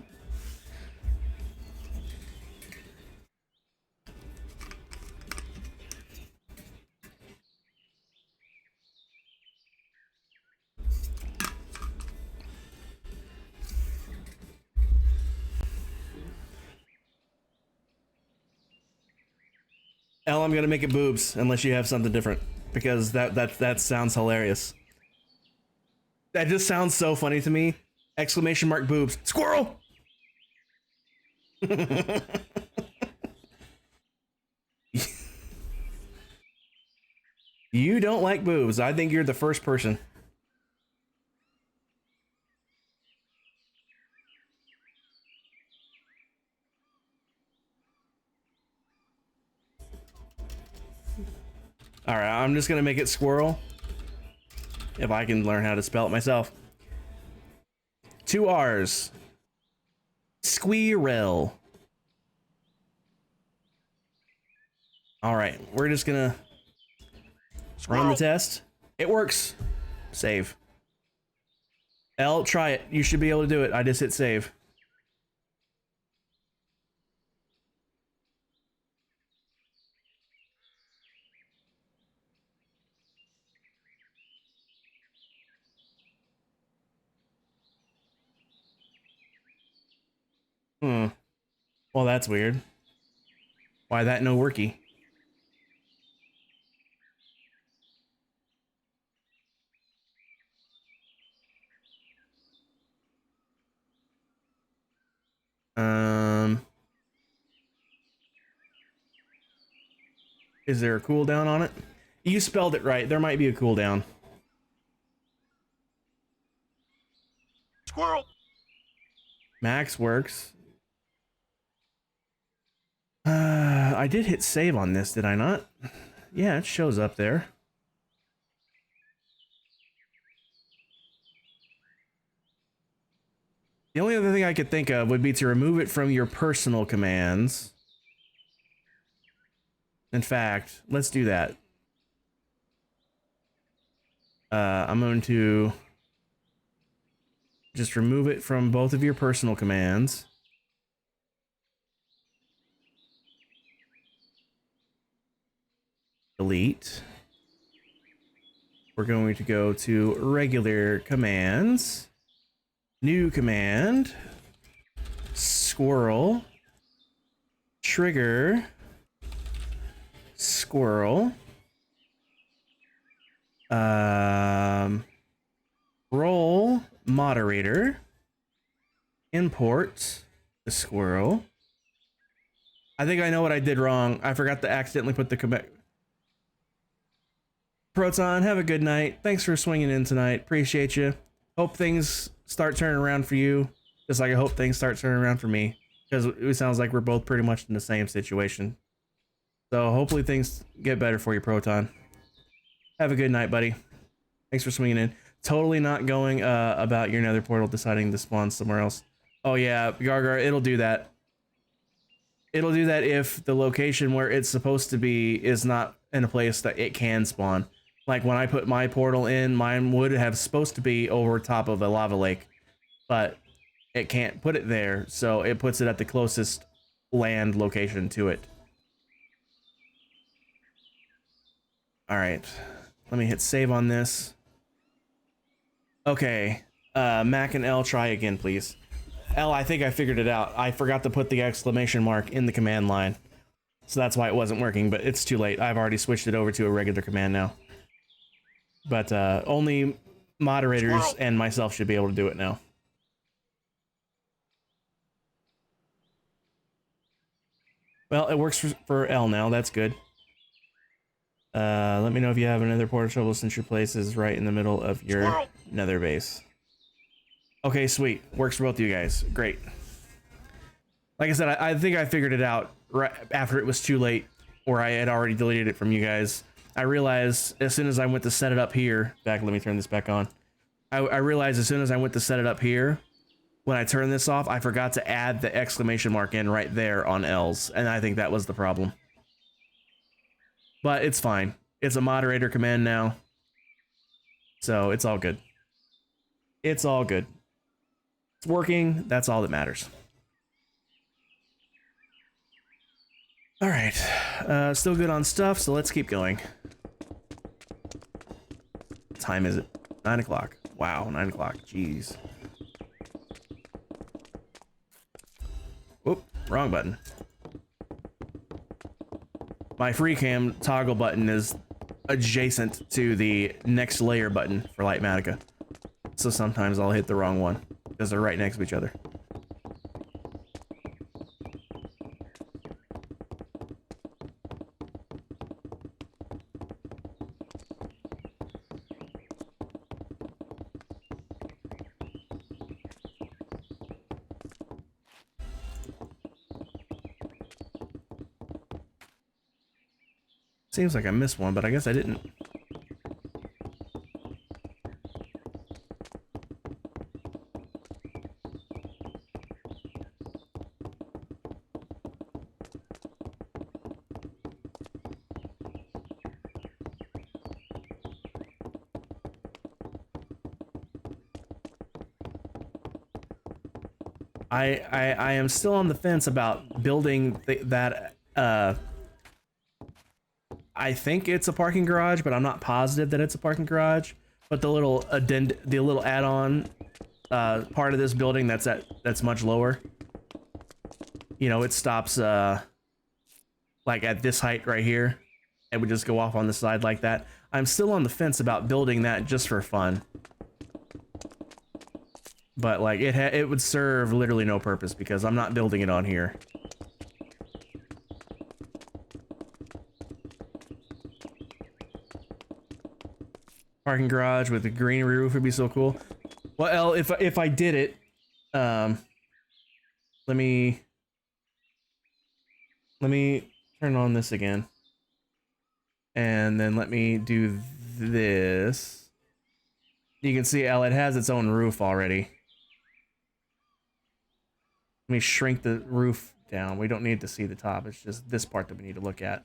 L, I'm gonna make it boobs unless you have something different because that sounds hilarious. That just sounds so funny to me. Exclamation mark boobs. Squirrel! You don't like boobs. I think you're the first person. All right, I'm just gonna make it squirrel. If I can learn how to spell it myself. 2 R's. Squirrel. All right, we're just gonna Run the test. It works. Save. L, try it. You should be able to do it. I just hit save. Well, that's weird. Why that no worky? Is there a cooldown on it? You spelled it right. There might be a cooldown. Squirrel. Max works. I did hit save on this, did I not? Yeah, it shows up there. The only other thing I could think of would be to remove it from your personal commands. In fact, let's do that. I'm going to just remove it from both of your personal commands. Delete. We're going to go to regular commands. New command. Squirrel. Trigger. Squirrel. Role moderator. Import the squirrel. I think I know what I did wrong. I forgot to accidentally put the command. Proton, have a good night. Thanks for swinging in tonight. Appreciate you. Hope things start turning around for you, just like I hope things start turning around for me, because it sounds like we're both pretty much in the same situation. So hopefully things get better for you, Proton. Have a good night, buddy. Thanks for swinging in. Totally not going about your nether portal deciding to spawn somewhere else. Oh yeah, Gargar, it'll do that. It'll do that if the location where it's supposed to be is not in a place that it can spawn. Like when I put my portal in, mine would have supposed to be over top of a lava lake, but it can't put it there, so it puts it at the closest land location to it. All right, let me hit save on this. Okay, Mac and L, try again, please. L, I think I figured it out. I forgot to put the exclamation mark in the command line, so that's why it wasn't working, but it's too late. I've already switched it over to a regular command now. But only moderators and myself should be able to do it now. Well, it works for L now. That's good. Let me know if you have another portal shovel since your place is right in the middle of your nether base. Okay, sweet. Works for both of you guys. Great. Like I said, I think I figured it out right after it was too late, or I had already deleted it from you guys. I realized as soon as I went to set it up here, let me turn this back on. I realized as soon as I went to set it up here, when I turned this off, I forgot to add the exclamation mark in right there on L's, and I think that was the problem. But it's fine. It's a moderator command now, so it's all good. It's all good. It's working. That's all that matters. All right. Still good on stuff, so let's keep going. What time is it? 9 o'clock. Wow, 9 o'clock. Jeez. Whoop, wrong button. My free cam toggle button is adjacent to the next layer button for Lightmatica. So sometimes I'll hit the wrong one because they're right next to each other. Seems like I missed one, but I guess I didn't. I am still on the fence about building that. I think it's a parking garage, but I'm not positive that it's a parking garage. But the little add-on part of this building that's much lower. You know, it stops like at this height right here. It would just go off on the side like that. I'm still on the fence about building that just for fun. But like it would serve literally no purpose because I'm not building it on here. Parking garage with a green roof would be so cool. Well, if I did it, let me turn on this again. And then let me do this. You can see, it has its own roof already. Let me shrink the roof down. We don't need to see the top. It's just this part that we need to look at.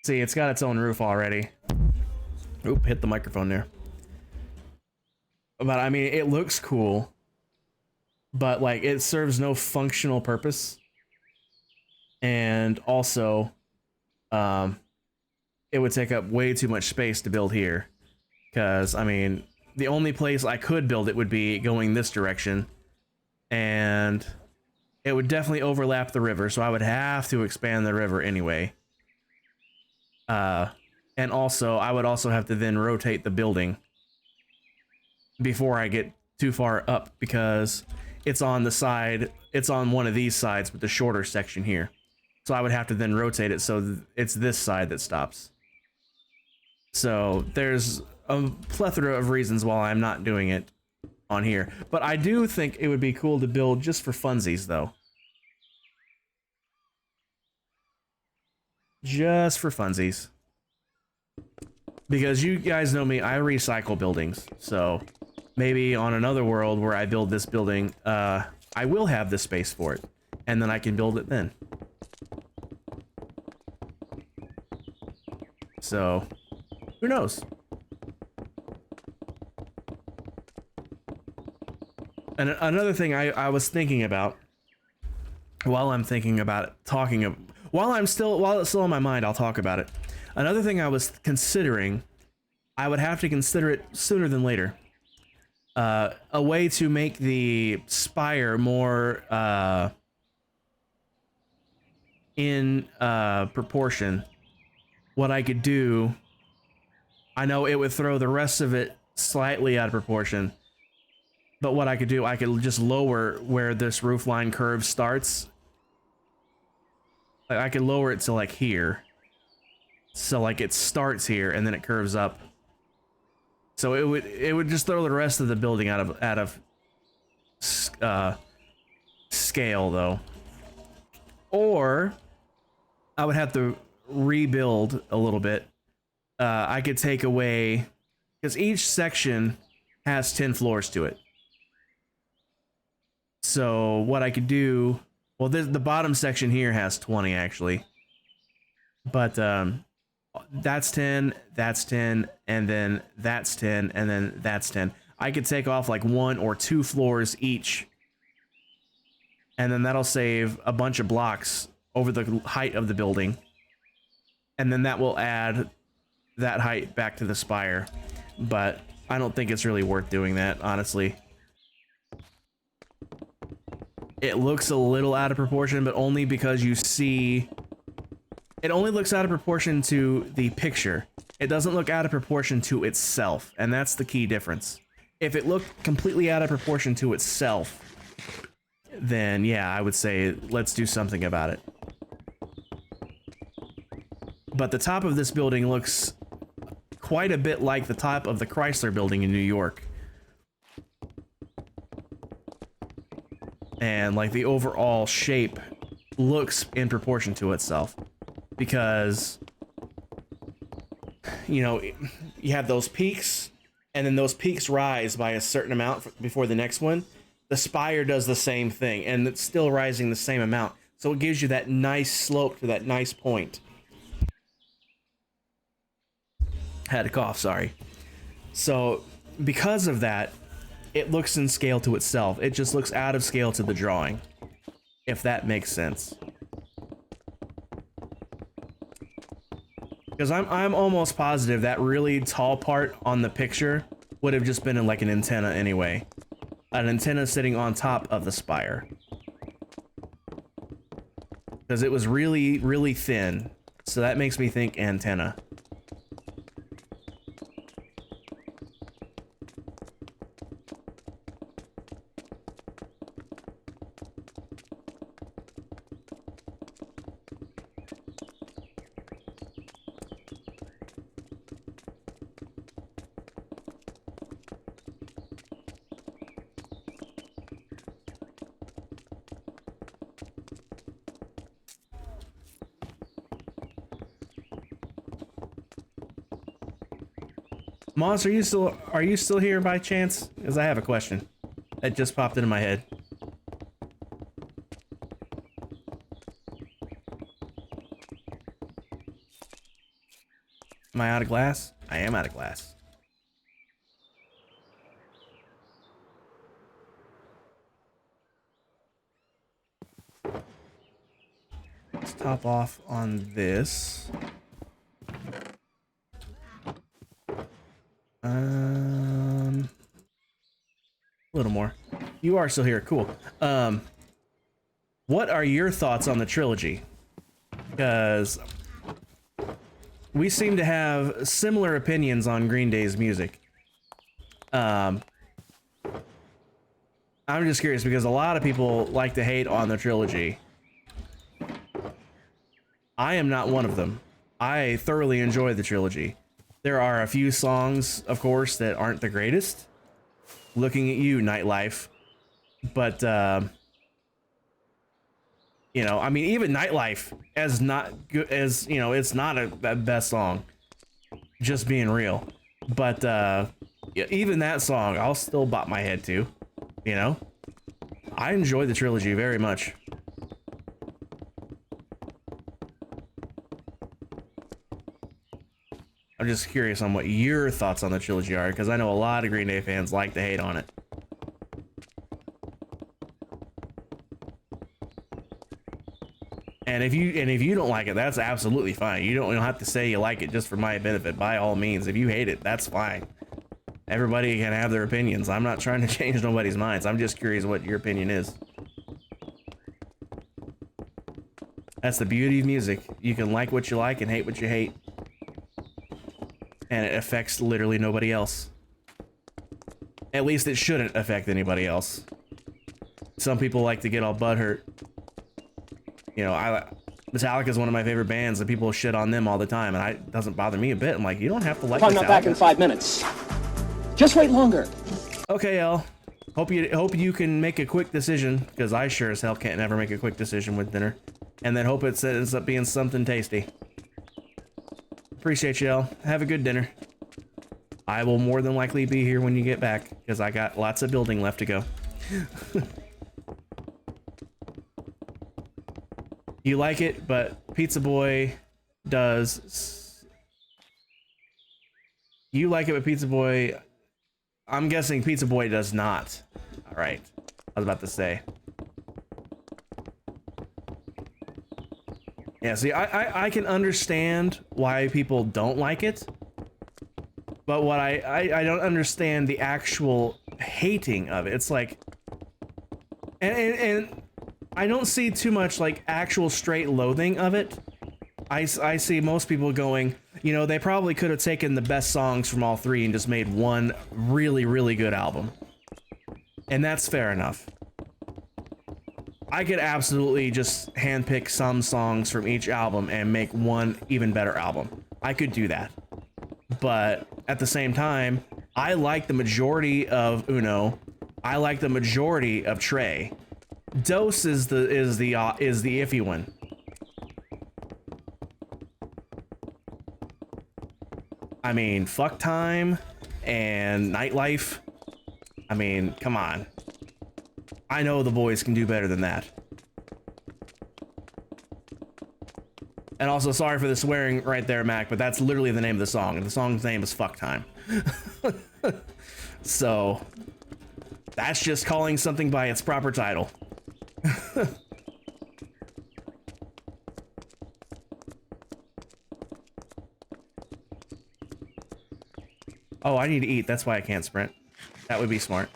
See, it's got its own roof already. Oop, hit the microphone there. But I mean, it looks cool. But like, it serves no functional purpose. And also, it would take up way too much space to build here. Because, I mean, the only place I could build it would be going this direction. And it would definitely overlap the river, so I would have to expand the river anyway. And also, I would also have to then rotate the building before I get too far up, because it's on the side, it's on one of these sides with the shorter section here. So I would have to then rotate it so it's this side that stops. So there's a plethora of reasons why I'm not doing it on here. But I do think it would be cool to build just for funsies, though. Just for funsies. Because you guys know me, I recycle buildings. So maybe on another world where I build this building, I will have the space for it. And then I can build it then. So, who knows? And another thing I was thinking about, while I'm thinking about it, while it's still in my mind, I'll talk about it. Another thing I was considering, I would have to consider it sooner than later. A way to make the spire more in proportion. What I could do, I know it would throw the rest of it slightly out of proportion, but what I could do, I could just lower where this roof line curve starts. Like I could lower it to like here. So like it starts here and then it curves up. So it would just throw the rest of the building out of scale though. Or I would have to rebuild a little bit. I could take away, because each section has 10 floors to it. So what I could do, well, the bottom section here has 20 actually, but that's 10, and then that's 10, and then that's 10. I could take off like 1 or 2 floors each, and then that'll save a bunch of blocks over the height of the building. And then that will add that height back to the spire. But I don't think it's really worth doing that, honestly. It looks a little out of proportion, but only because you see... It only looks out of proportion to the picture. It doesn't look out of proportion to itself, and that's the key difference. If it looked completely out of proportion to itself, then yeah, I would say let's do something about it. But the top of this building looks quite a bit like the top of the Chrysler building in New York. And like the overall shape looks in proportion to itself. Because, you know, you have those peaks, and then those peaks rise by a certain amount before the next one. The spire does the same thing, and it's still rising the same amount. So it gives you that nice slope to that nice point. Had to cough, sorry. So because of that, it looks in scale to itself. It just looks out of scale to the drawing, if that makes sense. Because I'm almost positive that really tall part on the picture would have just been like an antenna anyway. An antenna sitting on top of the spire. Because it was really, really thin. So that makes me think antenna. Moss, are you still here by chance? Because I have a question that just popped into my head. Am I out of glass? I am out of glass. Let's top off on this. A little more. You are still here. Cool. What are your thoughts on the trilogy? Because we seem to have similar opinions on Green Day's music. I'm just curious because a lot of people like to hate on the trilogy. I am not one of them. I thoroughly enjoy the trilogy. There are a few songs, of course, that aren't the greatest. Looking at you, Nightlife. But, you know, I mean, even Nightlife as not good as, you know, it's not a best song. Just being real. But, yeah, even that song, I'll still bop my head to, you know? I enjoy the trilogy very much. I'm just curious on what your thoughts on the trilogy are, because I know a lot of Green Day fans like to hate on it. And if you don't like it, that's absolutely fine. You don't have to say you like it just for my benefit. By all means, if you hate it, that's fine. Everybody can have their opinions. I'm not trying to change nobody's minds. I'm just curious what your opinion is. That's the beauty of music. You can like what you like and hate what you hate. And it affects literally nobody else. At least it shouldn't affect anybody else. Some people like to get all butthurt. You know, Metallica is one of my favorite bands, and people shit on them all the time, and it doesn't bother me a bit. I'm like, you don't have to like Metallica. I'm not back in 5 minutes. Just wait longer. Okay, El. Hope you can make a quick decision, because I sure as hell can't never make a quick decision with dinner. And then hope it ends up being something tasty. Appreciate you, El. Have a good dinner. I will more than likely be here when you get back, because I got lots of building left to go. You like it, but Pizza Boy does... You like it, but Pizza Boy... I'm guessing Pizza Boy does not. Alright. I was about to say. Yeah, see, I can understand why people don't like it. But what I don't understand the actual hating of it. It's like... And I don't see too much like actual straight loathing of it. I see most people going, you know, they probably could have taken the best songs from all three and just made one really, really good album. And that's fair enough. I could absolutely just handpick some songs from each album and make one even better album. I could do that. But at the same time, I like the majority of Uno. I like the majority of Trey. Dose is the iffy one. I mean, Fuck Time and Nightlife. I mean, come on. I know the boys can do better than that. And also, sorry for the swearing right there, Mac, but that's literally the name of the song, and the song's name is Fuck Time. So, That's just calling something by its proper title. Oh, I need to eat. That's why I can't sprint. That would be smart.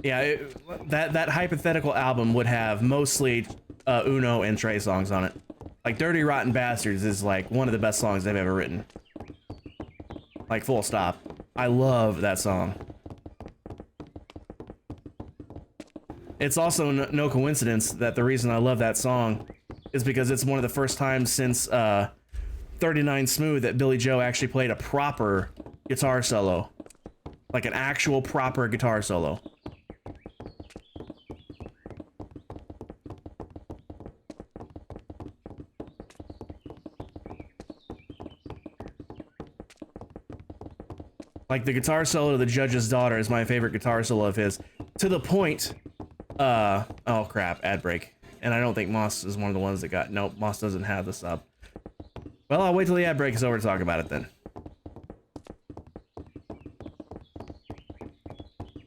Yeah, that hypothetical album would have mostly Uno and Trey songs on it. Like Dirty Rotten Bastards is like one of the best songs they've ever written. Like full stop. I love that song. It's also no coincidence that the reason I love that song is because it's one of the first times since 39 Smooth that Billy Joe actually played a proper guitar solo. Like an actual proper guitar solo. Like the guitar solo to The Judge's Daughter is my favorite guitar solo of his. To the point, oh crap, ad break. And I don't think Moss is one of the ones that got, nope, Moss doesn't have the sub. Well, I'll wait till the ad break is over to talk about it then.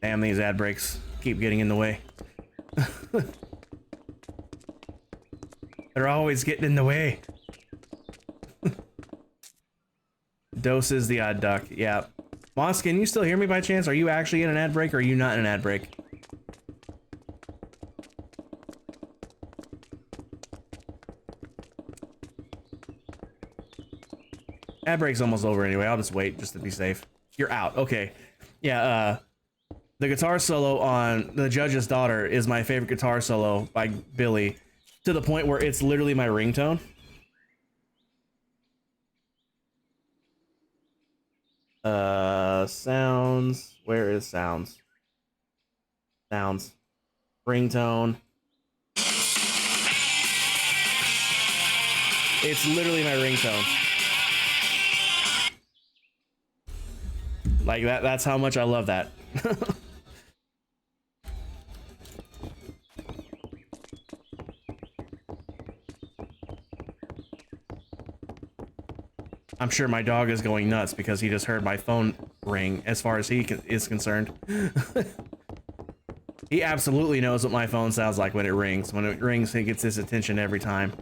Damn, these ad breaks keep getting in the way. They're always getting in the way. Dose is the odd duck, yeah. Moss, can you still hear me by chance? Are you actually in an ad break or are you not in an ad break? Ad break's almost over anyway. I'll just wait just to be safe. You're out. Okay. Yeah, the guitar solo on The Judge's Daughter is my favorite guitar solo by Billy, to the point where it's literally my ringtone. Sounds. Where is sounds? Sounds. Ringtone. It's literally my ringtone. Like that's how much I love that. I'm sure my dog is going nuts because he just heard my phone ring as far as he is concerned. He absolutely knows what my phone sounds like when it rings. When it rings, he gets his attention every time.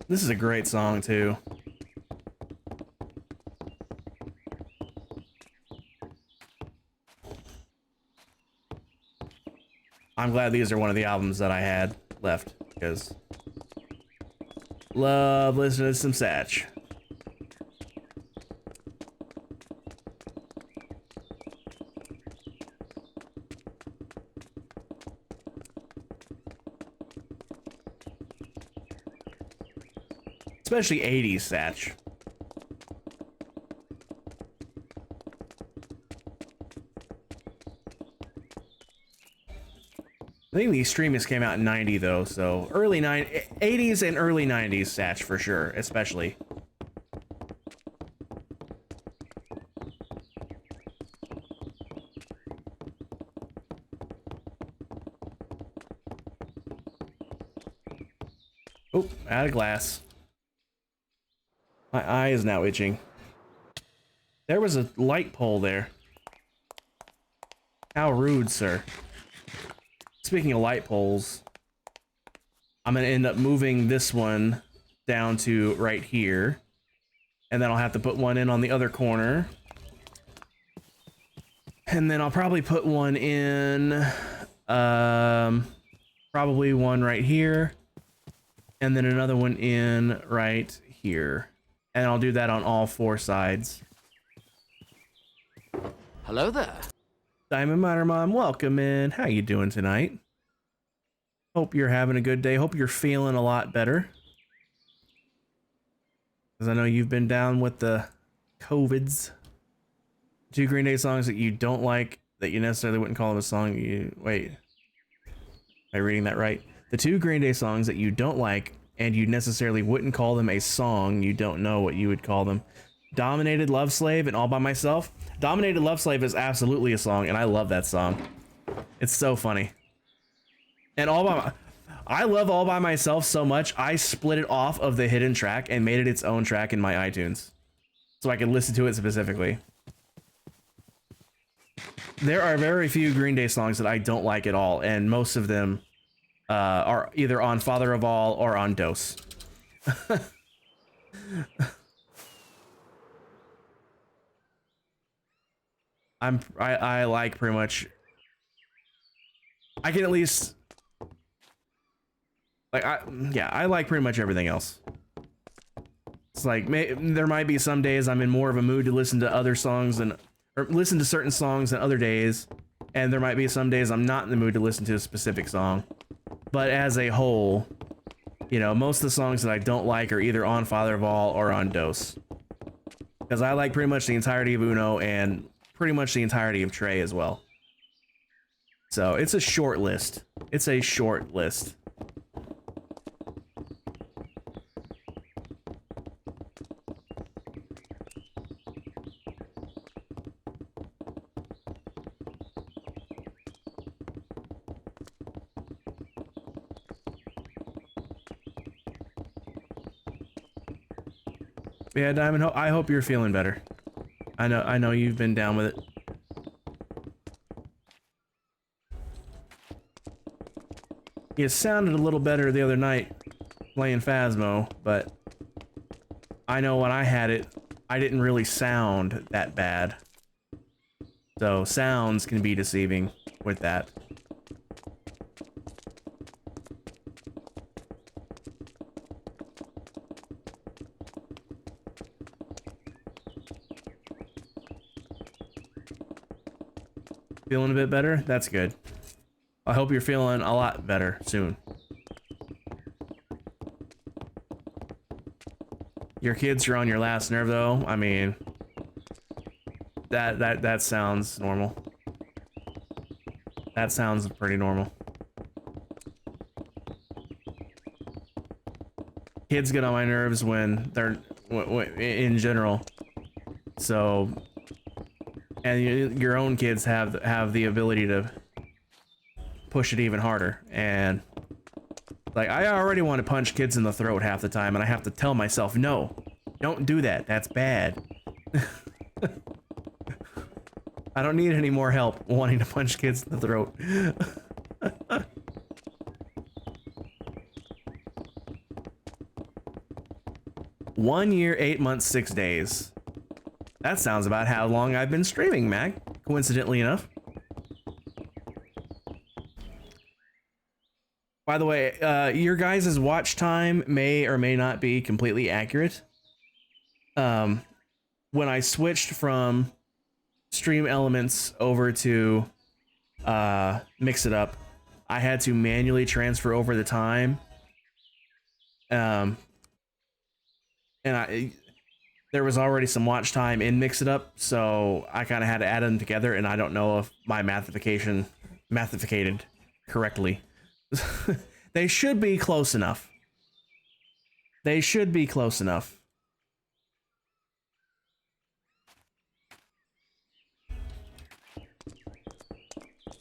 This is a great song, too. I'm glad these are one of the albums that I had left, because love listening to some Satch. Especially 80s Satch. I think the Extremists came out in 90 though, so early 80s and early 90s Satch for sure, especially. Oh, out of glass. My eye is now itching. There was a light pole there. How rude, sir. Speaking of light poles, I'm gonna end up moving this one down to right here. And then I'll have to put one in on the other corner. And then I'll probably put one in, probably one right here. And then another one in right here. And I'll do that on all four sides. Hello there. Diamond Miner Mom, welcome in. How you doing tonight? Hope you're having a good day. Hope you're feeling a lot better. Because I know you've been down with the COVIDs. 2 Green Day songs that you don't like, that you necessarily wouldn't call them a song. Wait. Am I reading that right? The 2 Green Day songs that you don't like, and you necessarily wouldn't call them a song, you don't know what you would call them. Dominated Love Slave and All By Myself. Dominated Love Slave is absolutely a song, and I love that song. It's so funny. And I love All By Myself so much, I split it off of the hidden track and made it its own track in my iTunes. So I could listen to it specifically. There are very few Green Day songs that I don't like at all, and most of them are either on Father of All or on Dose. I like pretty much. I can at least like I like pretty much everything else. It's like there might be some days I'm in more of a mood to listen to other songs or listen to certain songs than other days, and there might be some days I'm not in the mood to listen to a specific song. But as a whole, you know, most of the songs that I don't like are either on Father of All or on Dose. Because I like pretty much the entirety of Uno and pretty much the entirety of Trey as well. So it's a short list. It's a short list. Yeah, Diamond, I hope you're feeling better. I know you've been down with it. You sounded a little better the other night playing Phasmo, but I know when I had it, I didn't really sound that bad. So sounds can be deceiving with that. Feeling a bit better? That's good. I hope you're feeling a lot better soon. Your kids are on your last nerve though. I mean, that sounds normal. That sounds pretty normal. Kids get on my nerves when they're in general. So, and your own kids have the ability to push it even harder. And like, I already want to punch kids in the throat half the time, and I have to tell myself, no, don't do that. That's bad. I don't need any more help wanting to punch kids in the throat. 1 year, 8 months, 6 days. That sounds about how long I've been streaming, Mac, coincidentally enough. By the way, your guys' watch time may or may not be completely accurate. When I switched from Stream Elements over to Mix It Up, I had to manually transfer over the time. And there was already some watch time in Mix It Up, so I kind of had to add them together, and I don't know if my mathificated correctly. They should be close enough. They should be close enough.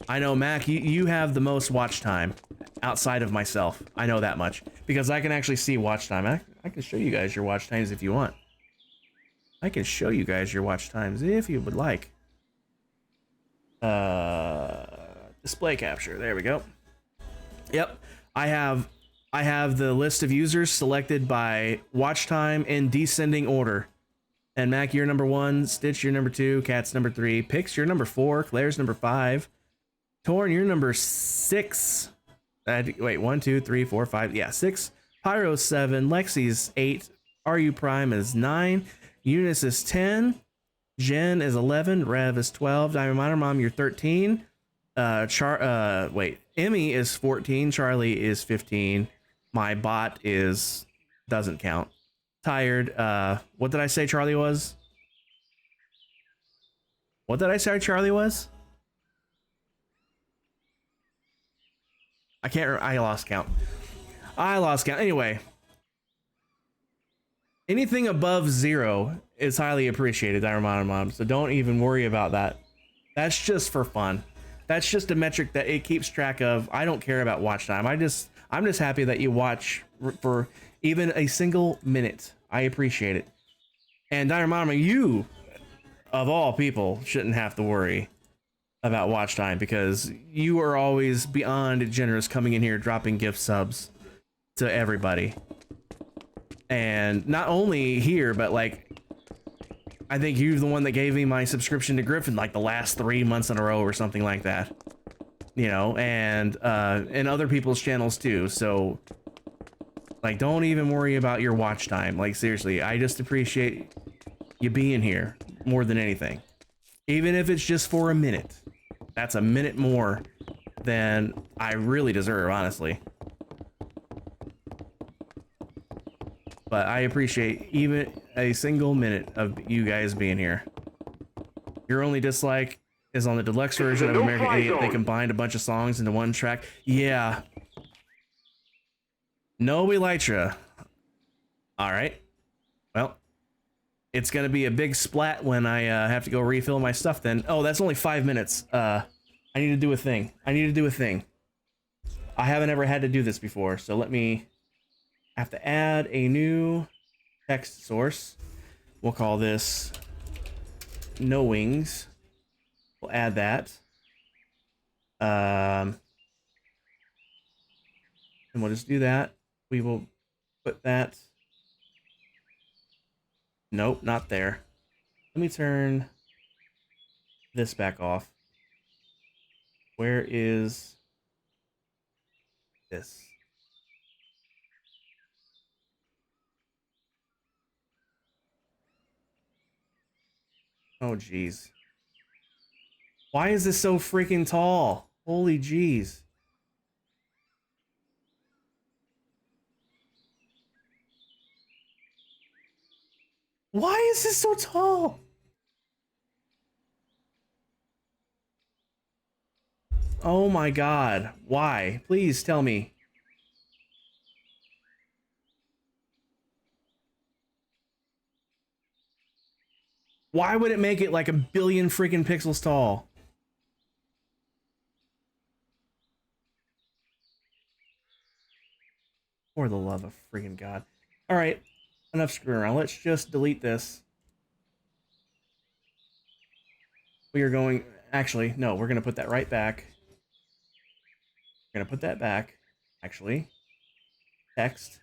I know, Mac, you have the most watch time outside of myself. I know that much because I can actually see watch time. I can show you guys your watch times if you want. I can show you guys your watch times if you would like. Display capture. There we go. Yep. I have the list of users selected by watch time in descending order. And Mac, you're number 1, Stitch, you're number 2, Cat's number 3, Pix, you're number 4, Claire's number 5, Torn, you're number 6. Wait, 1, 2, 3, 4, 5. Yeah, 6. Pyro 7, Lexi's 8, RU Prime is 9, Eunice is 10, Jen is 11. Rev is 12. Diamond Miner Mom, you're 13. Emmy is 14. Charlie is 15. My bot doesn't count. Tired. What did I say Charlie was? What did I say Charlie was? I lost count. Anyway, anything above 0 is highly appreciated, Diamond Mom. So don't even worry about that. That's just for fun. That's just a metric that it keeps track of. I don't care about watch time. I'm just happy that you watch for even a single minute. I appreciate it. And Diamond, you of all people shouldn't have to worry about watch time because you are always beyond generous, coming in here dropping gift subs to everybody. And not only here, but like I think you're the one that gave me my subscription to Griffin like the last 3 months in a row or something like that. You know, and other people's channels too. So like don't even worry about your watch time. Like seriously, I just appreciate you being here more than anything. Even if it's just for a minute. That's a minute more than I really deserve, honestly. But I appreciate even a single minute of you guys being here. Your only dislike is on the deluxe version of American Idiot. They combined a bunch of songs into one track. Yeah. No Elytra. Alright. Well, it's gonna be a big splat when I have to go refill my stuff then. Oh, that's only 5 minutes. I need to do a thing. I haven't ever had to do this before, so let me... I have to add a new text source. We'll call this No Wings. We'll add that. And we'll just do that. We will put that. Nope, not there. Let me turn this back off. Where is this? Oh, jeez. Why is this so freaking tall? Holy jeez. Why is this so tall? Oh my god. Why? Please tell me. Why would it make it like a billion freaking pixels tall? For the love of freaking God. Alright, enough screwing around. Let's just delete this. We are going... Actually, no, we're going to put that right back. We're going to put that back. Actually. Text.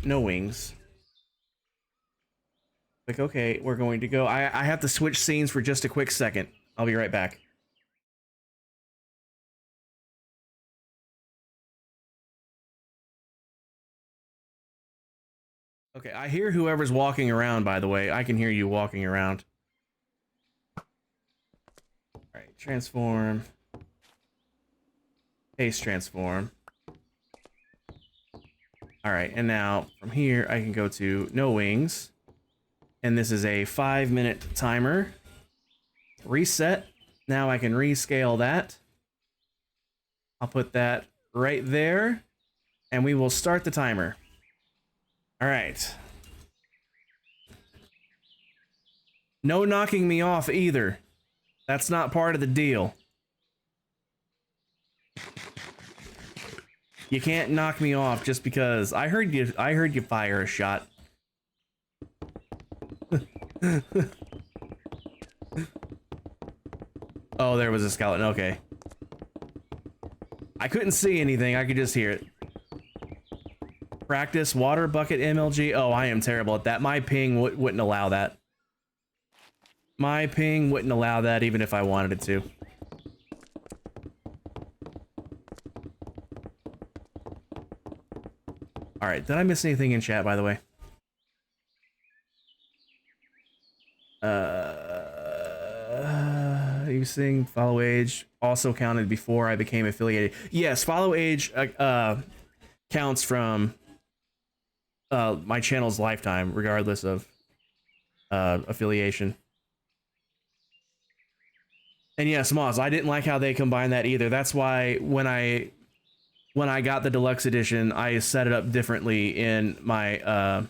No wings. Click OK. We're going to go... I have to switch scenes for just a quick second. I'll be right back. Okay, I hear whoever's walking around, by the way. I can hear you walking around. Alright, transform. Paste transform. Alright, and now from here I can go to no wings. And this is a 5-minute timer. Reset. Now I can rescale that. I'll put that right there. And we will start the timer. Alright. No knocking me off either. That's not part of the deal. You can't knock me off just because I heard you fire a shot. Oh, there was a skeleton. Okay. I couldn't see anything. I could just hear it. Practice water bucket MLG. Oh, I am terrible at that. My ping wouldn't allow that. My ping wouldn't allow that even if I wanted it to. Alright, did I miss anything in chat, by the way? using follow age also counted before I became affiliated. Yes, follow age counts from my channel's lifetime, regardless of affiliation. And yes, Moz, I didn't like how they combined that either. That's why when I got the deluxe edition, I set it up differently in my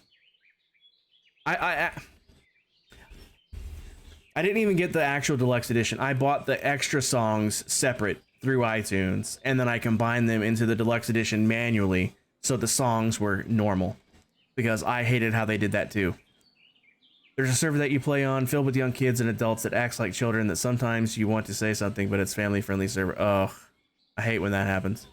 I didn't even get the actual deluxe edition. I bought the extra songs separate through iTunes, and then I combined them into the deluxe edition manually, so the songs were normal. Because I hated how they did that too. There's a server that you play on filled with young kids and adults that acts like children that sometimes you want to say something, but it's family-friendly server. Oh, I hate when that happens.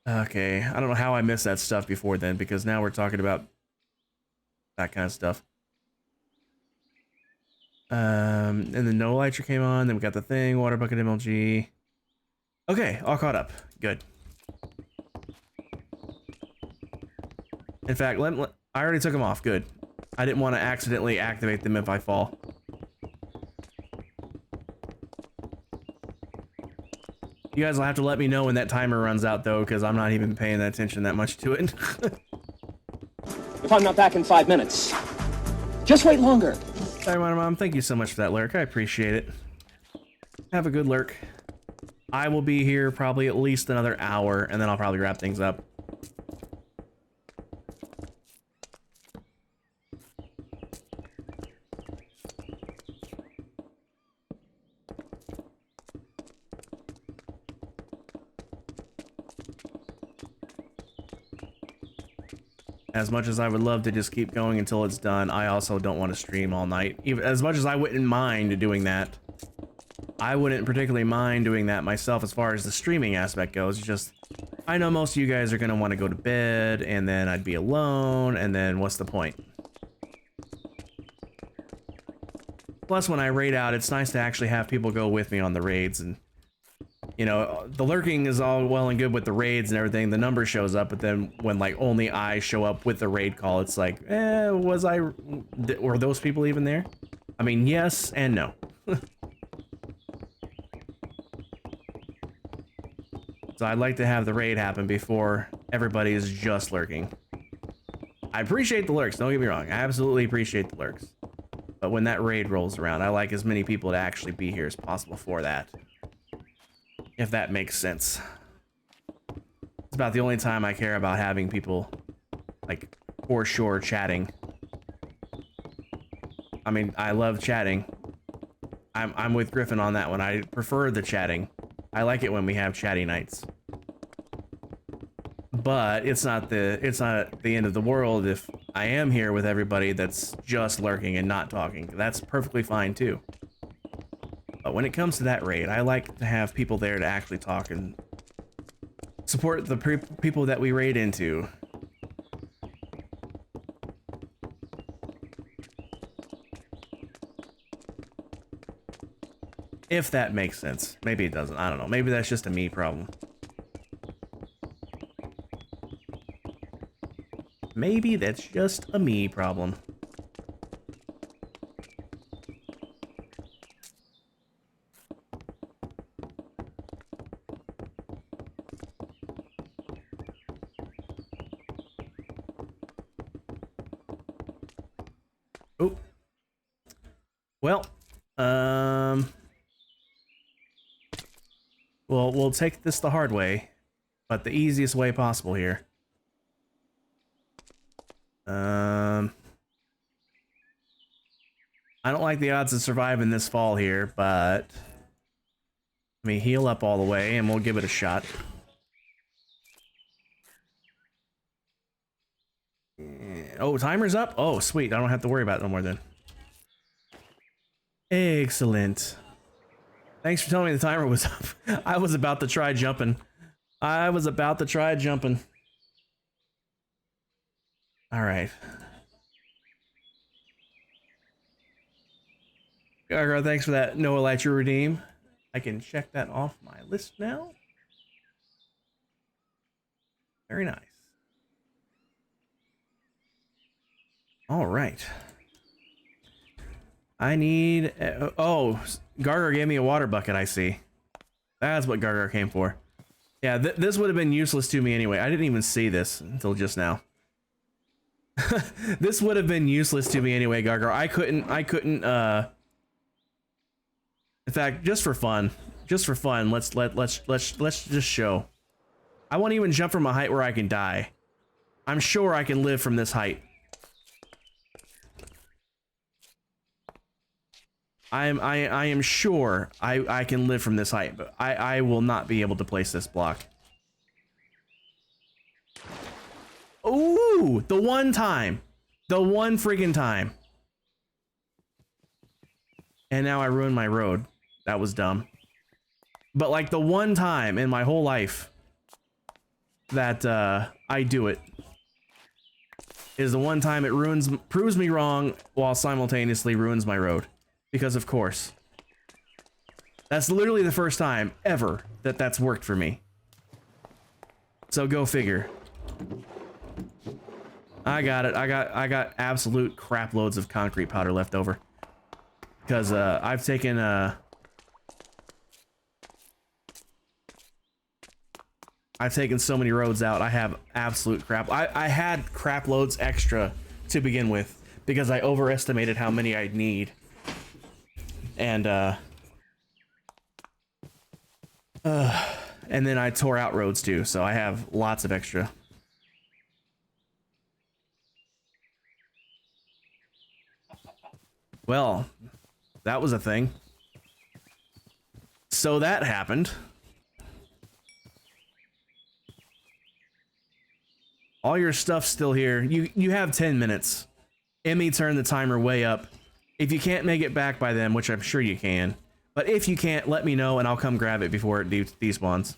Okay, I don't know how I missed that stuff before then, because now we're talking about that kind of stuff. And then No Elytra came on, then we got the thing, Water Bucket MLG. Okay, all caught up. Good. In fact, I already took them off. Good. I didn't want to accidentally activate them if I fall. You guys will have to let me know when that timer runs out, though, because I'm not even paying attention that much to it. If I'm not back in 5 minutes, just wait longer. Sorry, Mom. Thank you so much for that lurk. I appreciate it. Have a good lurk. I will be here probably at least another hour, and then I'll probably wrap things up. As much as I would love to just keep going until it's done, I also don't want to stream all night. Even as much as I wouldn't mind doing that, I wouldn't particularly mind doing that myself as far as the streaming aspect goes. It's just, I know most of you guys are going to want to go to bed, and then I'd be alone, and then what's the point? Plus, when I raid out, it's nice to actually have people go with me on the raids, and you know, the lurking is all well and good with the raids and everything, the number shows up, but then when like only I show up with the raid call, it's like, were those people even there? I mean, yes and no. So I'd like to have the raid happen before everybody is just lurking. I appreciate the lurks, don't get me wrong, I absolutely appreciate the lurks. But when that raid rolls around, I like as many people to actually be here as possible for that. If that makes sense. It's about the only time I care about having people, like, for sure chatting. I mean, I love chatting. I'm with Griffin on that one. I prefer the chatting. I like it when we have chatty nights. But it's not the end of the world if I am here with everybody that's just lurking and not talking. That's perfectly fine too. But when it comes to that raid, I like to have people there to actually talk and support the people that we raid into. If that makes sense. Maybe it doesn't. I don't know. Maybe that's just a me problem. Maybe that's just a me problem. Oh. Well, we'll take this the hard way, but the easiest way possible here. I don't like the odds of surviving this fall here, but let me heal up all the way and we'll give it a shot. Oh, timer's up? Oh, sweet. I don't have to worry about it no more then. Excellent. Thanks for telling me the timer was up. I was about to try jumping. All right. Gargoyle, thanks for that No Elytra redeem. I can check that off my list now. Very nice. All right. I need... oh, Gargar gave me a water bucket, I see. That's what Gargar came for. Yeah, this would have been useless to me anyway. I didn't even see this until just now. This would have been useless to me anyway, Gargar. I couldn't, in fact, just for fun, let's just show. I won't even jump from a height where I can die. I'm sure I can live from this height. I am sure I can live from this height, but I will not be able to place this block. Ooh, the one time. The one freaking time. And now I ruined my road. That was dumb. But like the one time in my whole life that I do it is the one time it proves me wrong while simultaneously ruins my road. Because of course. That's literally the first time ever that that's worked for me. So go figure. I got it. I got absolute crap loads of concrete powder left over. Because I've taken so many roads out. I have absolute crap. I had crap loads extra to begin with because I overestimated how many I'd need. And then I tore out roads too, so I have lots of extra. Well, that was a thing. So that happened. All your stuff's still here. You have 10 minutes. Emmy turned the timer way up. If you can't make it back by then, which I'm sure you can, but if you can't, let me know and I'll come grab it before it despawns.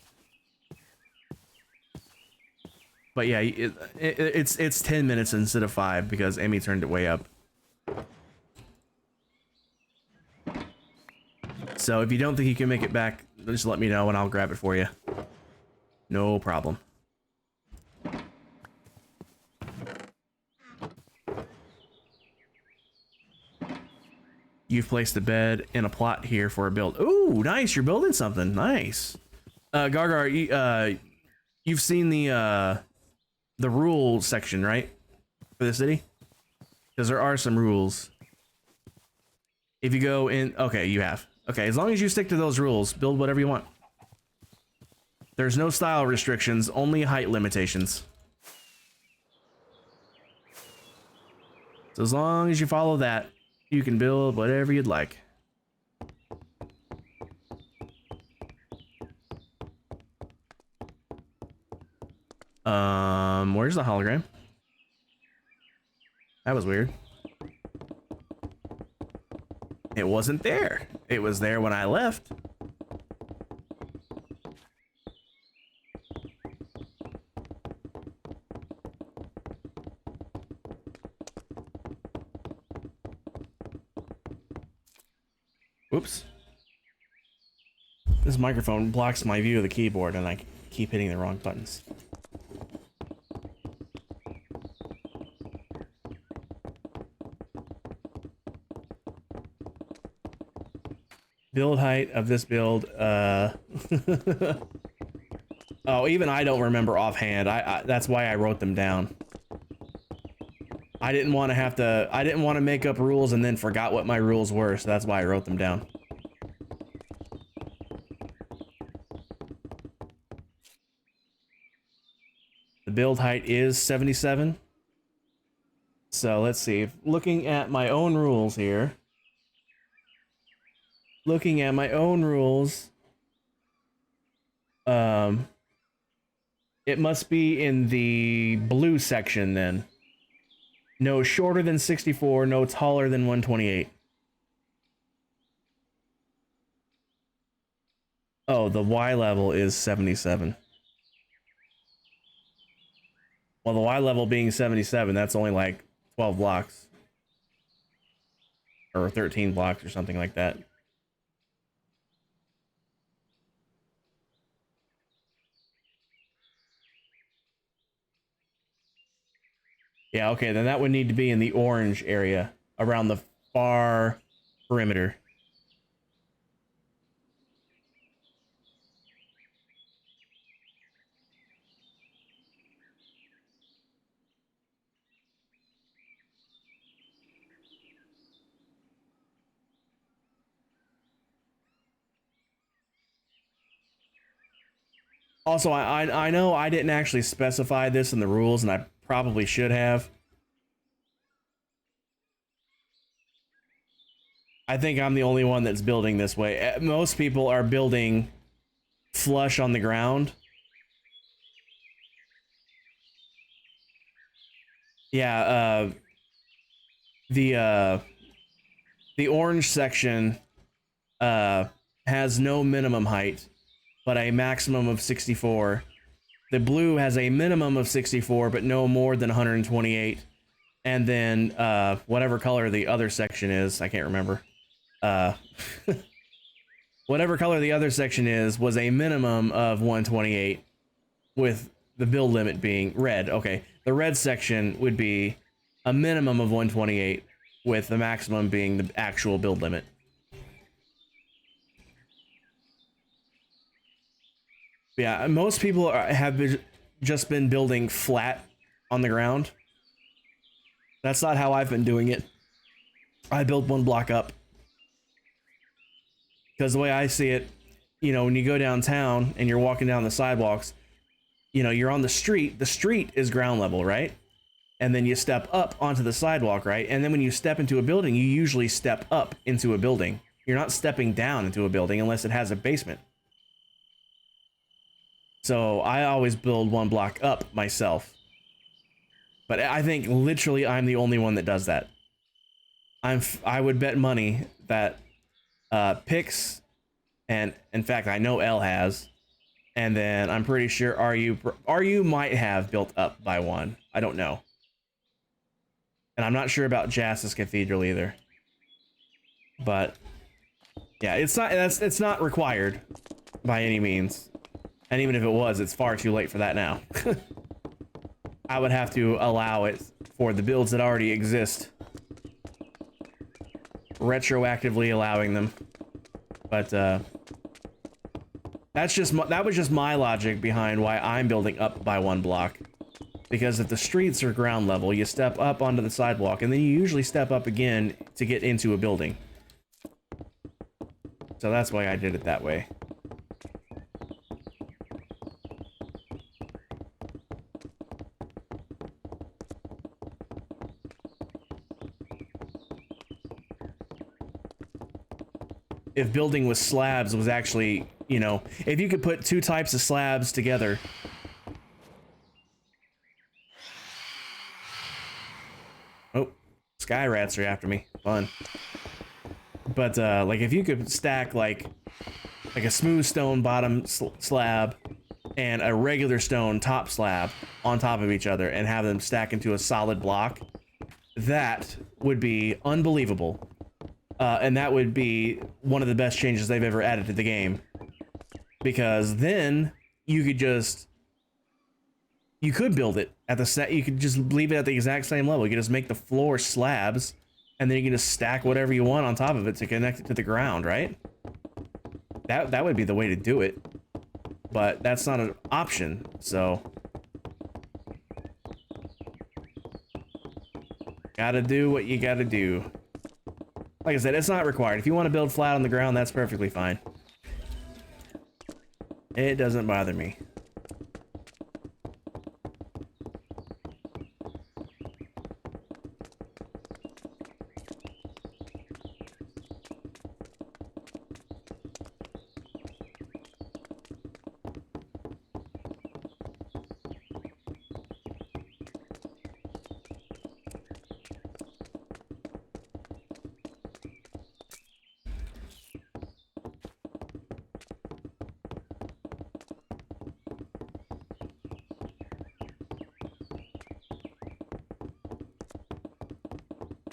But yeah, it's 10 minutes instead of 5 because Emmy turned it way up. So if you don't think you can make it back, just let me know and I'll grab it for you. No problem. You've placed a bed and a plot here for a build. Ooh, nice. You're building something. Nice. Gargar, you've seen the rule section, right? For the city? Because there are some rules. If you go in... Okay, you have. Okay, as long as you stick to those rules, build whatever you want. There's no style restrictions, only height limitations. So as long as you follow that, you can build whatever you'd like. Where's the hologram? That was weird. It wasn't there. It was there when I left. Oops. This microphone blocks my view of the keyboard and I keep hitting the wrong buttons. Build height of this build, oh, even I don't remember offhand. That's why I wrote them down. I didn't want to make up rules and then forgot what my rules were, so that's why I wrote them down. The build height is 77. So let's see. Looking at my own rules here. Looking at my own rules. It must be in the blue section then. No shorter than 64, no taller than 128. Oh, the Y level is 77. Well, the Y level being 77, that's only like 12 blocks. Or 13 blocks or something like that. Yeah, okay, then that would need to be in the orange area. Around the far perimeter. Also, I know I didn't actually specify this in the rules, and I probably should have. I think I'm the only one that's building this way. Most people are building flush on the ground. Yeah, the orange section has no minimum height, but a maximum of 64. The blue has a minimum of 64, but no more than 128. And then whatever color the other section is, I can't remember. Whatever color the other section is was a minimum of 128, with the build limit being red. Okay, the red section would be a minimum of 128, with the maximum being the actual build limit. Yeah, most people have just been building flat on the ground. That's not how I've been doing it. I build one block up. Because the way I see it, you know, when you go downtown and you're walking down the sidewalks, you know, you're on the street is ground level, right? And then you step up onto the sidewalk, right? And then when you step into a building, you usually step up into a building. You're not stepping down into a building unless it has a basement. So I always build one block up myself. But I think literally I'm the only one that does that. I would bet money that Pix, and in fact I know L has, and then I'm pretty sure RU might have built up by one. I don't know. And I'm not sure about Jas's Cathedral either. But yeah, it's not required by any means. And even if it was, it's far too late for that now. I would have to allow it for the builds that already exist. Retroactively allowing them. But that was just my logic behind why I'm building up by one block. Because if the streets are ground level, you step up onto the sidewalk, and then you usually step up again to get into a building. So that's why I did it that way. If building with slabs was actually, you know, if you could put two types of slabs together. Oh, sky rats are after me. Fun. But like if you could stack like a smooth stone bottom slab and a regular stone top slab on top of each other and have them stack into a solid block, that would be unbelievable. And that would be one of the best changes they've ever added to the game. Because then you could build it at the set. You could just leave it at the exact same level. You could just make the floor slabs, and then you can just stack whatever you want on top of it to connect it to the ground, right? That would be the way to do it. But that's not an option, so gotta do what you gotta do. Like I said, it's not required. If you want to build flat on the ground, that's perfectly fine. It doesn't bother me.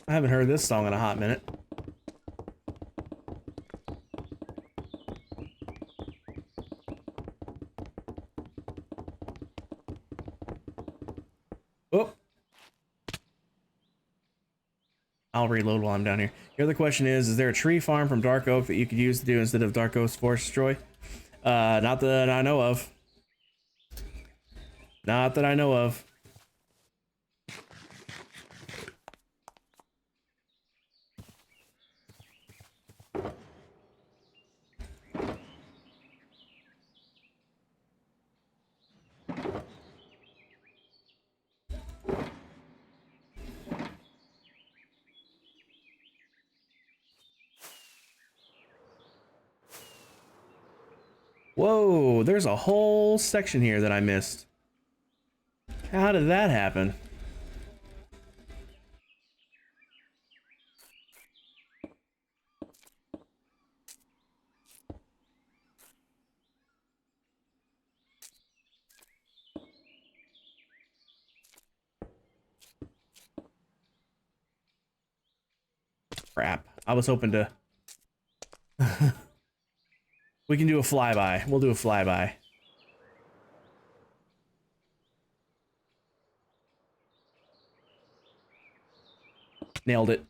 I haven't heard this song in a hot minute. Oh. I'll reload while I'm down here. The other question is there a tree farm from Dark Oak that you could use to do instead of Dark Oak's Forest Destroy? Not that I know of. Not that I know of. Whoa, there's a whole section here that I missed. How did that happen? Crap. I was hoping to... We can do a flyby. We'll do a flyby. Nailed it.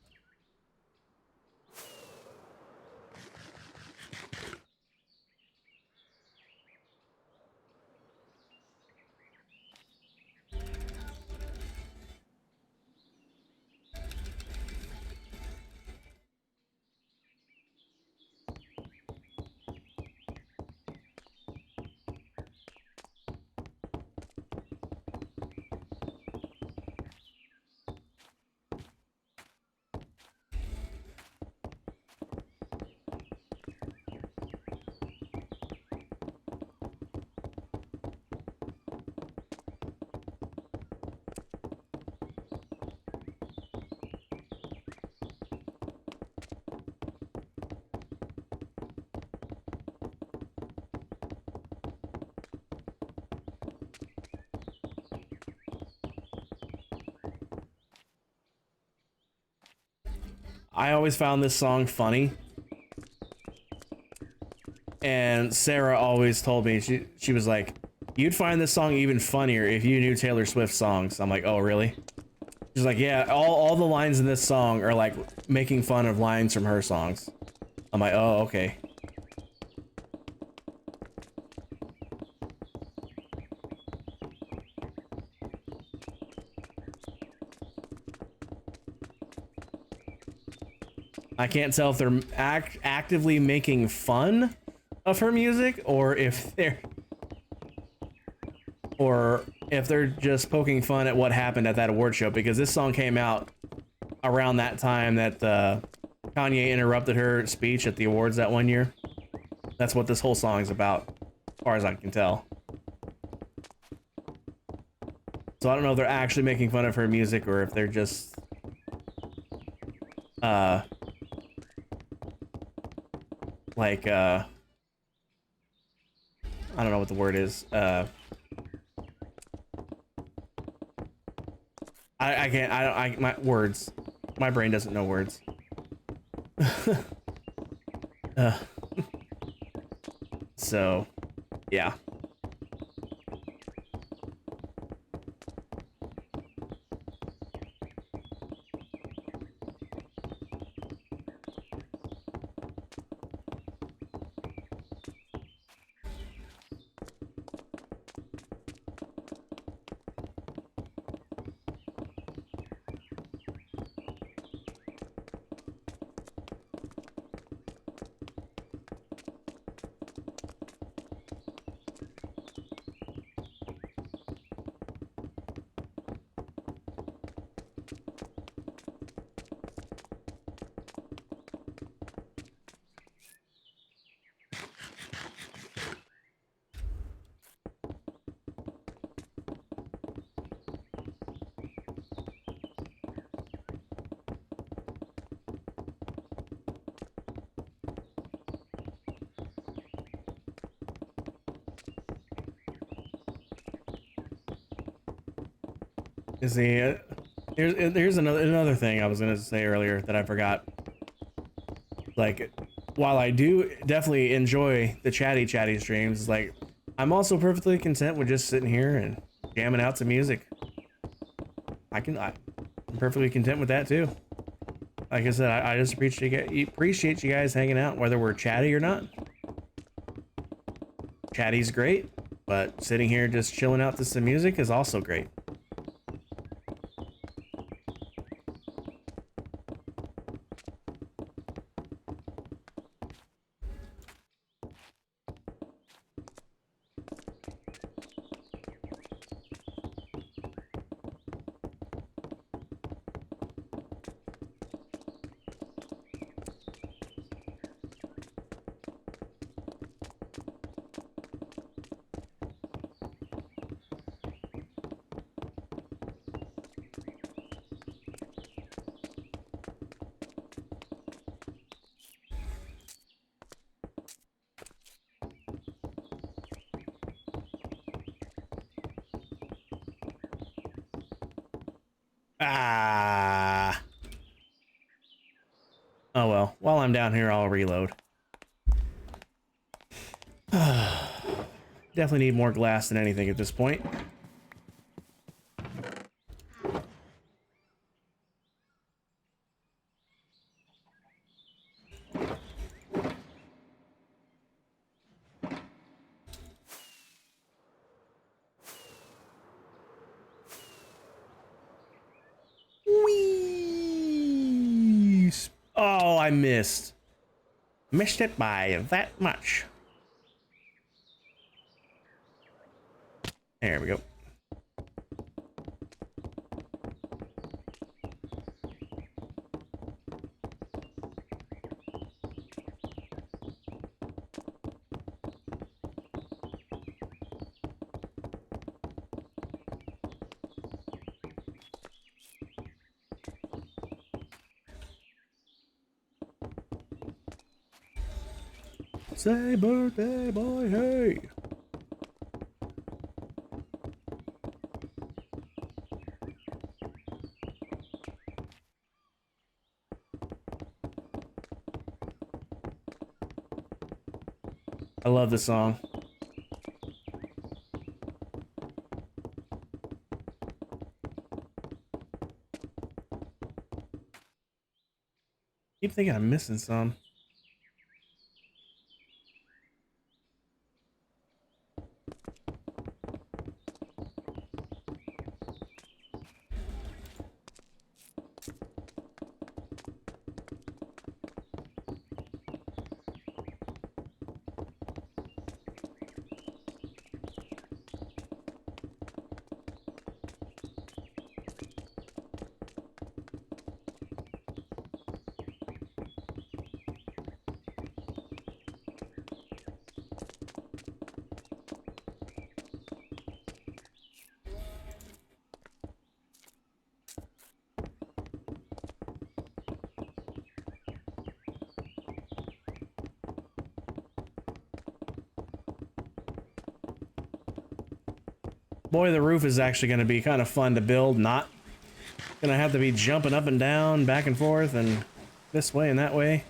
I always found this song funny. And Sarah always told me, she was like, you'd find this song even funnier if you knew Taylor Swift songs. I'm like, oh, really? She's like, yeah, all the lines in this song are like making fun of lines from her songs. I'm like, oh, okay. I can't tell if they're actively making fun of her music or if they're just poking fun at what happened at that award show, because this song came out around that time that Kanye interrupted her speech at the awards that one year. That's what this whole song is about, as far as I can tell. So I don't know if they're actually making fun of her music or if they're just like I don't know what the word is. I can't, my words. My brain doesn't know words. So, yeah. Is the here's another thing I was gonna say earlier that I forgot. Like, while I do definitely enjoy the chatty streams, like I'm also perfectly content with just sitting here and jamming out some music. I'm perfectly content with that too. Like I said, I just appreciate you guys hanging out, whether we're chatty or not. Chatty's great, but sitting here just chilling out to some music is also great. Ah. Oh well, while I'm down here, I'll reload. Definitely need more glass than anything at this point. Whee! Oh, I missed. Missed it by that much. There we go. Say birthday boy, hey! I love this song. Keep thinking I'm missing some. Boy, the roof is actually going to be kind of fun to build. Not going to have to be jumping up and down, back and forth, and this way and that way.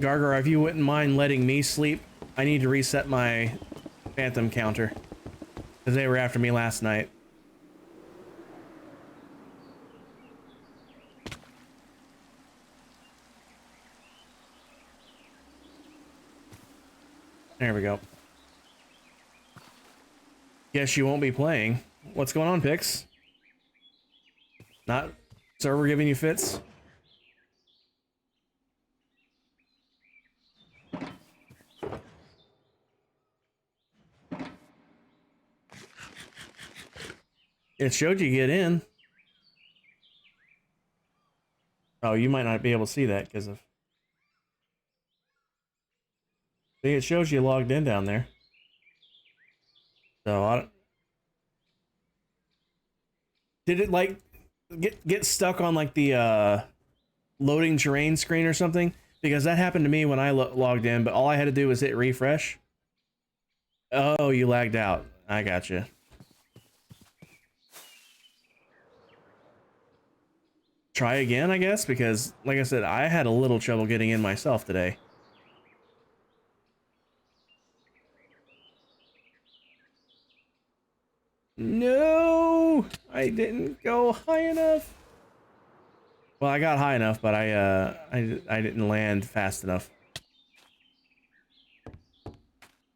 Gargar, if you wouldn't mind letting me sleep, I need to reset my phantom counter. Because they were after me last night. There we go. Guess you won't be playing. What's going on, Pix? Not server giving you fits? It showed you get in. Oh, you might not be able to see that because of... See, it shows you logged in down there. So, I don't... Did it, like, get stuck on, like, the, loading terrain screen or something? Because that happened to me when I logged in, but all I had to do was hit refresh. Oh, you lagged out. I gotcha. Try again, I guess, because, like I said, I had a little trouble getting in myself today. No, I didn't go high enough. Well, I got high enough, but I didn't land fast enough.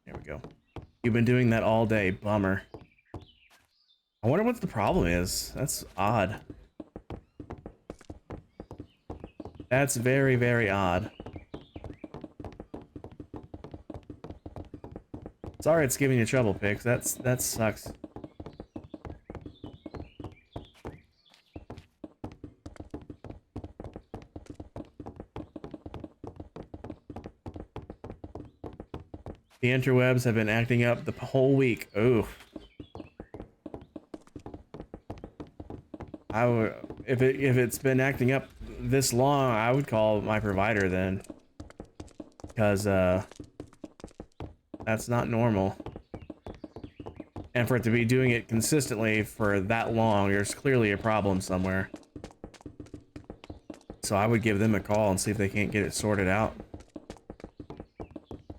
There we go. You've been doing that all day. Bummer. I wonder what the problem is. That's odd. That's very, very odd. Sorry it's giving you trouble, Pix. That sucks. The interwebs have been acting up the whole week. Ooh. If it's been acting up this long, I would call my provider then. Because that's not normal. And for it to be doing it consistently for that long, there's clearly a problem somewhere. So I would give them a call and see if they can't get it sorted out.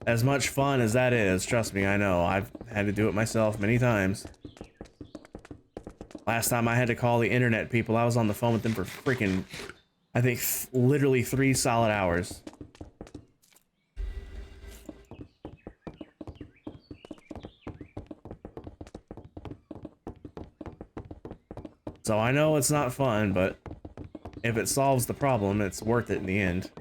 As much fun as that is, trust me, I know. I've had to do it myself many times. Last time I had to call the internet people, I was on the phone with them for freaking, I think, literally 3 solid hours. So I know it's not fun, but if it solves the problem, it's worth it in the end.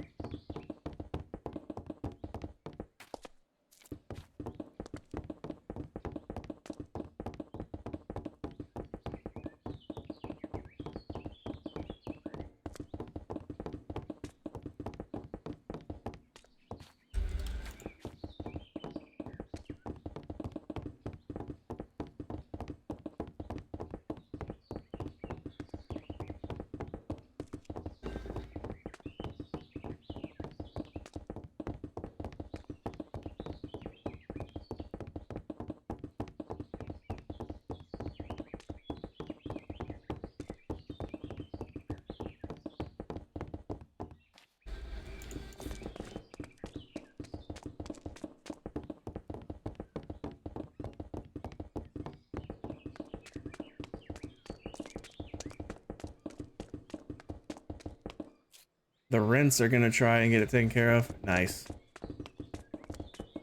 The rents are gonna try and get it taken care of. Nice.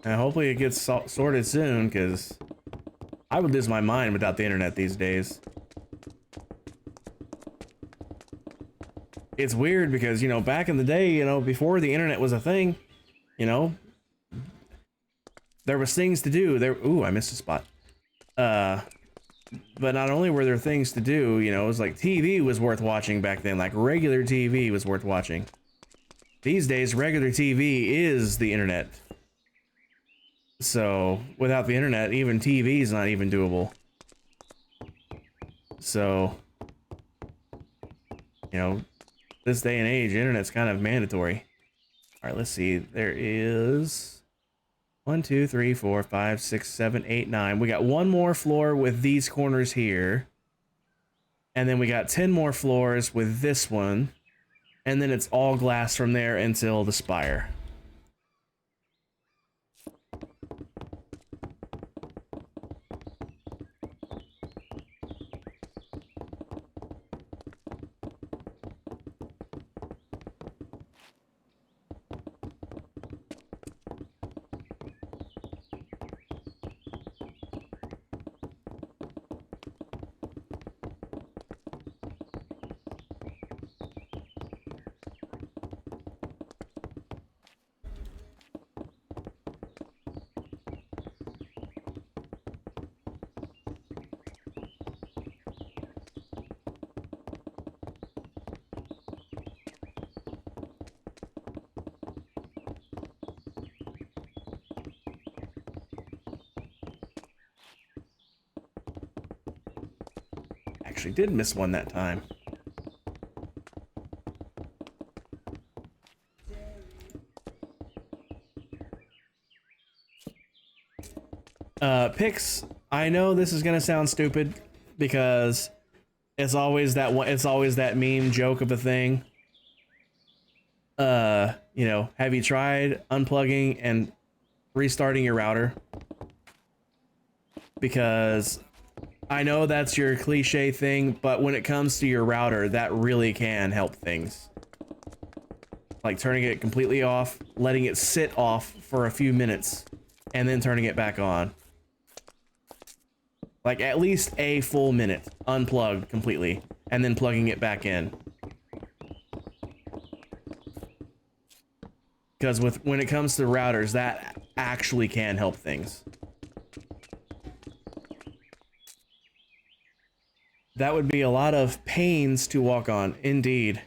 And hopefully it gets sorted soon, because I would lose my mind without the internet these days. It's weird because, you know, back in the day, you know, before the internet was a thing, you know, there was things to do. Ooh, I missed a spot. But not only were there things to do, you know, it was like TV was worth watching back then, like regular TV was worth watching. These days, regular TV is the internet. So, without the internet, even TV is not even doable. So, you know, this day and age, internet's kind of mandatory. All right, let's see. There is 1, 2, 3, 4, 5, 6, 7, 8, 9. We got one more floor with these corners here. And then we got 10 more floors with this one. And then it's all glass from there until the spire. Actually did miss one that time. Pix, I know this is gonna sound stupid because it's always that one, it's always that meme joke of a thing. You know, have you tried unplugging and restarting your router? Because I know that's your cliche thing, but when it comes to your router, that really can help things. Like turning it completely off, letting it sit off for a few minutes, and then turning it back on. Like at least a full minute, unplugged completely, and then plugging it back in. Because when it comes to routers, that actually can help things. That would be a lot of pains to walk on, indeed.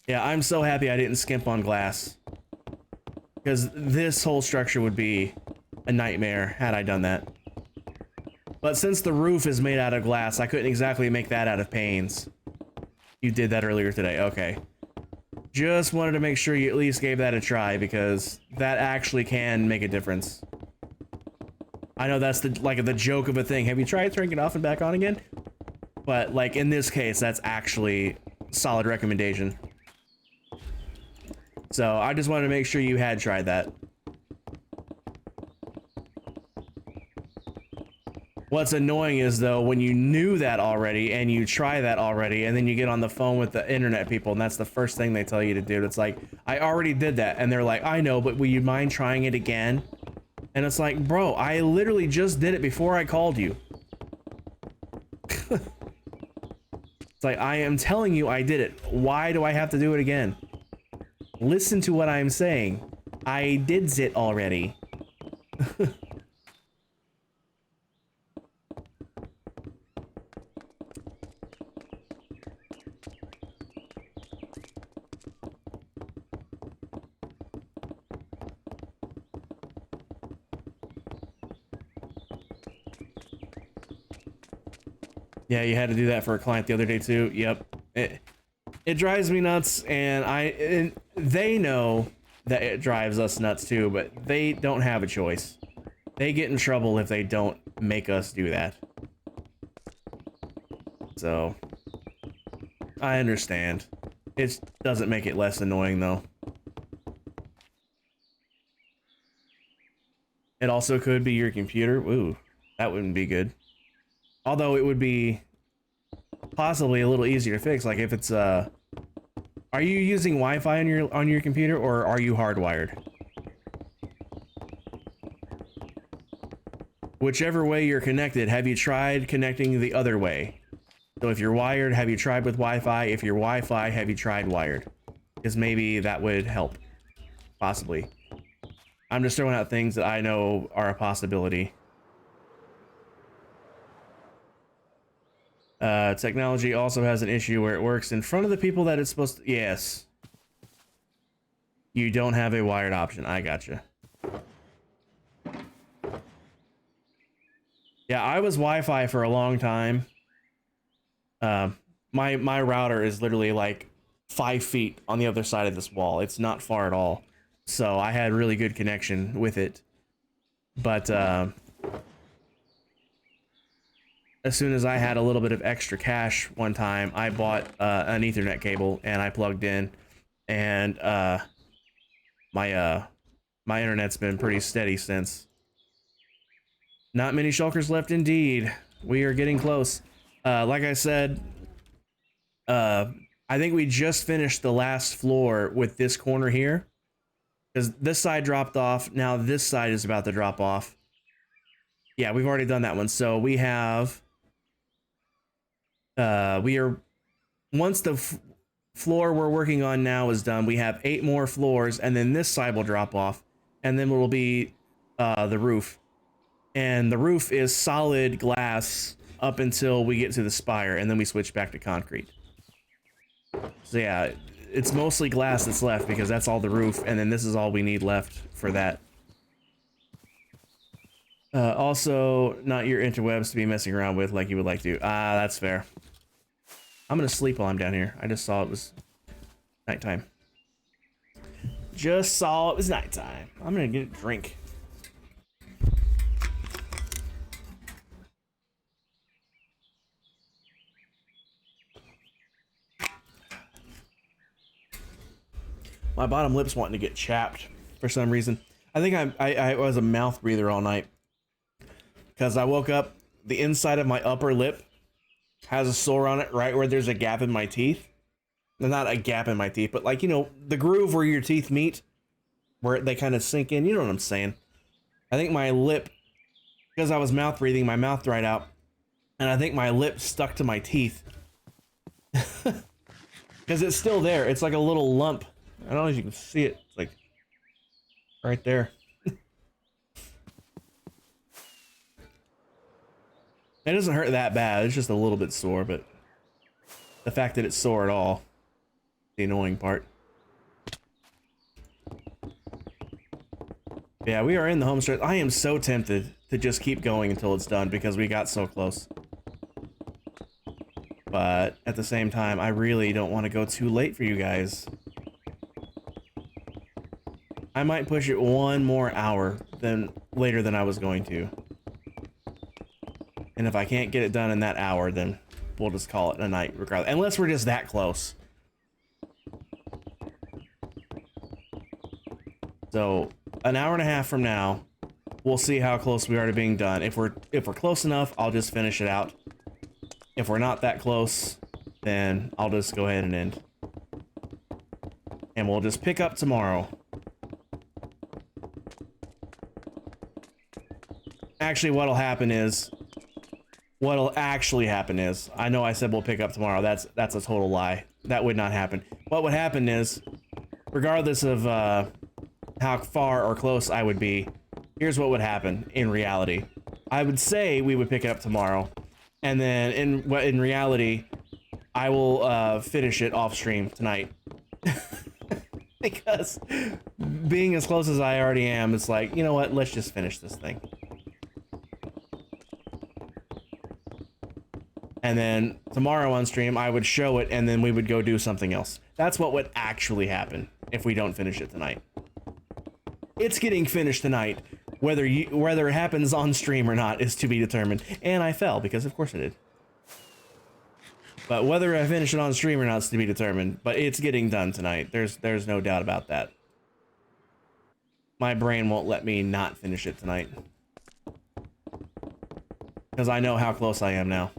Yeah, I'm so happy I didn't skimp on glass. Because this whole structure would be a nightmare had I done that. But since the roof is made out of glass, I couldn't exactly make that out of panes. You did that earlier today, okay. Just wanted to make sure you at least gave that a try, because that actually can make a difference. I know that's the joke of a thing. Have you tried turning it off and back on again? But like in this case, that's actually a solid recommendation. So I just wanted to make sure you had tried that. What's annoying is though, when you knew that already and you try that already, and then you get on the phone with the internet people and that's the first thing they tell you to do. It's like, I already did that. And they're like, I know, but will you mind trying it again? And it's like, bro, I literally just did it before I called you. It's like, I am telling you I did it. Why do I have to do it again? Listen to what I'm saying. I did it already. Yeah, you had to do that for a client the other day too. Yep. It drives me nuts, and they know that it drives us nuts too, but they don't have a choice. They get in trouble if they don't make us do that. So, I understand. It doesn't make it less annoying though. It also could be your computer. Ooh, that wouldn't be good. Although it would be possibly a little easier to fix, like if it's are you using Wi-Fi on your computer, or are you hardwired? Whichever way you're connected, have you tried connecting the other way? So if you're wired, have you tried with Wi-Fi? If you're Wi-Fi, have you tried wired? Because maybe that would help. Possibly. I'm just throwing out things that I know are a possibility. Technology also has an issue where it works in front of the people that it's supposed to. Yes. You don't have a wired option. I gotcha. Yeah, I was Wi-Fi for a long time. My router is literally like 5 feet on the other side of this wall. It's not far at all. So I had really good connection with it. But as soon as I had a little bit of extra cash one time, I bought an Ethernet cable and I plugged in, and my internet's been pretty steady since. Not many shulkers left indeed. We are getting close. Like I said, I think we just finished the last floor with this corner here, because this side dropped off. Now this side is about to drop off. Yeah, we've already done that one. So we have once the floor we're working on now is done, we have 8 more floors, and then this side will drop off, and then will be the roof. And the roof is solid glass up until we get to the spire, and then we switch back to concrete. So yeah, it's mostly glass that's left, because that's all the roof, and then this is all we need left for that. Also, not your interwebs to be messing around with like you would like to. Ah, that's fair. I'm gonna sleep while I'm down here. I just saw it was nighttime. Just saw it was nighttime. I'm gonna get a drink. My bottom lip's wanting to get chapped for some reason. I think I was a mouth breather all night, because I woke up the inside of my upper lip has a sore on it right where there's a gap in my teeth. Not a gap in my teeth, but like, you know, the groove where your teeth meet, where they kind of sink in. You know what I'm saying? I think my lip, because I was mouth breathing, my mouth dried out, and I think my lip stuck to my teeth. Because it's still there. It's like a little lump. I don't know if you can see it. It's like right there. It doesn't hurt that bad. It's just a little bit sore, but the fact that it's sore at all, the annoying part. Yeah, we are in the home stretch. I am so tempted to just keep going until it's done because we got so close. But at the same time, I really don't want to go too late for you guys. I might push it one more hour later than I was going to. And if I can't get it done in that hour, then we'll just call it a night regardless. Unless we're just that close. So, an hour and a half from now, we'll see how close we are to being done. If we're close enough, I'll just finish it out. If we're not that close, then I'll just go ahead and end. And we'll just pick up tomorrow. Actually, what'll actually happen is, I know I said we'll pick up tomorrow. That's a total lie. That would not happen. What would happen is, regardless of how far or close I would be, here's what would happen in reality. I would say we would pick it up tomorrow, and then in reality, I will finish it off stream tonight. Because being as close as I already am, it's like, you know what, let's just finish this thing. And then tomorrow on stream, I would show it, and then we would go do something else. That's what would actually happen if we don't finish it tonight. It's getting finished tonight. Whether it happens on stream or not is to be determined. And I fell, because of course I did. But whether I finish it on stream or not is to be determined. But it's getting done tonight. There's no doubt about that. My brain won't let me not finish it tonight. Because I know how close I am now.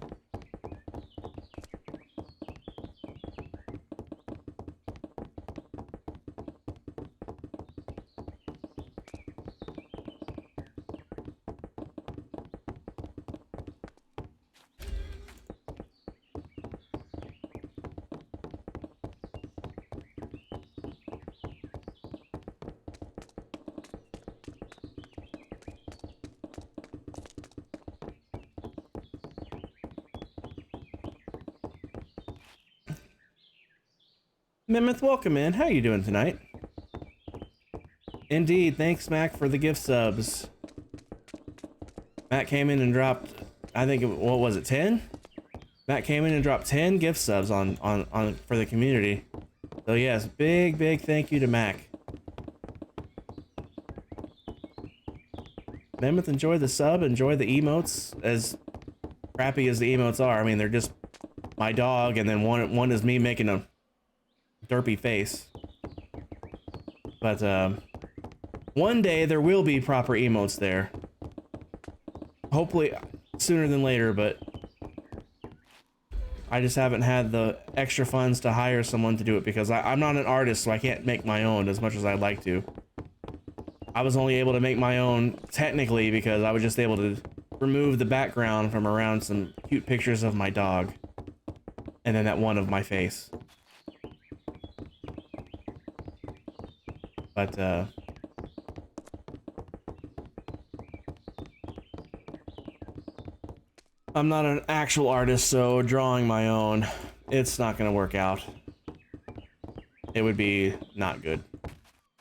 Mimith, welcome in. How you doing tonight? Indeed, thanks Mac for the gift subs. Matt came in and dropped, I think, what was it, 10? Matt came in and dropped 10 gift subs on for the community. So yes, big thank you to Mac. Mimith, enjoy the sub, enjoy the emotes, as crappy as the emotes are. I mean, they're just my dog, and then one is me making a derpy face. But one day there will be proper emotes there. Hopefully sooner than later, but I just haven't had the extra funds to hire someone to do it because I'm not an artist, so I can't make my own as much as I'd like to. I was only able to make my own technically because I was just able to remove the background from around some cute pictures of my dog and then that one of my face. But, I'm not an actual artist, so drawing my own, it's not gonna work out. It would be not good.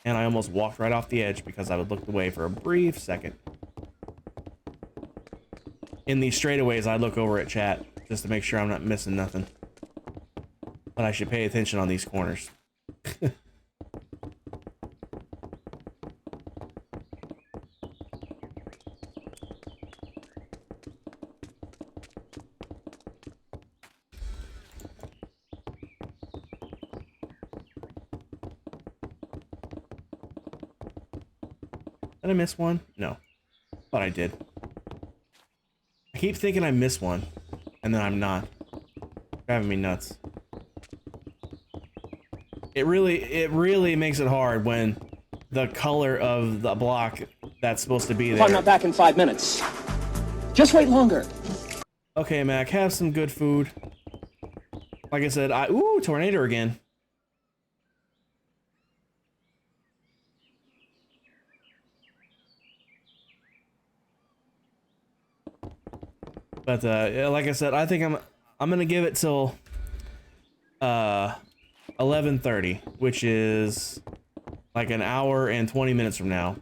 And I almost walked right off the edge because I would look away for a brief second. In these straightaways, I look over at chat just to make sure I'm not missing nothing. But I should pay attention on these corners. Did I miss one? No. Thought I did. I keep thinking I missed one, and then I'm not. Driving me nuts. It really makes it hard when the color of the block that's supposed to be If I'm there. not back in 5 minutes, just wait longer. Okay, Mac, have some good food. Like I said, ooh, tornado again. But yeah, like I said, I think I'm gonna give it till 11:30, which is like an hour and 20 minutes from now.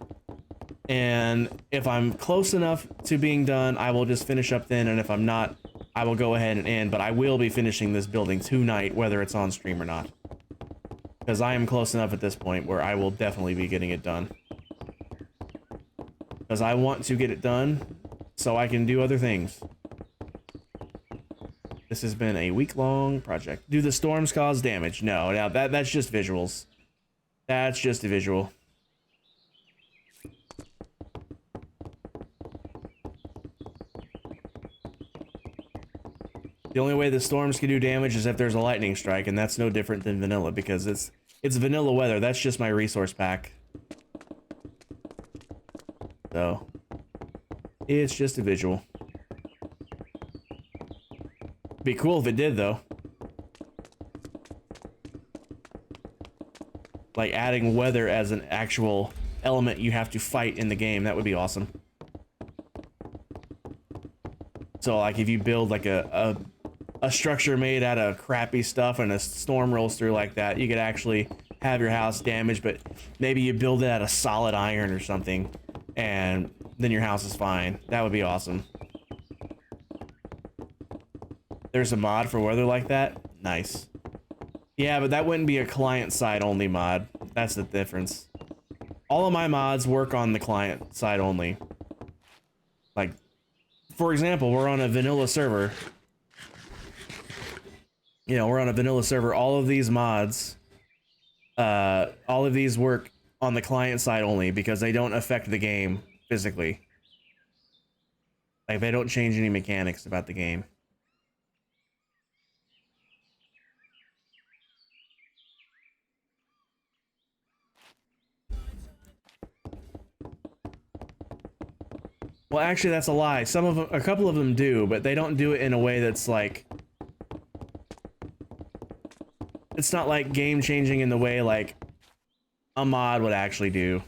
And if I'm close enough to being done, I will just finish up then, and if I'm not, I will go ahead and end, but I will be finishing this building tonight, whether it's on stream or not. Because I am close enough at this point where I will definitely be getting it done. Because I want to get it done so I can do other things. This has been a week-long project. Do the storms cause damage? No, that's just visuals. That's just a visual. The only way the storms can do damage is if there's a lightning strike, and that's no different than vanilla because it's vanilla weather. That's just my resource pack. So it's just a visual. Be cool if it did though. Like adding weather as an actual element you have to fight in the game, that would be awesome. So like if you build like a structure made out of crappy stuff and a storm rolls through like that, you could actually have your house damaged, but maybe you build it out of solid iron or something and then your house is fine. That would be awesome. There's a mod for weather like that? Nice. Yeah, but that wouldn't be a client-side only mod. That's the difference. All of my mods work on the client side only. Like, for example, we're on a vanilla server. You know, we're on a vanilla server. All of these mods, all of these work on the client side only because they don't affect the game physically. Like, they don't change any mechanics about the game. Well, actually, that's a lie. Some of them, a couple of them do, but they don't do it in a way that's like... It's not like game changing in the way like a mod would actually do.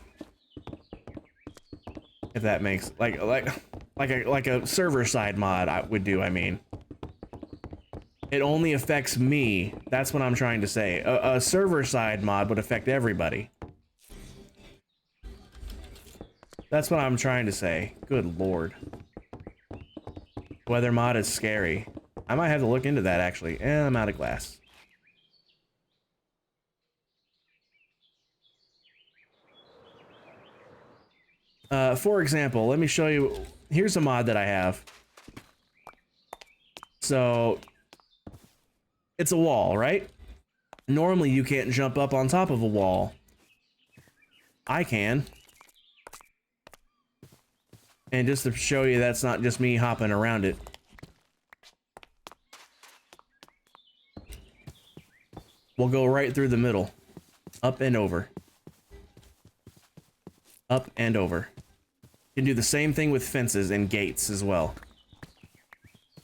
If that makes like a server side mod I would do, I mean. It only affects me. That's what I'm trying to say. A server side mod would affect everybody. That's what I'm trying to say. Good lord. Weather mod is scary. I might have to look into that actually. And I'm out of glass. For example, let me show you. Here's a mod that I have. So it's a wall, right? Normally you can't jump up on top of a wall. I can. And just to show you that's not just me hopping around it. We'll go right through the middle. Up and over. Up and over. You can do the same thing with fences and gates as well.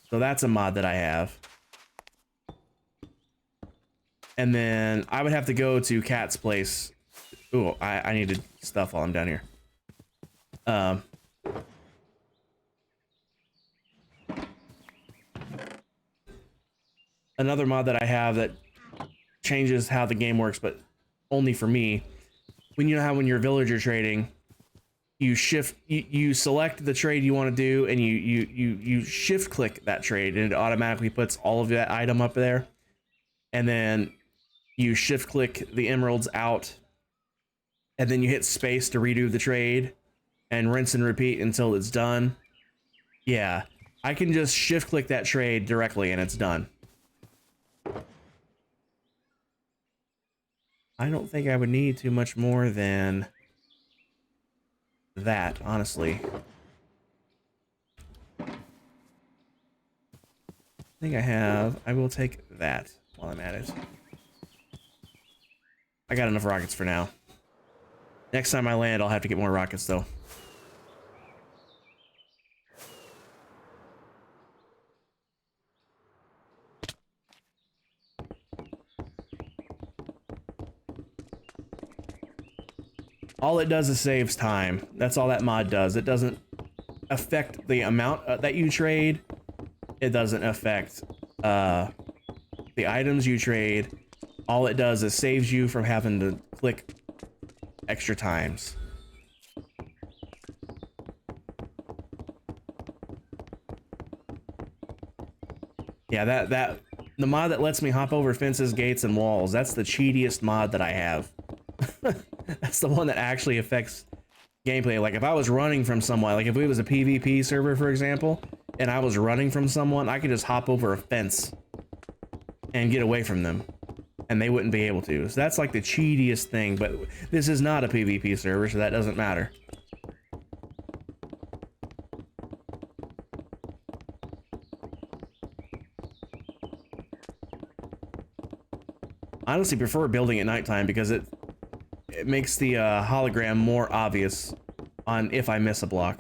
So that's a mod that I have. And then I would have to go to Cat's place. Ooh, I needed stuff while I'm down here. Another mod that I have that changes how the game works, but only for me. When you know how when you're villager trading, you select the trade you want to do, and you shift click that trade, and it automatically puts all of that item up there. And then you shift click the emeralds out, and then you hit space to redo the trade, and rinse and repeat until it's done. Yeah, I can just shift click that trade directly, and it's done. I don't think I would need too much more than that, honestly. think I have. I will take that while I'm at it. I got enough rockets for now. Next time I land, I'll have to get more rockets, though. All it does is saves time. That's all that mod does. It doesn't affect the amount that you trade. It doesn't affect the items you trade. All it does is saves you from having to click extra times. Yeah, the mod that lets me hop over fences, gates, and walls, that's the cheatiest mod that I have. That's the one that actually affects gameplay. Like if I was running from someone, like if it was a PvP server, for example, and I was running from someone, I could just hop over a fence and get away from them, and they wouldn't be able to. So that's like the cheatiest thing, but this is not a PvP server, so that doesn't matter. I honestly prefer building at nighttime because it makes the hologram more obvious on if I miss a block.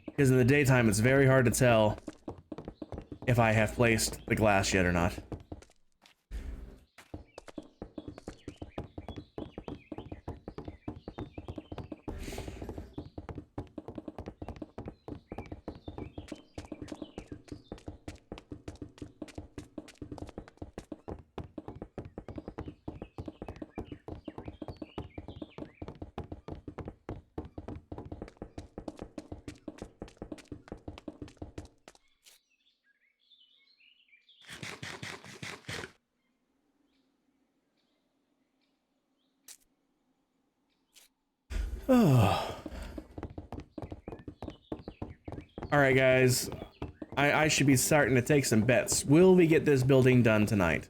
Because in the daytime, it's very hard to tell if I have placed the glass yet or not. Oh. Alright guys, I should be starting to take some bets. Will we get this building done tonight?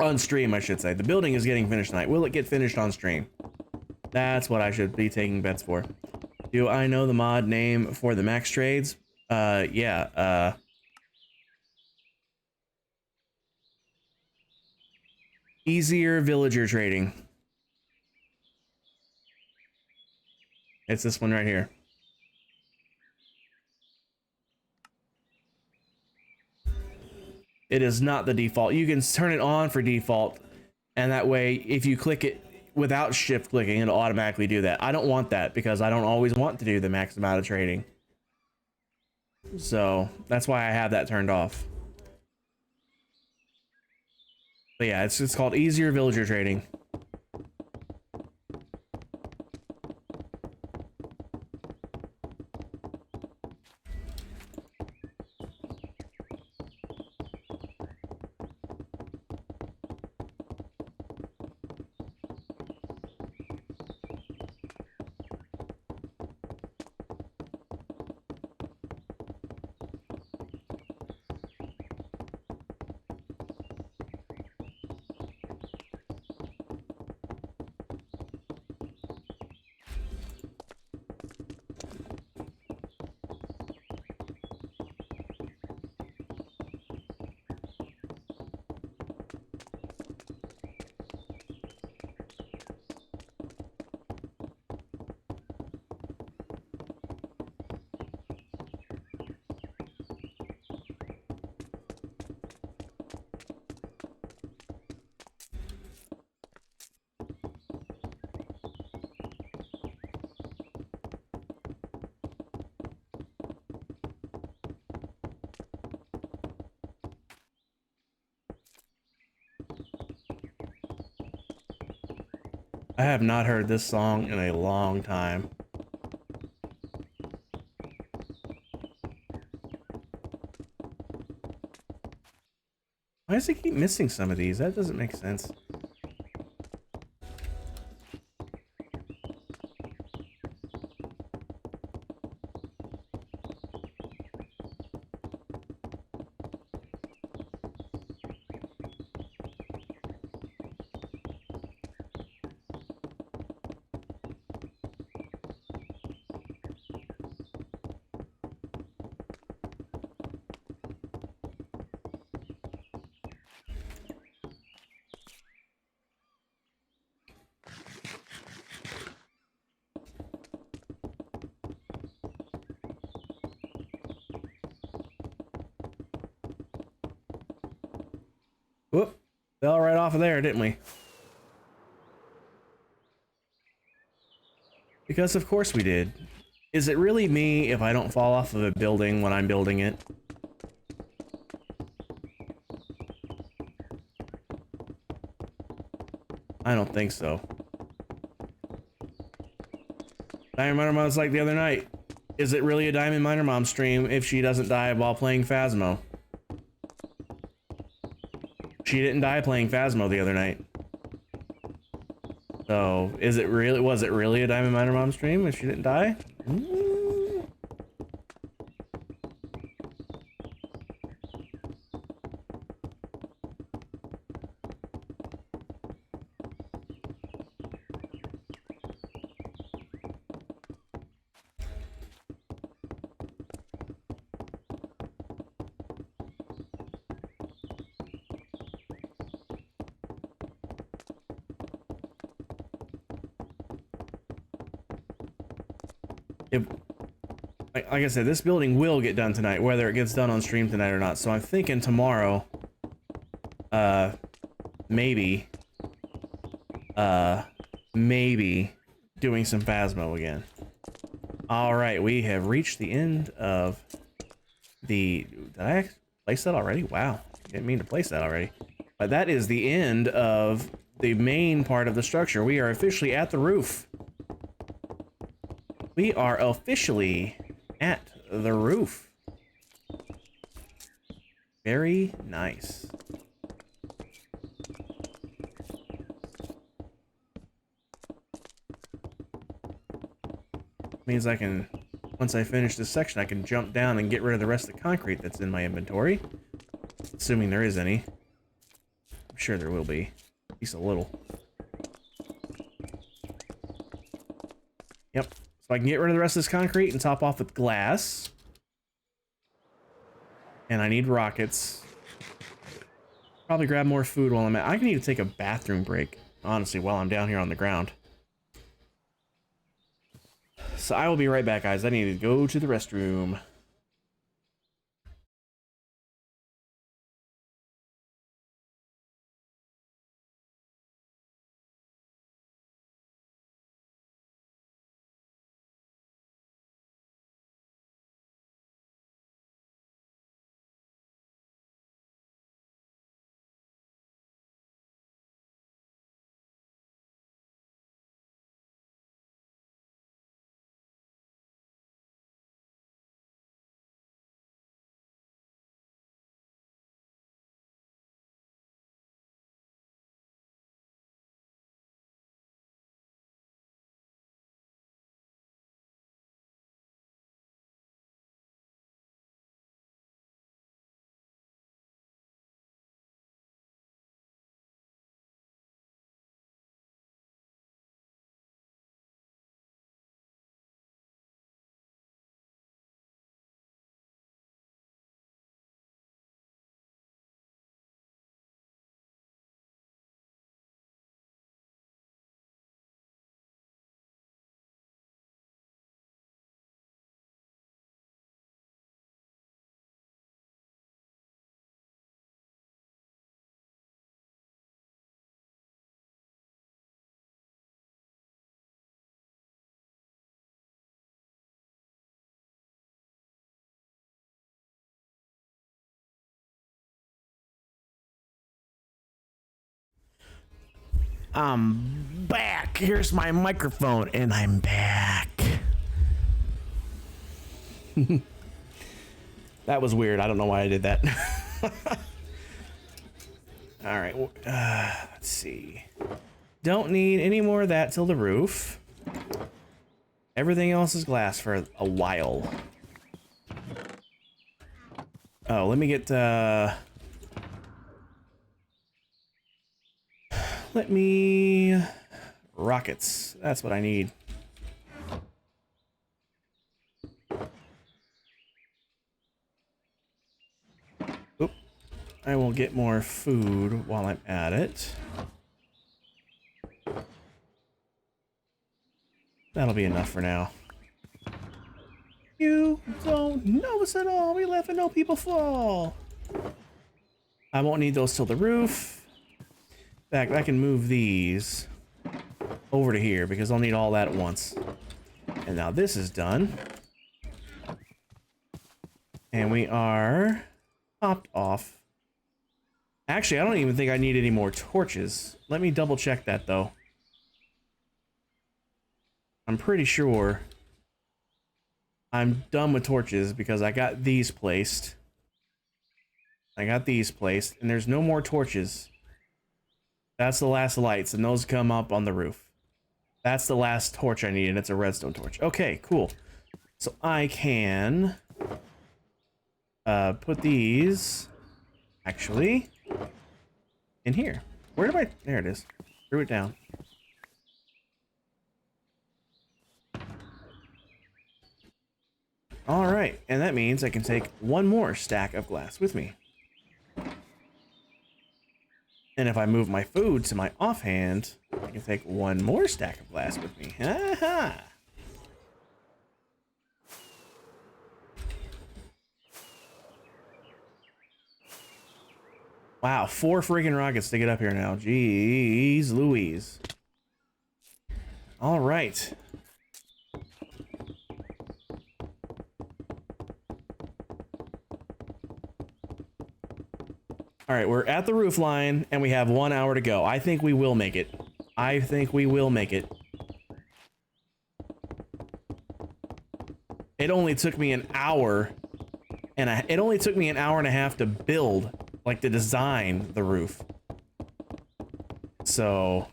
On stream, I should say. The building is getting finished tonight. Will it get finished on stream? That's what I should be taking bets for. Do I know the mod name for the max trades? Yeah, easier villager trading. It's this one right here. It is not the default. You can turn it on for default, and that way, if you click it without shift clicking, it'll automatically do that. I don't want that because I don't always want to do the max amount of trading. So that's why I have that turned off. But yeah, it's called easier villager trading. I have not heard this song in a long time. Why does it keep missing some of these? That doesn't make sense. Fell right off of there, didn't we? Because of course we did. Is it really me if I don't fall off of a building when I'm building it? I don't think so. Diamond Miner Mom's like the other night. Is it really a Diamond Miner Mom stream if she doesn't die while playing Phasmo? She didn't die playing Phasmo the other night. So, was it really a Diamond Miner Mom stream if she didn't die? Like I said, this building will get done tonight, whether it gets done on stream tonight or not. So I'm thinking tomorrow, maybe doing some Phasmo again. All right, we have reached the end of the. Did I place that already? Wow, didn't mean to place that already. But that is the end of the main part of the structure. We are officially at the roof. We are officially at the roof. Very nice. Means I can, once I finish this section, I can jump down and get rid of the rest of the concrete that's in my inventory. Assuming there is any. I'm sure there will be. At least a little. Yep. So I can get rid of the rest of this concrete and top off with glass. And I need rockets. Probably grab more food while I'm at. I need to take a bathroom break, honestly, while I'm down here on the ground. So I will be right back, guys. I need to go to the restroom. I'm back. Here's my microphone, and I'm back. That was weird. I don't know why I did that. All right. Let's see. Don't need any more of that till the roof. Everything else is glass for a while. Oh, let me get... Let me... Rockets. That's what I need. Oop. I will get more food while I'm at it. That'll be enough for now. You don't know us at all. We laugh and no people fall. I won't need those till the roof. fact, I can move these over to here because I'll need all that at once. And now this is done. And we are topped off. Actually, I don't even think I need any more torches. Let me double check that though. I'm pretty sure I'm done with torches because I got these placed. I got these placed, and there's no more torches. That's the last lights, and those come up on the roof. That's the last torch I need, and it's a redstone torch. Okay, cool. So I can put these actually in here. Where did I? There it is. Threw it down. All right, and that means I can take one more stack of glass with me. And if I move my food to my offhand, I can take one more stack of glass with me. Ha-ha! Wow, 4 freaking rockets to get up here now. Jeez Louise. All right. All right, we're at the roof line, and we have 1 hour to go. I think we will make it. I think we will make it. It only took me an hour, and it only took me an hour and a half to build, like to design the roof. So,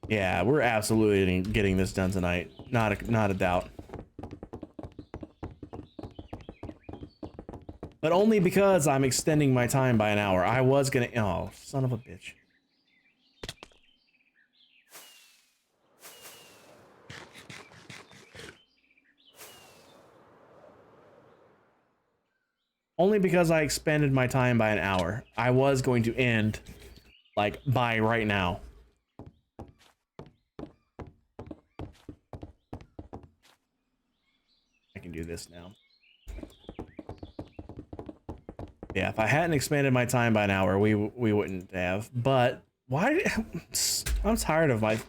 yeah, we're absolutely getting this done tonight. Not a doubt. But only because I'm extending my time by an hour. I was gonna... Oh, son of a bitch. Only because I expanded my time by an hour. I was going to end, like, by right now. I can do this now. Yeah, if I hadn't expanded my time by an hour, we wouldn't have. But why? I'm tired of my...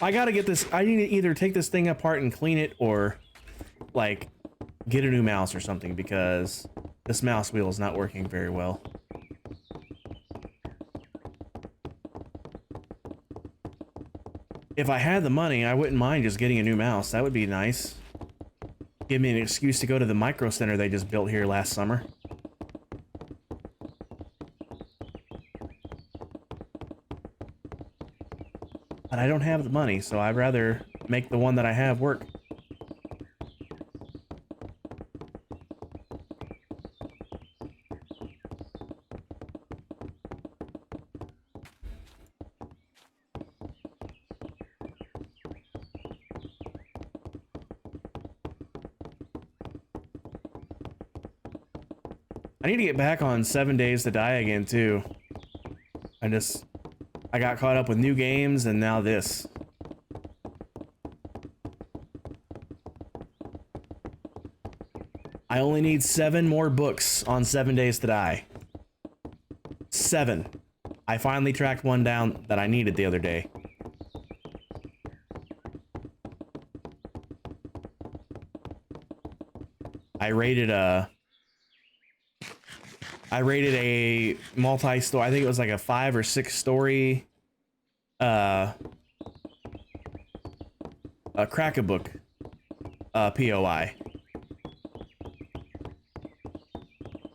I gotta get this... I need to either take this thing apart and clean it, or, like, get a new mouse or something, because this mouse wheel is not working very well. If I had the money, I wouldn't mind just getting a new mouse. That would be nice. Give me an excuse to go to the micro center they just built here last summer. But I don't have the money, so I'd rather make the one that I have work. I need to get back on 7 Days to Die again, too. I got caught up with new games, and now this. I only need 7 more books on 7 Days to Die. 7. I finally tracked one down that I needed the other day. I rated a multi-story, I think it was like a 5 or 6 story, a crack-a-book, POI.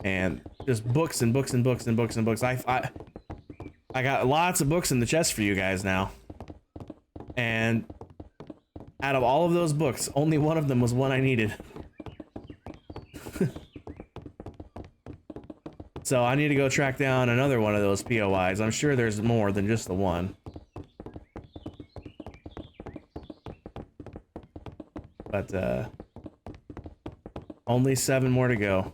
And just books and books and books and books and books. I got lots of books in the chest for you guys now. And out of all of those books, only one of them was one I needed. So I need to go track down another one of those POIs. I'm sure there's more than just the one. But, only 7 more to go.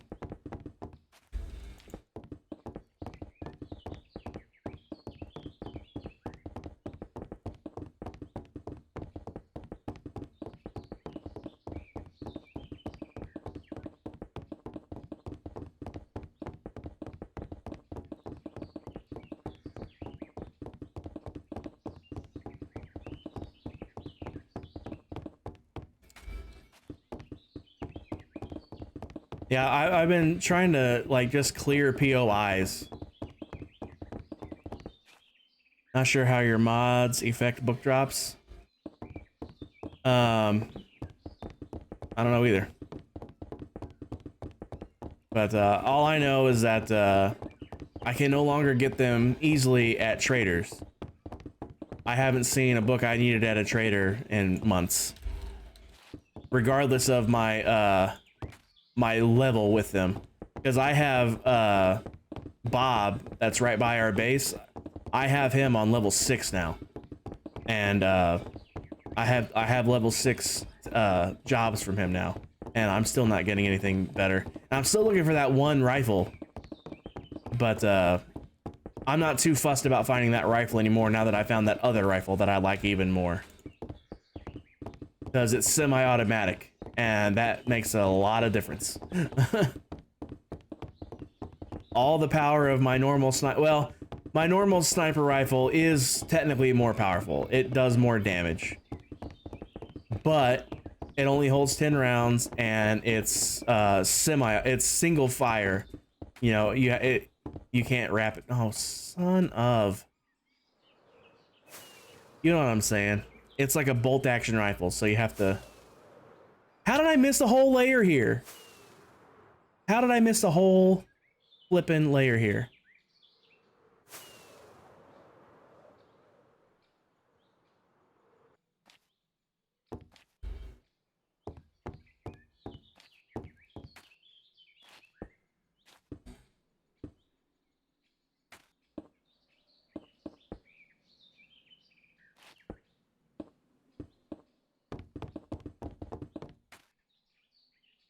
Yeah, I've been trying to like just clear POIs. Not sure how your mods affect book drops. I don't know either. But all I know is that I can no longer get them easily at traders. I haven't seen a book I needed at a trader in months, regardless of my my level with them. Because I have Bob, that's right by our base. I have him on level 6 now, and I have level 6 jobs from him now, and I'm still not getting anything better. And I'm still looking for that one rifle, but I'm not too fussed about finding that rifle anymore now that I found that other rifle that I like even more. Because it's semi-automatic, and that makes a lot of difference. All the power of my normal sniper, well, my normal sniper rifle is technically more powerful. It does more damage. But it only holds 10 rounds, and it's it's single fire. You know, you can't wrap it. Oh, son of. You know what I'm saying? It's like a bolt action rifle, so you have to. How did I miss the whole layer here? How did I miss the whole flippin' layer here?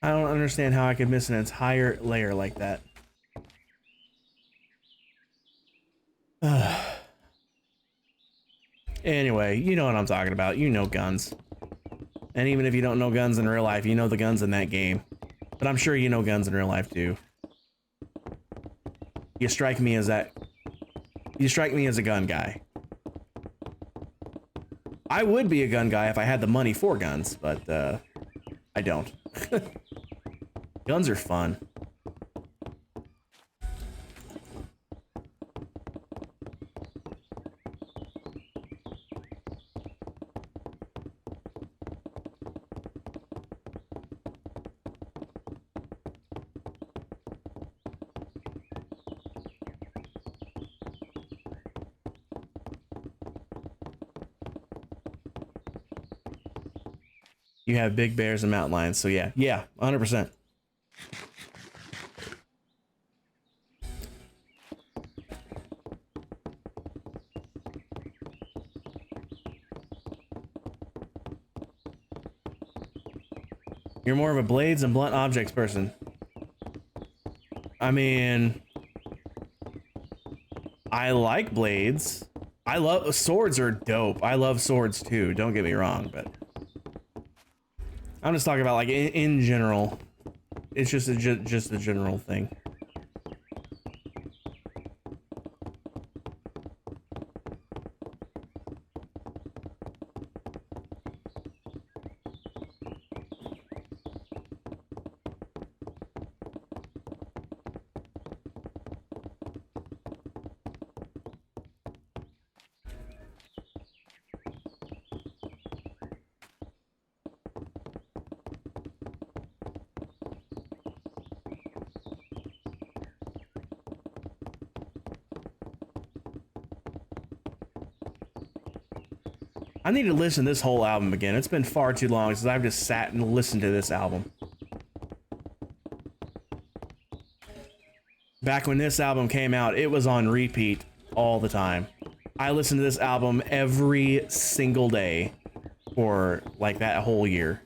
I don't understand how I could miss an entire layer like that. Anyway, you know what I'm talking about. You know guns. And even if you don't know guns in real life, you know the guns in that game. But I'm sure you know guns in real life too. You strike me as that. You strike me as a gun guy. I would be a gun guy if I had the money for guns, but I don't. Guns are fun. You have big bears and mountain lions, so yeah, 100%. You're more of a blades and blunt objects person. I mean, I like blades. I love swords are dope. I love swords too. Don't get me wrong, but I'm just talking about like in general. It's just a general thing. I need to listen to this whole album again. It's been far too long since I've just sat and listened to this album. Back when this album came out, it was on repeat all the time. I listened to this album every single day for like that whole year.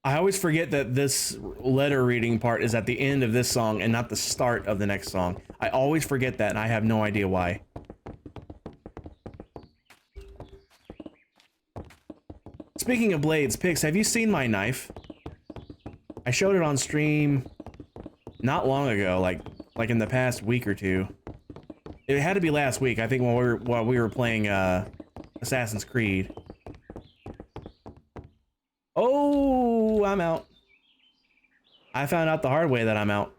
I always forget that this letter reading part is at the end of this song and not the start of the next song. I always forget that, and I have no idea why. Speaking of blades, Pix, have you seen my knife? I showed it on stream not long ago, like in the past week or two. It had to be last week, I think, while we were playing Assassin's Creed. Oh, I'm out. I found out the hard way that I'm out.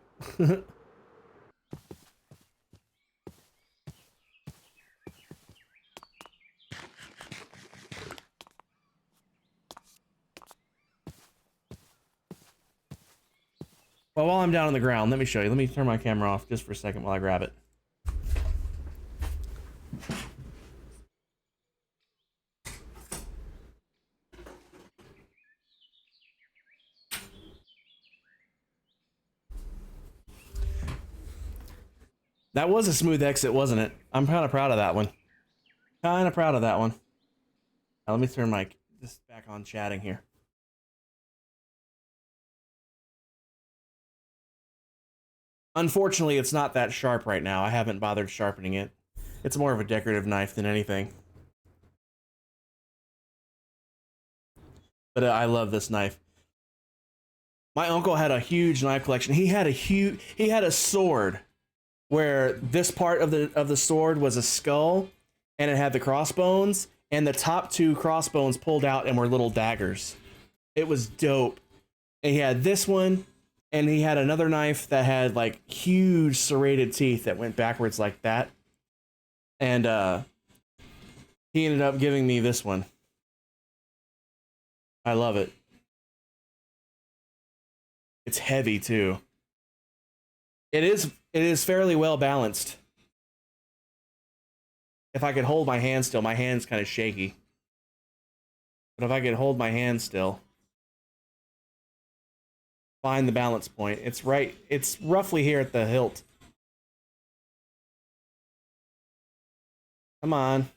Well, while I'm down on the ground, let me show you. Let me turn my camera off just for a second while I grab it. That was a smooth exit, wasn't it? I'm kind of proud of that one. Kind of proud of that one. Now, let me turn my this back on chatting here. Unfortunately, it's not that sharp right now. I haven't bothered sharpening it. It's more of a decorative knife than anything. But I love this knife. My uncle had a huge knife collection. He had a sword where this part of the sword was a skull, and it had the crossbones, and the top two crossbones pulled out and were little daggers. It was dope. And he had this one, and he had another knife that had like huge serrated teeth that went backwards like that. And he ended up giving me this one. I love it. It's heavy too. It is fairly well balanced. If I could hold my hand still, my hand's kind of shaky. But if I could hold my hand still, find the balance point. It's roughly here at the hilt. Come on.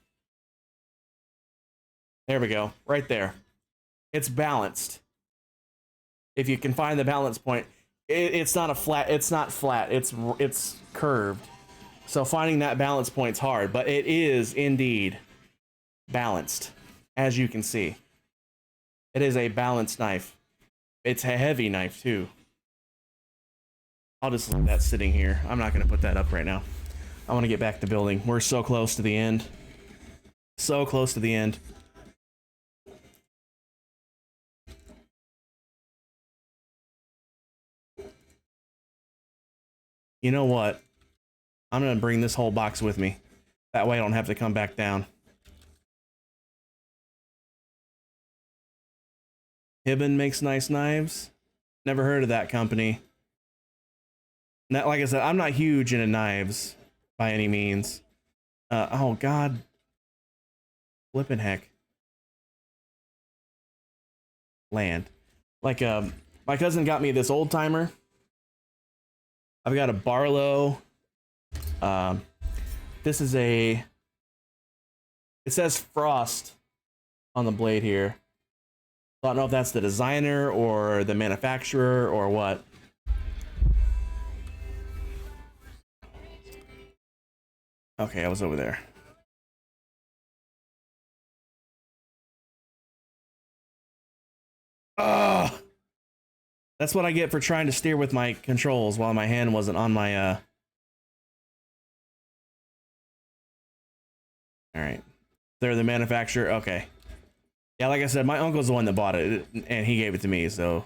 There we go. Right there. It's balanced. If you can find the balance point, it's not flat. It's curved. So finding that balance point's hard, but it is indeed balanced, as you can see. It is a balanced knife. It's a heavy knife too. I'll just leave that sitting here. I'm not gonna put that up right now. I want to get back to building. We're so close to the end. So close to the end. You know what? I'm gonna bring this whole box with me. That way I don't have to come back down. Hibben makes nice knives. Never heard of that company. Now, like I said, I'm not huge into knives by any means. Oh God. Flippin' heck. Land. Like, my cousin got me this old timer. I've got a Barlow. This is it says Frost on the blade here. I don't know if that's the designer or the manufacturer or what. Okay, I was over there. Ugh! That's what I get for trying to steer with my controls while my hand wasn't on my, Alright. They're the manufacturer? Okay. Yeah, like I said, my uncle's the one that bought it, and he gave it to me, so...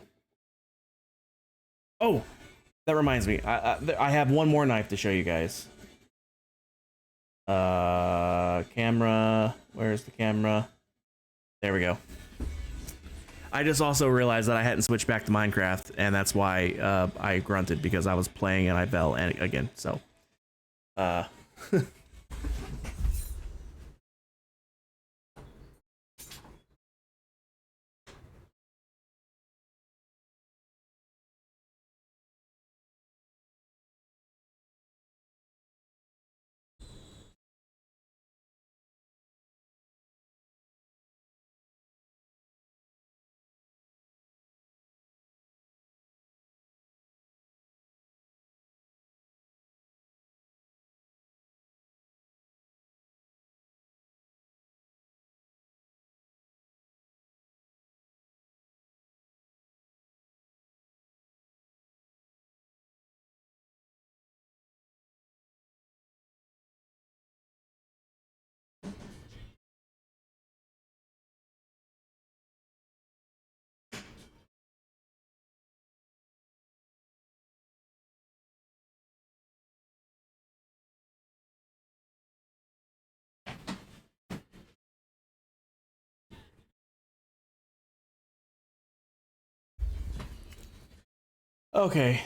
Oh! That reminds me. I have one more knife to show you guys. Camera... Where's the camera? There we go. I just also realized that I hadn't switched back to Minecraft, and that's why I grunted, because I was playing and I fell again, so... Okay,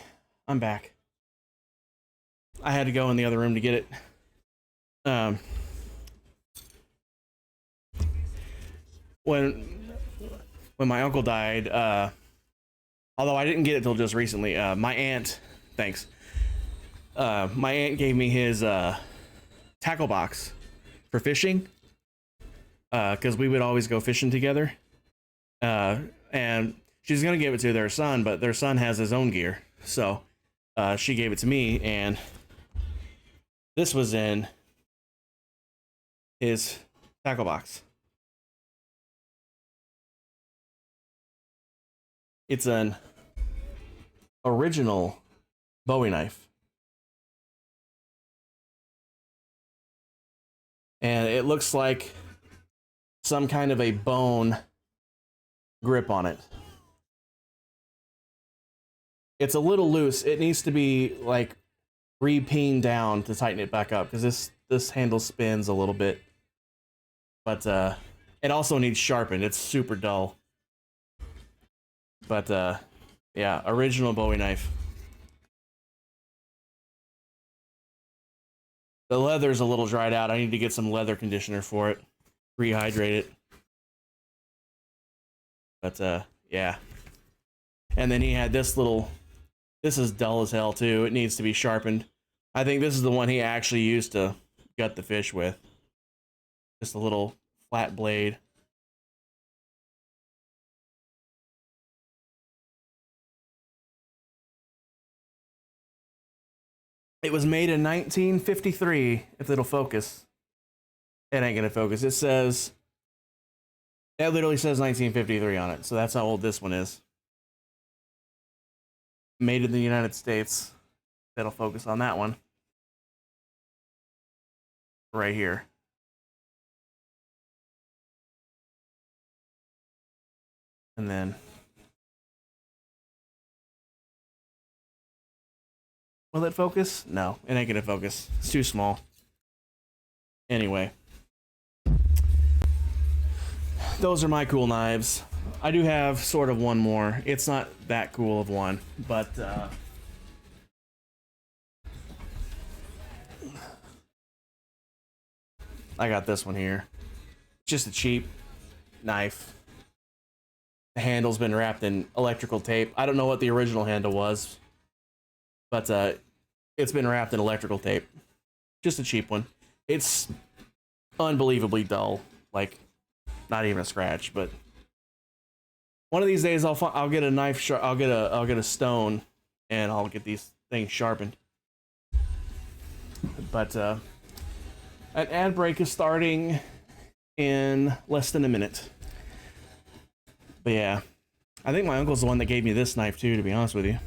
I'm back. I had to go in the other room to get it. Um, when my uncle died, although I didn't get it till just recently, my aunt, thanks. My aunt gave me his tackle box for fishing, because we would always go fishing together. And she's gonna give it to their son, but their son has his own gear, so she gave it to me, and this was in his tackle box. It's an original Bowie knife, and it looks like some kind of a bone grip on it. It's a little loose. It needs to be like re-peened down to tighten it back up, because this handle spins a little bit. But it also needs sharpened. It's super dull. But yeah, original Bowie knife. The leather's a little dried out. I need to get some leather conditioner for it. Rehydrate it. But yeah. And then he had this little, this is dull as hell too. It needs to be sharpened. I think this is the one he actually used to gut the fish with. Just a little flat blade. It was made in 1953, if it'll focus. It ain't gonna focus. It says, it literally says 1953 on it, so that's how old this one is. Made in the United States. That'll focus on that one. Right here. And then, will it focus? No, it ain't gonna focus. It's too small. Anyway. Those are my cool knives. I do have sort of one more. It's not that cool of one, but I got this one here. Just a cheap knife. The handle's been wrapped in electrical tape. I don't know what the original handle was, but it's been wrapped in electrical tape. Just a cheap one. It's unbelievably dull. Like, not even a scratch. But one of these days, I'll get a knife. I'll get a stone, and I'll get these things sharpened. But an ad break is starting in less than a minute. But yeah, I think my uncle's the one that gave me this knife too, to be honest with you.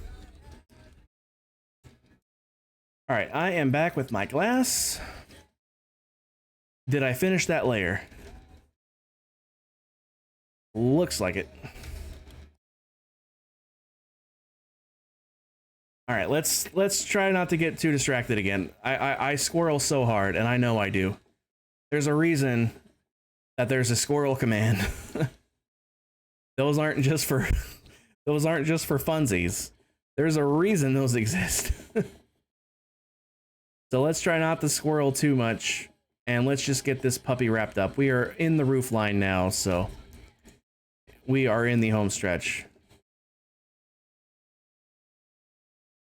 All right, I am back with my glass. Did I finish that layer? Looks like it. All right, let's try not to get too distracted again. I squirrel so hard, and I know I do. There's a reason that there's a squirrel command. Those aren't just for funsies. There's a reason those exist. So let's try not to squirrel too much, and let's just get this puppy wrapped up. We are in the roof line now, so we are in the home stretch.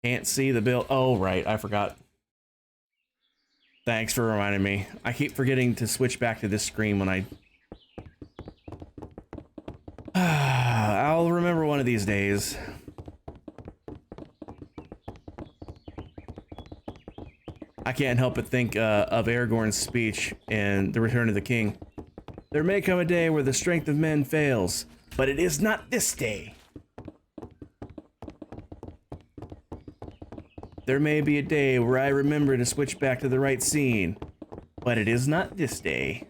Can't see the bill. Oh, right, I forgot. Thanks for reminding me. I keep forgetting to switch back to this screen when I... I'll remember one of these days. I can't help but think of Aragorn's speech in The Return of the King. There may come a day where the strength of men fails, but it is not this day. There may be a day where I remember to switch back to the right scene, but it is not this day.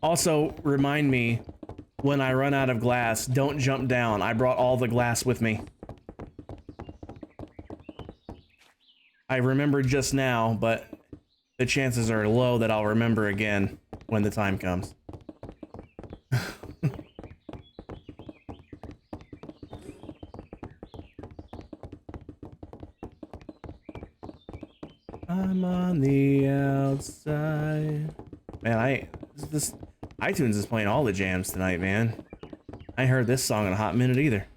Also, remind me when I run out of glass, don't jump down. I brought all the glass with me. I remembered just now, but the chances are low that I'll remember again when the time comes. I'm on the outside. Man, this iTunes is playing all the jams tonight, man. I ain't heard this song in a hot minute either.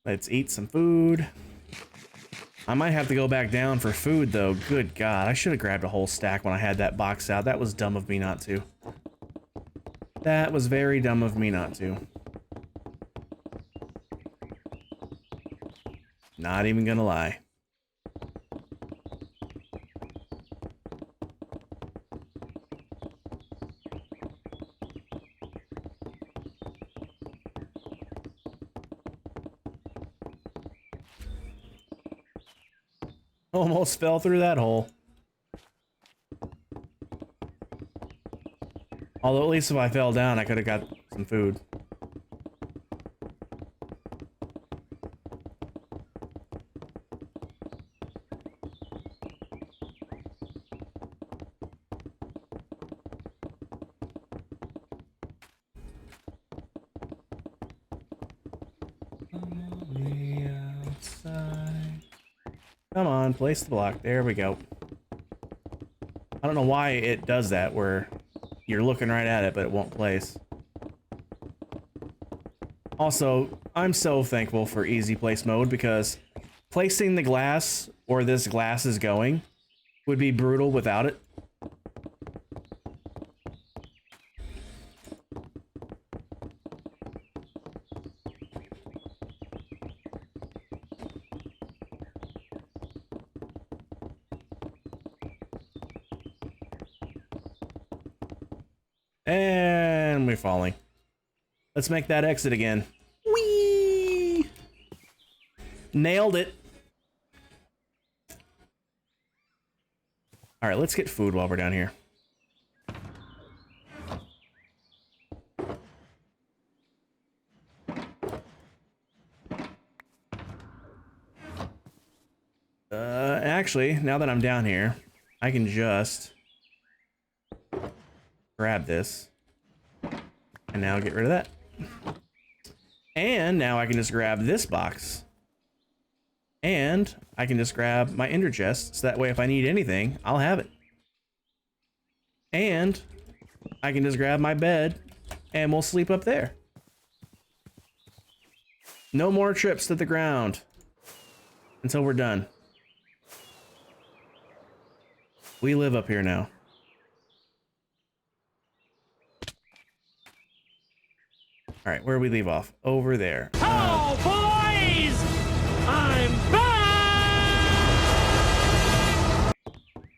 Let's eat some food. I might have to go back down for food, though. Good God, I should have grabbed a whole stack when I had that box out. That was dumb of me not to. That was very dumb of me not to. Not even gonna lie. Almost fell through that hole. Although at least if I fell down, I could have got some food. Come on, place the block. There we go. I don't know why it does that, where you're looking right at it, but it won't place. Also, I'm so thankful for easy place mode, because placing the glass, or this glass is going, would be brutal without it. And we're falling. Let's make that exit again. Whee! Nailed it. All right, let's get food while we're down here. Actually, now that I'm down here, I can just grab this and now get rid of that. And now I can just grab this box and I can just grab my ender chest, so that way if I need anything, I'll have it. And I can just grab my bed and we'll sleep up there. No more trips to the ground until we're done. We live up here now. All right, where do we leave off? Over there. Oh, boys! I'm back!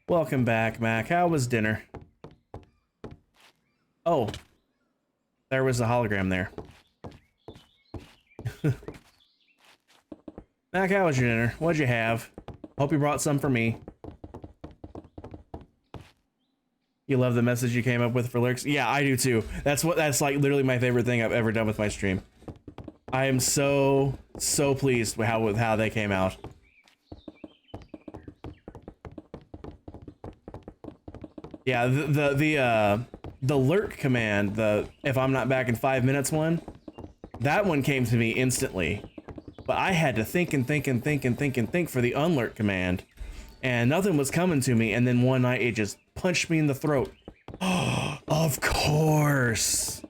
Welcome back, Mac. How was dinner? Oh, there was a hologram there. Mac, how was your dinner? What'd you have? Hope you brought some for me. You love the message you came up with for lyrics? Yeah, I do too. That's like literally my favorite thing I've ever done with my stream. I am so pleased with how they came out. Yeah, the lurk command, the if I'm not back in 5 minutes one, that one came to me instantly. But I had to think and think and think and think and think for the unlurk command. And nothing was coming to me, and then one night it just punched me in the throat. Oh, of course.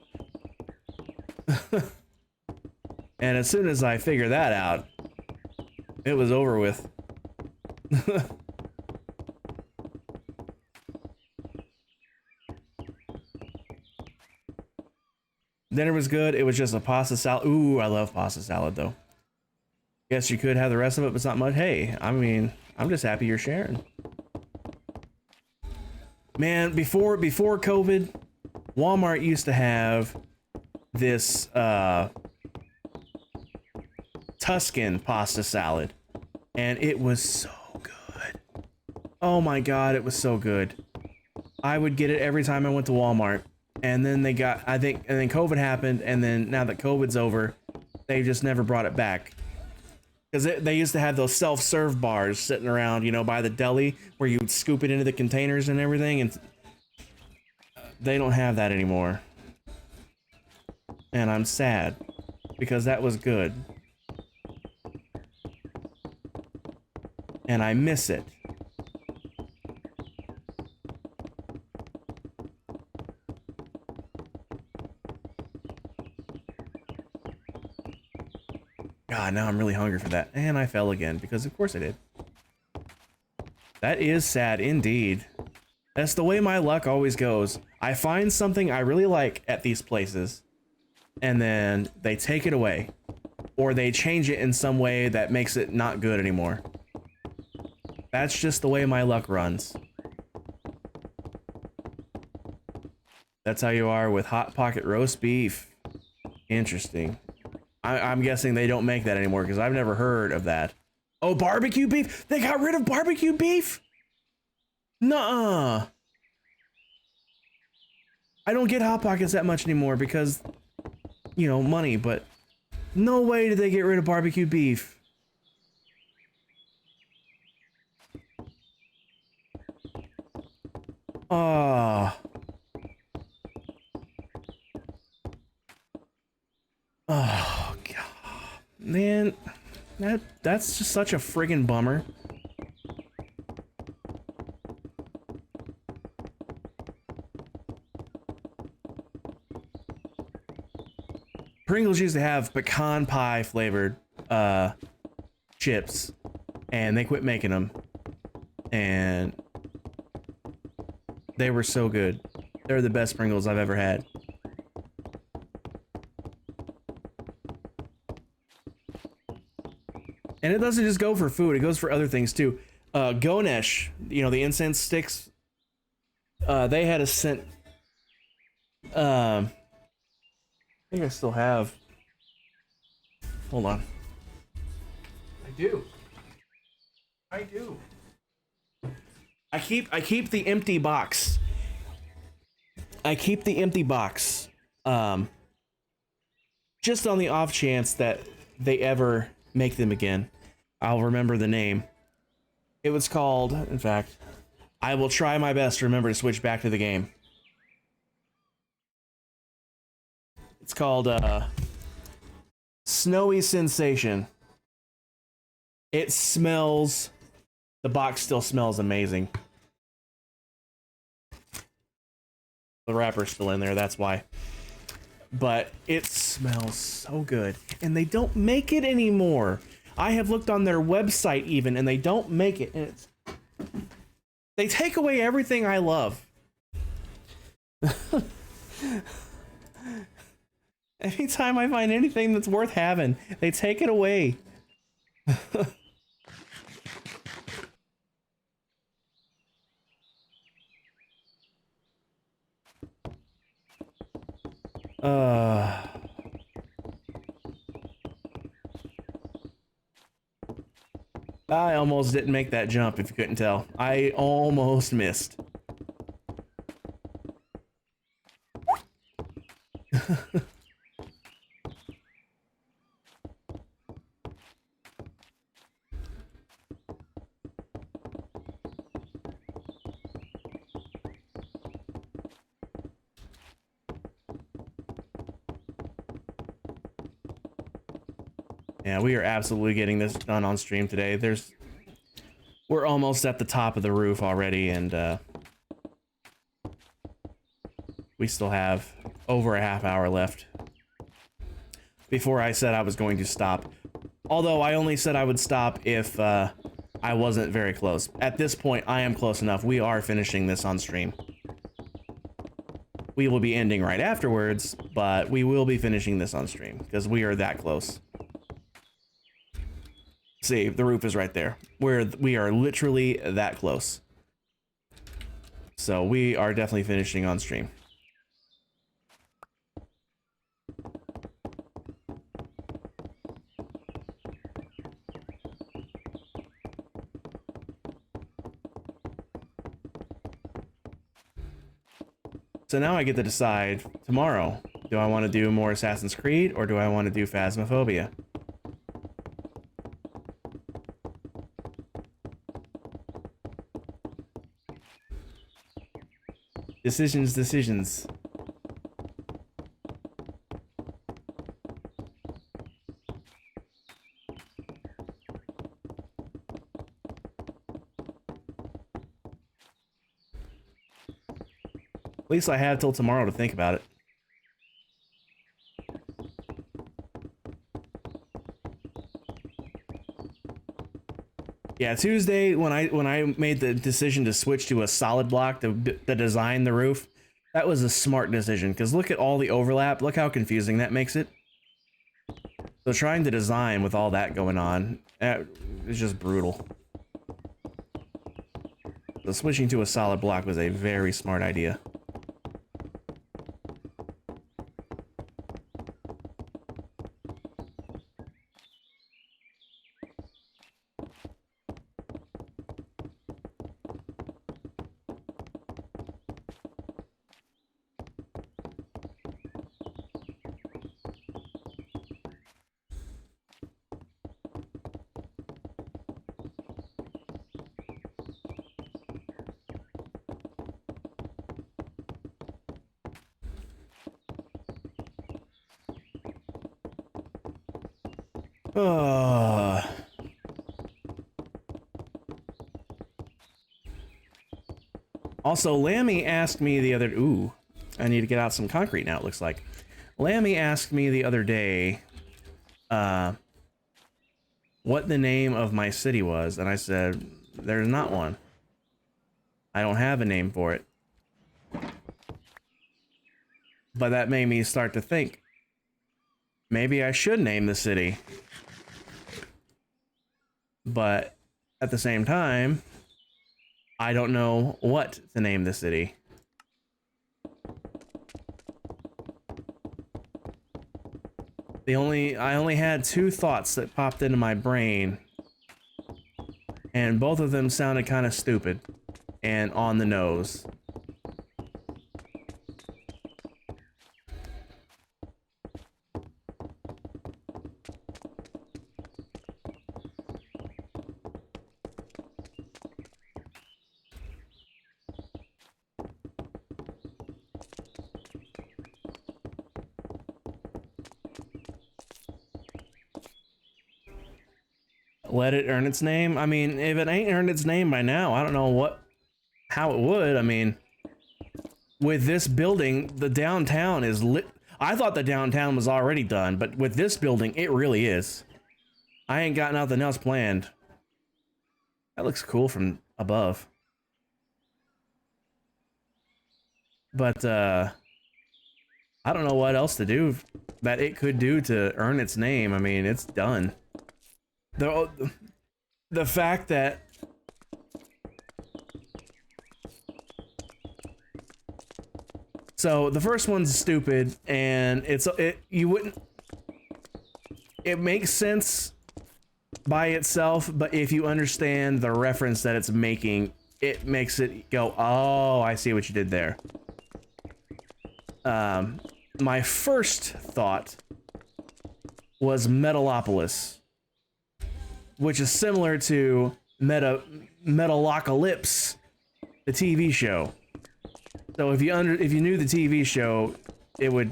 And as soon as I figured that out, it was over with. Dinner was good. It was just a pasta salad. Ooh, I love pasta salad though. Guess you could have the rest of it, but it's not much. Hey, I mean, I'm just happy you're sharing. Man, before COVID, Walmart used to have this Tuscan pasta salad, and it was so good. Oh my god, it was so good. I would get it every time I went to Walmart, and then they got, and then COVID happened, and then now that COVID's over, they just never brought it back. Because they used to have those self-serve bars sitting around, you know, by the deli, where you would scoop it into the containers and everything, and they don't have that anymore. And I'm sad, because that was good. And I miss it. God, now I'm really hungry for that. And I fell again, because of course I did. That is sad indeed. That's the way my luck always goes. I find something I really like at these places, and then they take it away. Or they change it in some way that makes it not good anymore. That's just the way my luck runs. That's how you are with Hot Pocket roast beef. Interesting. I'm guessing they don't make that anymore, because I've never heard of that. Oh, barbecue beef? They got rid of barbecue beef? Nuh-uh. I don't get Hot Pockets that much anymore because, you know, money, but no way did they get rid of barbecue beef. Oh. Oh, God. Man, that's just such a friggin' bummer. Pringles used to have pecan pie flavored chips, and they quit making them, and they were so good. They're the best Pringles I've ever had. And it doesn't just go for food, it goes for other things too. Ganesh, you know, the incense sticks, they had a scent. I think I still have. Hold on. I do. I keep the empty box. I keep the empty box. Just on the off chance that they ever make them again. I'll remember the name. It was called, in fact, I will try my best to remember to switch back to the game. It's called Snowy Sensation. It smells, the box still smells amazing. The wrapper's still in there, that's why. But it smells so good. And they don't make it anymore. I have looked on their website even, and they don't make it. And it's, they take away everything I love. Anytime I find anything that's worth having, they take it away. I almost didn't make that jump, if you couldn't tell. I almost missed. Yeah, we are absolutely getting this done on stream today. We're almost at the top of the roof already, and we still have over a half hour left before I said I was going to stop. Although I only said I would stop if I wasn't very close. At this point, I am close enough. We are finishing this on stream. We will be ending right afterwards, but we will be finishing this on stream because we are that close. See, the roof is right there. We are literally that close. So we are definitely finishing on stream. So now I get to decide tomorrow, do I want to do more Assassin's Creed or do I want to do Phasmophobia? Decisions. At least I have till tomorrow to think about it. Yeah, Tuesday when I made the decision to switch to a solid block to design the roof, that was a smart decision because look at all the overlap. Look how confusing that makes it. So trying to design with all that going on, it's just brutal. So switching to a solid block was a very smart idea. Also, Lammy asked me the other... Ooh, I need to get out some concrete now, it looks like. Lammy asked me the other day what the name of my city was, and I said, there's not one. I don't have a name for it. But that made me start to think, maybe I should name the city. But at the same time, I don't know what to name the city. I only had two thoughts that popped into my brain, and both of them sounded kind of stupid and on the nose. Let it earn its name. I mean, if it ain't earned its name by now, I don't know how it would. I mean, with this building, the downtown is lit. I thought the downtown was already done, but with this building, it really is. I ain't got nothing else planned. That looks cool from above. But, I don't know what else to do that it could do to earn its name. I mean, it's done. The fact that so the first one's stupid and it makes sense by itself, but if you understand the reference that it's making, it makes it go, oh, I see what you did there. My first thought was Metalopolis, which is similar to Metalocalypse, the TV show. So if you knew the TV show, it would,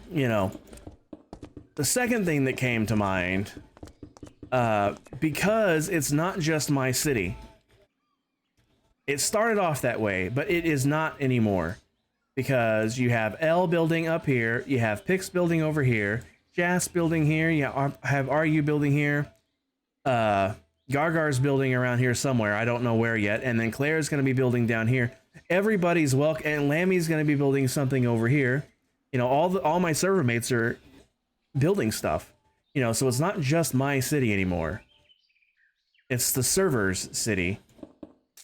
you know. The second thing that came to mind, because it's not just my city. It started off that way, but it is not anymore. Because you have L building up here, you have Pix building over here, Jas building here, you have RU building here, Gargar's building around here somewhere, I don't know where yet, and then Claire's going to be building down here. Everybody's welcome, and Lammy's going to be building something over here. You know, all my server mates are building stuff. You know, so it's not just my city anymore. It's the server's city.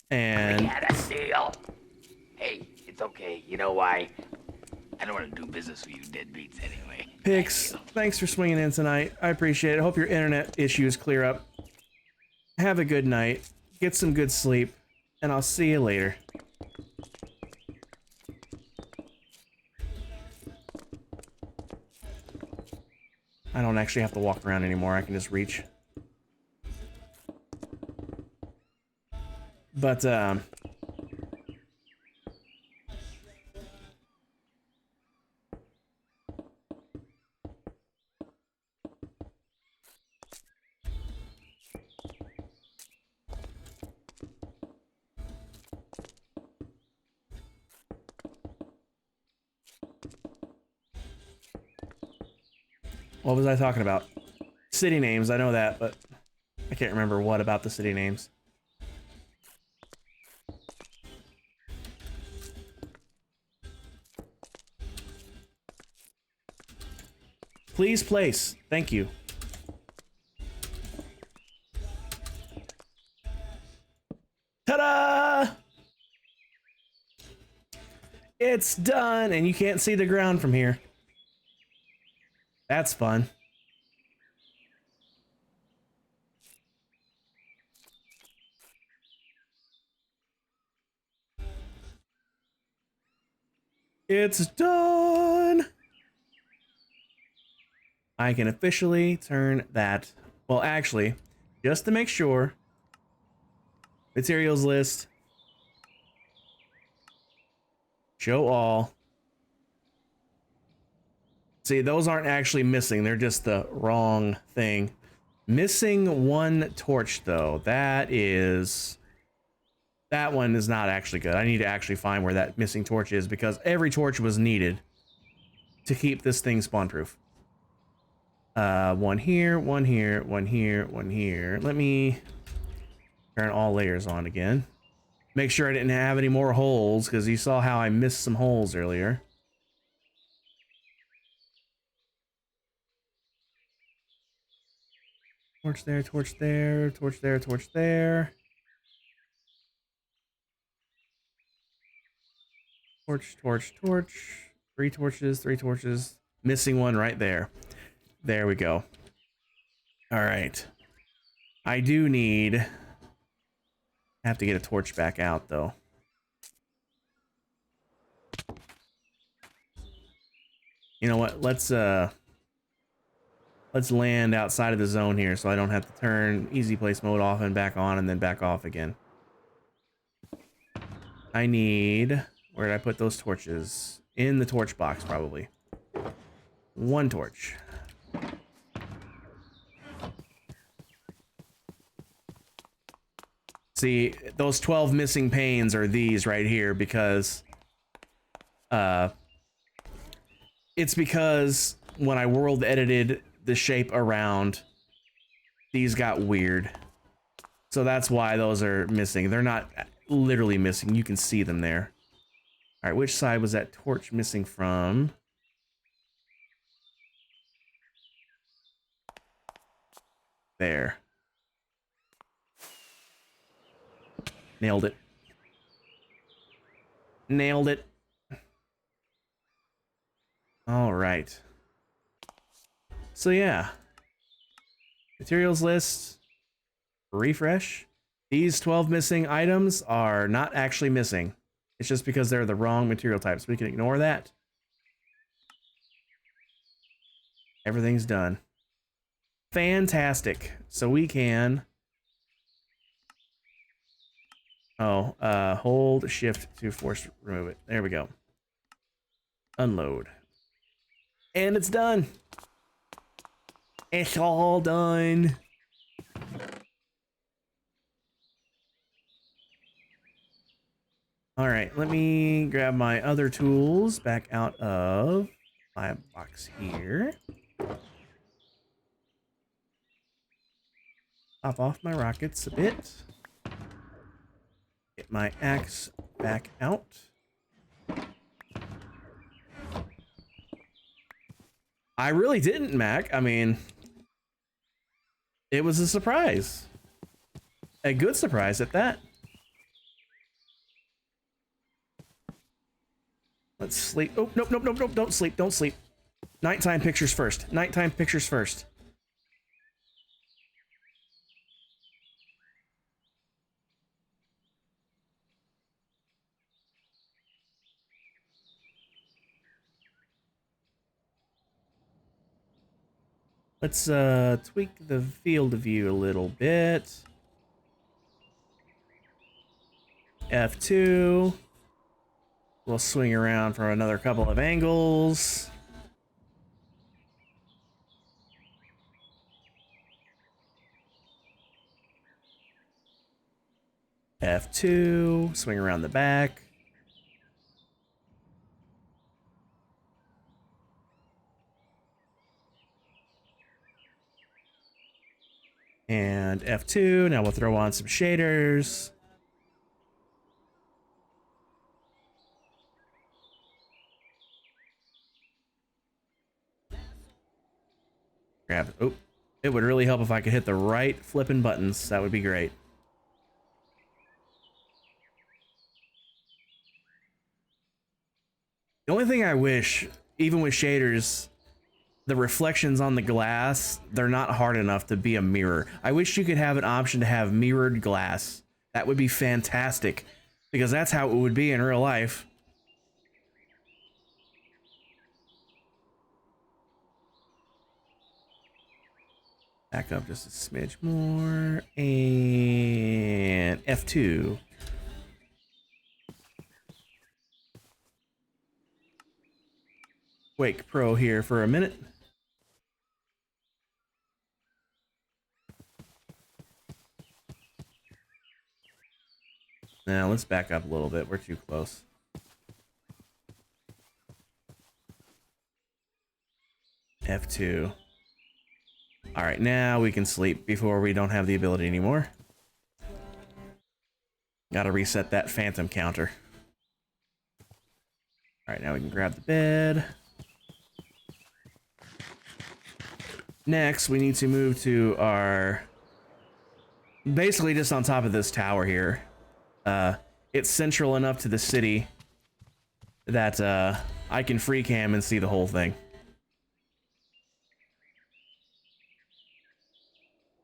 We And had a deal. Hey, it's okay. You know why? I don't want to do business with you deadbeats anyway. Pix, thanks for swinging in tonight. I appreciate it. Hope your internet issues clear up. Have a good night. Get some good sleep. And I'll see you later. I don't actually have to walk around anymore. I can just reach. But, what was I talking about? City names, I know that, but I can't remember what about the city names. Please place. Thank you. Ta-da! It's done, and you can't see the ground from here. That's fun. It's done! I can officially turn that... Well, actually, just to make sure, materials list, show all. See, those aren't actually missing. They're just the wrong thing. Missing one torch, though. That one is not actually good. I need to actually find where that missing torch is because every torch was needed to keep this thing spawn-proof. One here, one here, one here, one here. Let me turn all layers on again. Make sure I didn't have any more holes because you saw how I missed some holes earlier. Torch there, torch there, torch there, torch there. Torch, torch, torch. Three torches, three torches. Missing one right there. There we go. All right. I do need... I have to get a torch back out, though. You know what? Let's land outside of the zone here so I don't have to turn easy place mode off and back on and then back off again. I need... Where did I put those torches? In the torch box, probably. One torch. See, those 12 missing panes are these right here because... it's because when I world edited the shape around, these got weird. So that's why those are missing. They're not literally missing. You can see them there. All right, which side was that torch missing from? There. Nailed it. Nailed it. All right. So yeah. Materials list. Refresh. These 12 missing items are not actually missing. It's just because they're the wrong material types. We can ignore that. Everything's done. Fantastic. So we can... hold shift to force remove it. There we go. Unload. And it's done. It's all done. All right, let me grab my other tools back out of my box here. Pop off my rockets a bit. Get my axe back out. I really didn't, Mac. I mean, It was a surprise. A good surprise at that. Let's sleep. Oh, nope, nope, nope, nope. Don't sleep. Don't sleep. Nighttime pictures first. Nighttime pictures first. Let's tweak the field of view a little bit. F2. We'll swing around for another couple of angles. F2, swing around the back. And F2, now we'll throw on some shaders. Grab, oh, it would really help if I could hit the right flipping buttons. That would be great. The only thing I wish, even with shaders, the reflections on the glass, they're not hard enough to be a mirror. I wish you could have an option to have mirrored glass. That would be fantastic, because that's how it would be in real life. Back up just a smidge more, and F2. Quake Pro here for a minute. Now let's back up a little bit. We're too close. F2. All right, now we can sleep before we don't have the ability anymore. Got to reset that phantom counter. All right, now we can grab the bed. Next, we need to move to our... basically just on top of this tower here. It's central enough to the city that I can free cam and see the whole thing.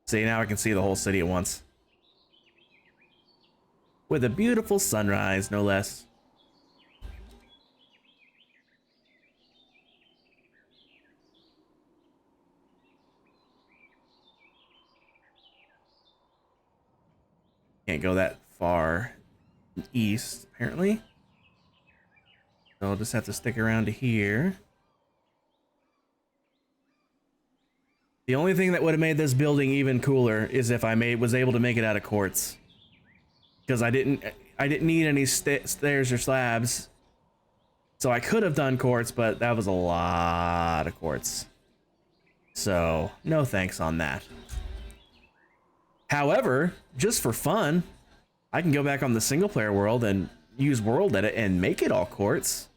See, now I can see the whole city at once. With a beautiful sunrise, no less. Can't go that far east, apparently. So I'll just have to stick around to here. The only thing that would have made this building even cooler is if I was able to make it out of quartz. Because I didn't need any stairs or slabs. So I could have done quartz, but that was a lot of quartz. So no thanks on that. However, just for fun, I can go back on the single player world and use world edit and make it all quartz.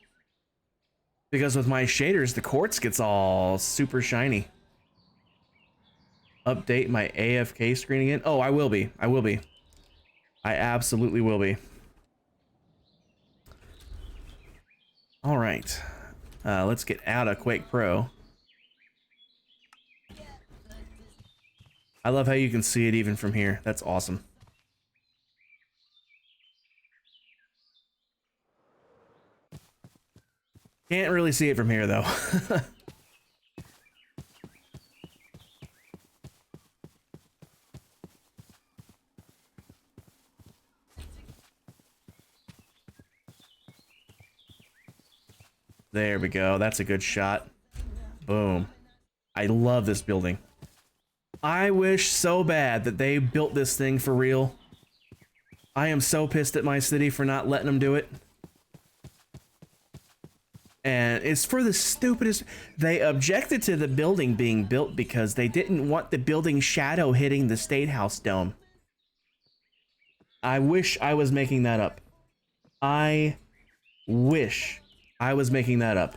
Because with my shaders, the quartz gets all super shiny. Update my AFK screen again. Oh, I will be. I will be. I absolutely will be. All right. Let's get out of Quake Pro. I love how you can see it even from here. That's awesome. Can't really see it from here, though. There we go. That's a good shot. Boom. I love this building. I wish so bad that they built this thing for real. I am so pissed at my city for not letting them do it. And it's for the stupidest... They objected to the building being built because they didn't want the building shadow hitting the State House dome. I wish I was making that up. I wish I was making that up.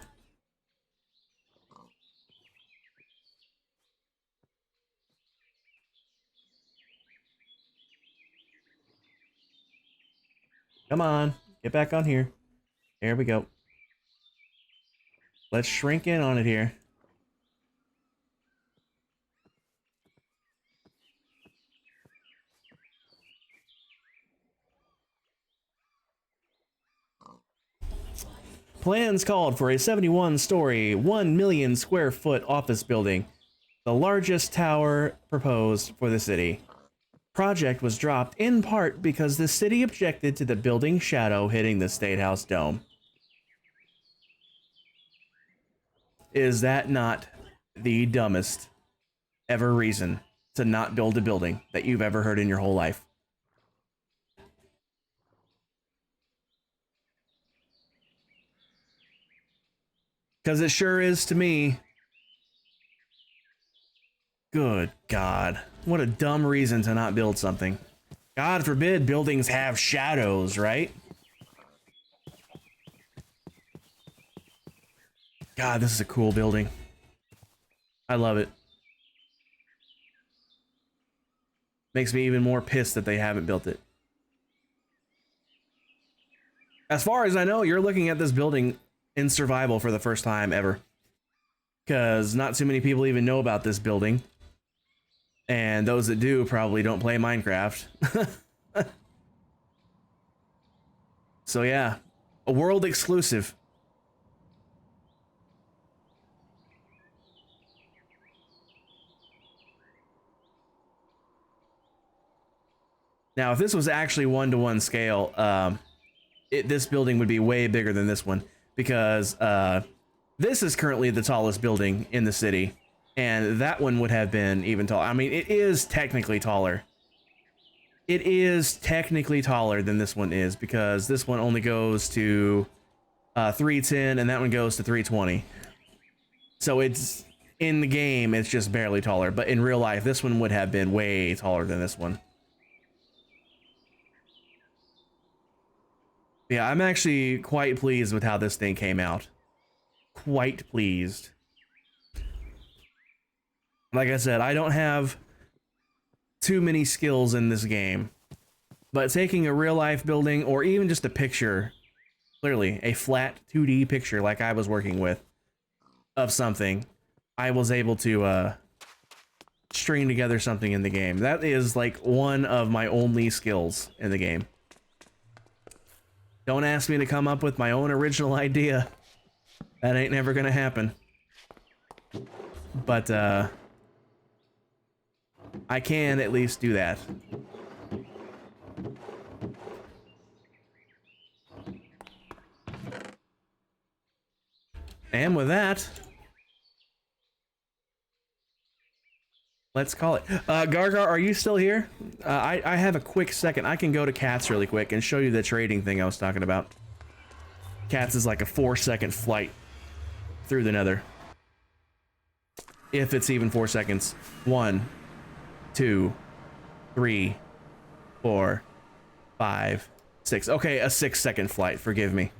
Come on, get back on here. There we go. Let's shrink in on it here. Plans called for a 71-story, 1 million square foot office building, the largest tower proposed for the city. Project was dropped in part because the city objected to the building's shadow hitting the State House dome. Is that not the dumbest ever reason to not build a building that you've ever heard in your whole life? Because it sure is to me. Good God. What a dumb reason to not build something. God forbid buildings have shadows, right? God, this is a cool building. I love it. Makes me even more pissed that they haven't built it. As far as I know, you're looking at this building in survival for the first time ever. Because not too many people even know about this building. And those that do probably don't play Minecraft. So yeah, a world exclusive. Now, if this was actually one-to-one scale, this building would be way bigger than this one, because this is currently the tallest building in the city, and that one would have been even taller. I mean, it is technically taller. It is technically taller than this one is, because this one only goes to 310, and that one goes to 320. So it's, in the game, it's just barely taller, but in real life, this one would have been way taller than this one. Yeah, I'm actually quite pleased with how this thing came out. Quite pleased. Like I said, I don't have too many skills in this game, but taking a real life building, or even just a picture, clearly a flat 2D picture like I was working with of something, I was able to string together something in the game. That is like one of my only skills in the game. Don't ask me to come up with my own original idea. That ain't never gonna happen. But, I can at least do that. And with that, let's call it. Gargar, are you still here? I have a quick second. I can go to Cats really quick and show you the trading thing I was talking about. Cats is like a 4-second flight through the nether. If it's even 4 seconds. 1, 2, 3, 4, 5, 6. Okay, a 6-second flight. Forgive me.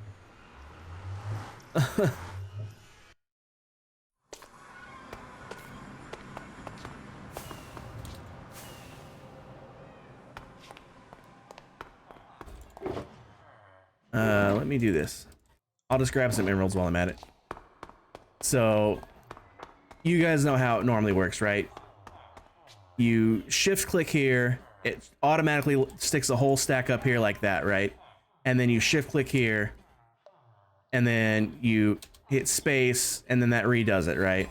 Let me do this. I'll just grab some emeralds while I'm at it. So, you guys know how it normally works, right? You shift click here, it automatically sticks a whole stack up here like that, right? And then you shift click here, and then you hit space, and then that redoes it, right?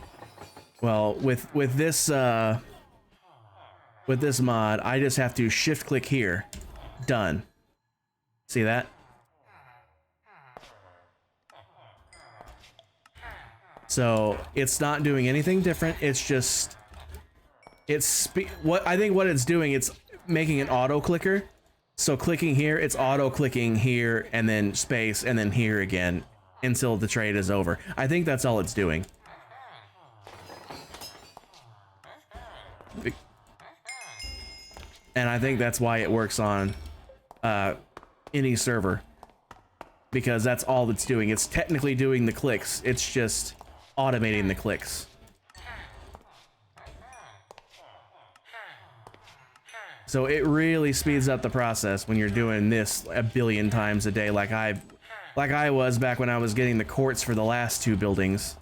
Well, with this mod, I just have to shift click here. Done. See that? So it's not doing anything different. It's just, what it's doing, it's making an auto clicker. So clicking here, it's auto clicking here, and then space, and then here again until the trade is over. I think that's all it's doing. And I think that's why it works on any server, because that's all it's doing. It's technically doing the clicks. It's just automating the clicks. So it really speeds up the process when you're doing this a billion times a day, like I was back when I was getting the quartz for the last 2 buildings.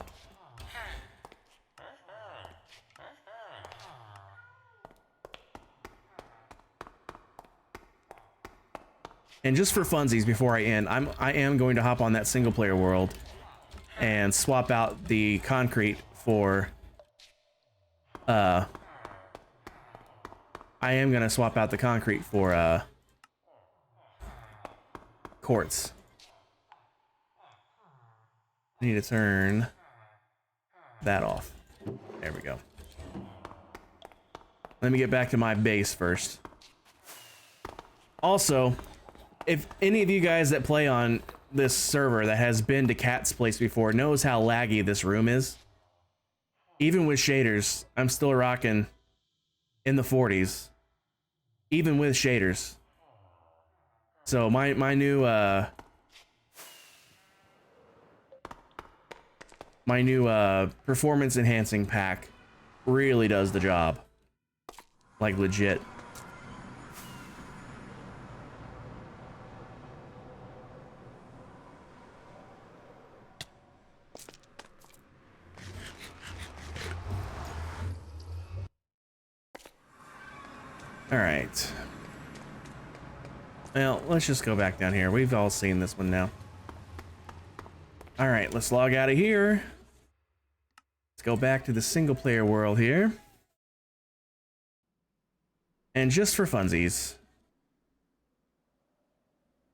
And just for funsies, before I end, I am going to hop on that single player world and swap out the concrete for I am gonna swap out the concrete for quartz. I need to turn that off. There we go. Let me get back to my base first. Also, if any of you guys that play on this server that has been to Cat's place before knows how laggy this room is, even with shaders, I'm still rocking in the 40s, even with shaders. So my new performance enhancing pack really does the job, like legit. All right. Well, let's just go back down here. We've all seen this one now. All right, let's log out of here. Let's go back to the single player world here. And just for funsies,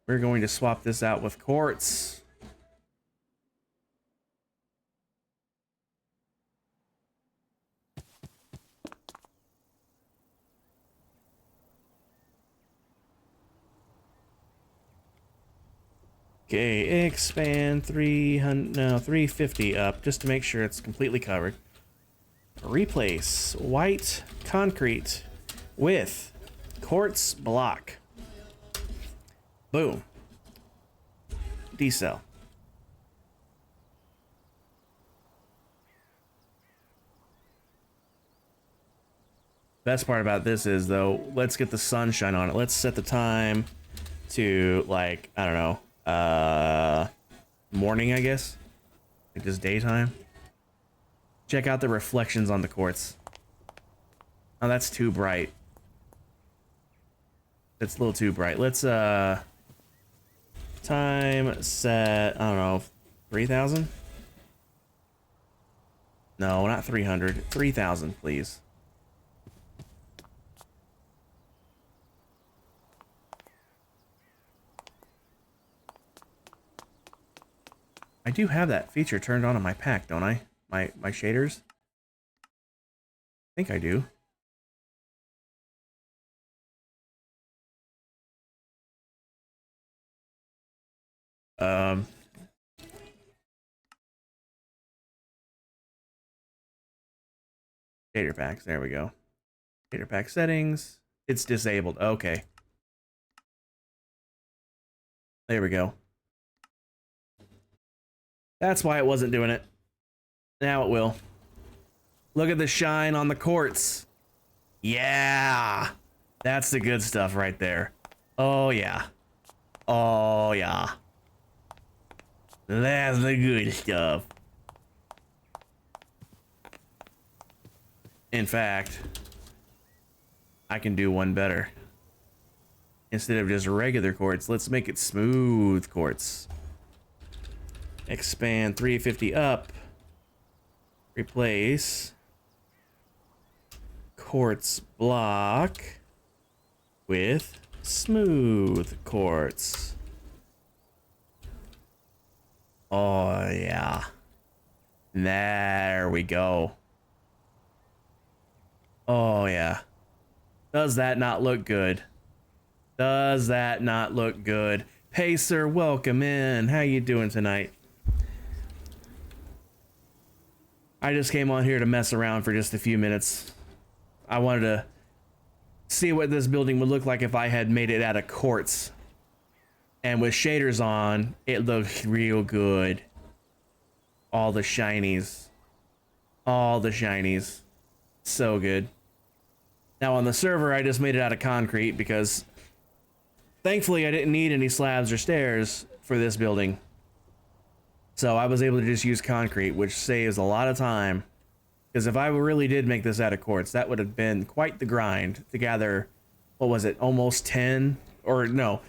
we're going to swap this out with quartz. Okay, expand 350 up just to make sure it's completely covered. Replace white concrete with quartz block. Boom. Decel. Best part about this is, though, let's get the sunshine on it. Let's set the time to, like, I don't know, morning, I guess. Like just daytime. Check out the reflections on the quartz. Oh, that's too bright. It's a little too bright. Let's, time set, I don't know, 3,000? No, not 300. 3,000, please. I do have that feature turned on in my pack, don't I? My shaders? I think I do. Shader packs, there we go. Shader pack settings. It's disabled. Okay. There we go. That's why it wasn't doing it. Now it will. Look at the shine on the quartz. Yeah. That's the good stuff right there. Oh, yeah. Oh, yeah. That's the good stuff. In fact, I can do one better. Instead of just regular quartz, let's make it smooth quartz. Expand 350 up. Replace quartz block with smooth quartz. Oh, yeah. There we go. Oh, yeah. Does that not look good? Does that not look good? Pacer, welcome in. How you doing tonight? I just came on here to mess around for just a few minutes. I wanted to see what this building would look like if I had made it out of quartz. And with shaders on, it looked real good. All the shinies. All the shinies. So good. Now on the server, I just made it out of concrete because thankfully I didn't need any slabs or stairs for this building. So I was able to just use concrete, which saves a lot of time. Because if I really did make this out of quartz, that would have been quite the grind to gather, what was it, almost 10? Or no,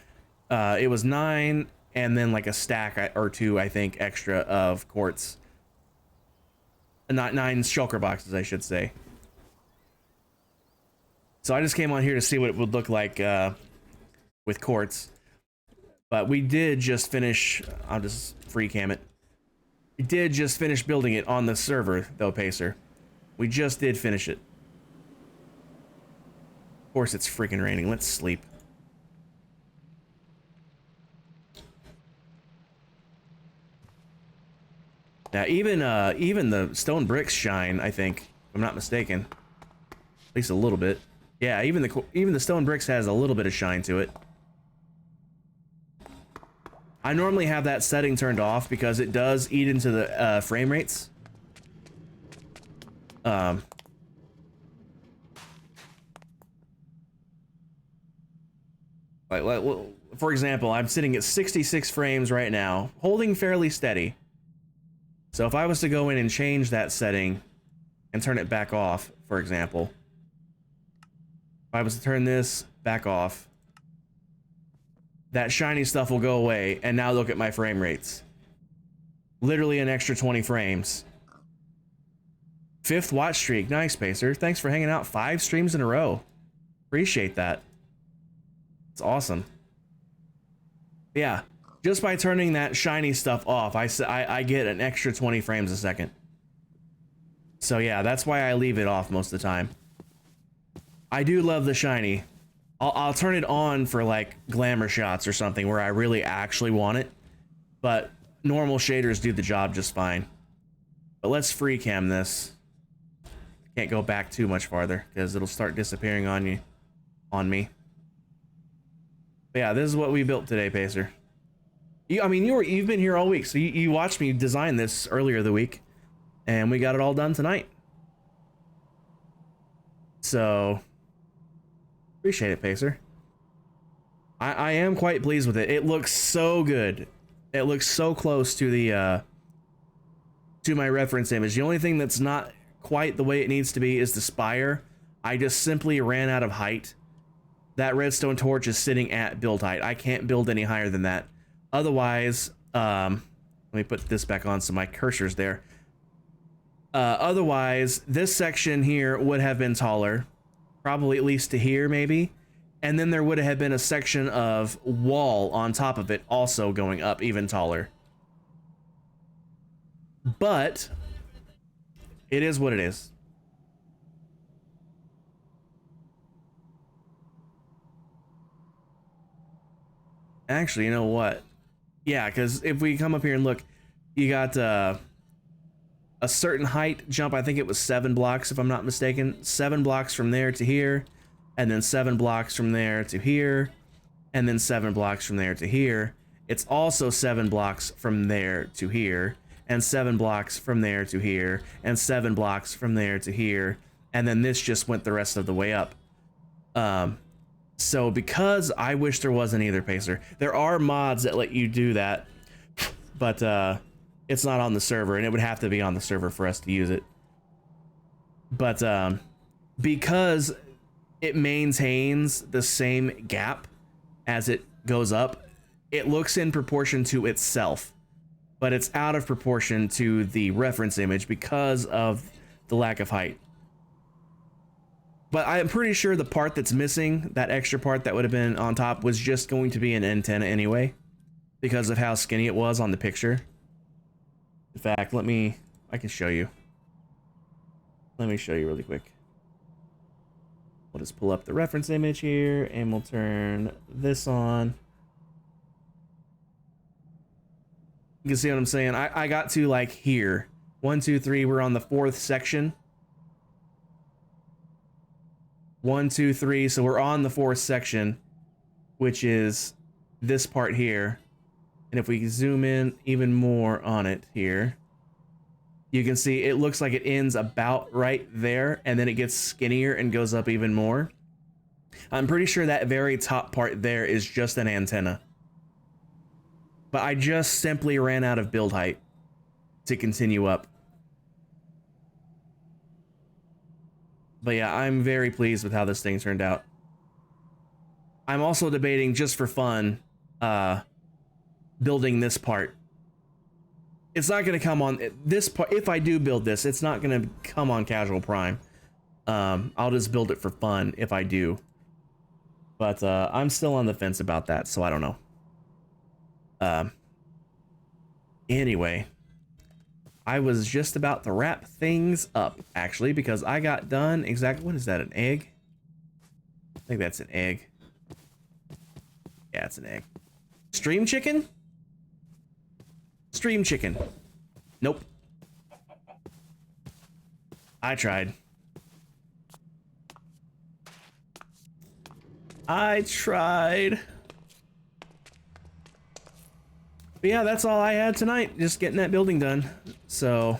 it was 9 and then like a stack or 2, I think, extra of quartz. Not 9 shulker boxes, I should say. So I just came on here to see what it would look like with quartz. But we did just finish, I'll just free cam it. We did just finish building it on the server, though, Pacer. We just did finish it. Of course, it's freaking raining. Let's sleep. Now, even the stone bricks shine, I think, if I'm not mistaken. At least a little bit. Yeah, even the stone bricks has a little bit of shine to it. I normally have that setting turned off because it does eat into the frame rates. For example, I'm sitting at 66 frames right now, holding fairly steady. So if I was to go in and change that setting and turn it back off, for example, if I was to turn this back off, that shiny stuff will go away, and now look at my frame rates. Literally an extra 20 frames. 5th watch streak. Nice, Pacer. Thanks for hanging out 5 streams in a row. Appreciate that. It's awesome. Yeah, just by turning that shiny stuff off, I get an extra 20 frames a second. So yeah, that's why I leave it off most of the time. I do love the shiny. I'll turn it on for like glamour shots or something where I really actually want it, but normal shaders do the job just fine. But let's free cam this. Can't go back too much farther because it'll start disappearing on me. But yeah, this is what we built today, Pacer. You've been here all week, so you watched me design this earlier the week, and we got it all done tonight. So appreciate it, Pacer. I am quite pleased with it. It looks so good. It looks so close to the to my reference image. The only thing that's not quite the way it needs to be is the spire. I just simply ran out of height. That redstone torch is sitting at build height. I can't build any higher than that. Otherwise, let me put this back on so my cursor's there. Otherwise, this section here would have been taller. Probably at least to here, maybe. And then there would have been a section of wall on top of it also going up even taller. But it is what it is. Actually, you know what? Yeah, because if we come up here and look, you got a certain height jump. I think it was 7 blocks, if I'm not mistaken. 7 blocks from there to here, and then 7 blocks from there to here, and then 7 blocks from there to here. It's also 7 blocks from there to here, and 7 blocks from there to here, and 7 blocks from there to here, and then this just went the rest of the way up. So because I wish there wasn't either, Pacer. There are mods that let you do that, but it's not on the server, and it would have to be on the server for us to use it. But because it maintains the same gap as it goes up, it looks in proportion to itself, but it's out of proportion to the reference image because of the lack of height. But I'm pretty sure the part that's missing, that extra part that would have been on top, was just going to be an antenna anyway, because of how skinny it was on the picture. In fact, I can show you. Let me show you really quick. We'll just pull up the reference image here, and we'll turn this on. You can see what I'm saying? I got to like here. 1, 2, 3, we're on the 4th section. 1, 2, 3, so we're on the 4th section, which is this part here. And if we zoom in even more on it here, You can see it looks like it ends about right there, and then it gets skinnier and goes up even more. I'm pretty sure that very top part there is just an antenna. But I just simply ran out of build height to continue up. But yeah, I'm very pleased with how this thing turned out. I'm also debating, just for fun, building this part. It's not going to come on this part. If I do build this, it's not going to come on Casual Prime. I'll just build it for fun if I do. But I'm still on the fence about that, so I don't know. Anyway, I was just about to wrap things up, actually, because I got done exactly. What is that, an egg? I think that's an egg. Yeah, it's an egg. Stream chicken? Stream chicken. Nope. I tried. I tried. But yeah, that's all I had tonight. Just getting that building done. So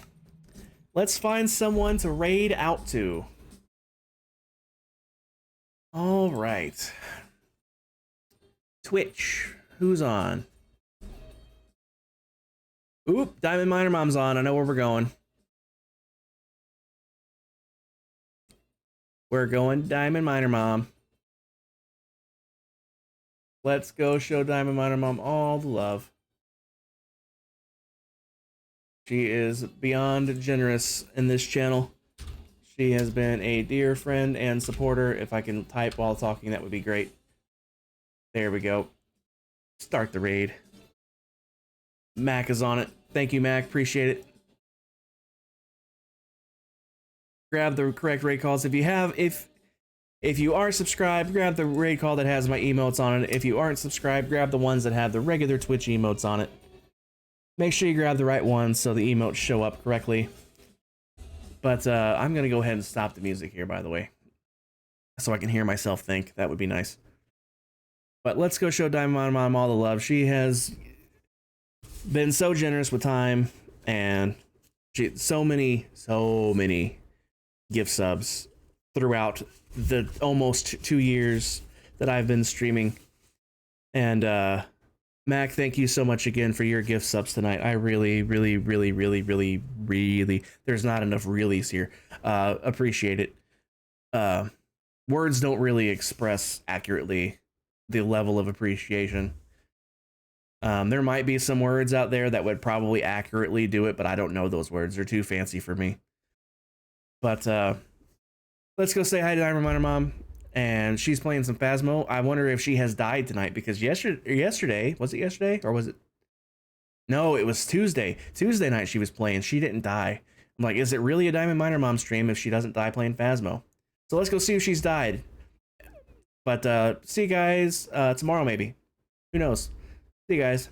let's find someone to raid out to. All right. Twitch. Who's on? Oop, Diamond Miner Mom's on. I know where we're going. We're going Diamond Miner Mom. Let's go show Diamond Miner Mom all the love. She is beyond generous in this channel. She has been a dear friend and supporter. If I can type while talking, that would be great. There we go. Start the raid. Mac is on it. Thank you, Mac. Appreciate it. Grab the correct raid calls. If you are subscribed, grab the raid call that has my emotes on it. If you aren't subscribed, grab the ones that have the regular Twitch emotes on it. Make sure you grab the right ones so the emotes show up correctly. But I'm going to go ahead and stop the music here, by the way, so I can hear myself think. That would be nice. But let's go show Diamond Mom all the love. She has been so generous with time, and so many gift subs throughout the almost 2 years that I've been streaming. And Mac, thank you so much again for your gift subs tonight. I really, there's not enough reallys here. Appreciate it. Words don't really express accurately the level of appreciation. There might be some words out there that would probably accurately do it, but I don't know those words. They're too fancy for me. But let's go say hi to Diamond Miner Mom. And she's playing some Phasmo. I wonder if she has died tonight, because yesterday, was it yesterday? Or was it? No, it was Tuesday. Tuesday night she was playing. She didn't die. I'm like, is it really a Diamond Miner Mom stream if she doesn't die playing Phasmo? So let's go see if she's died. But see you guys tomorrow maybe. Who knows? See you guys.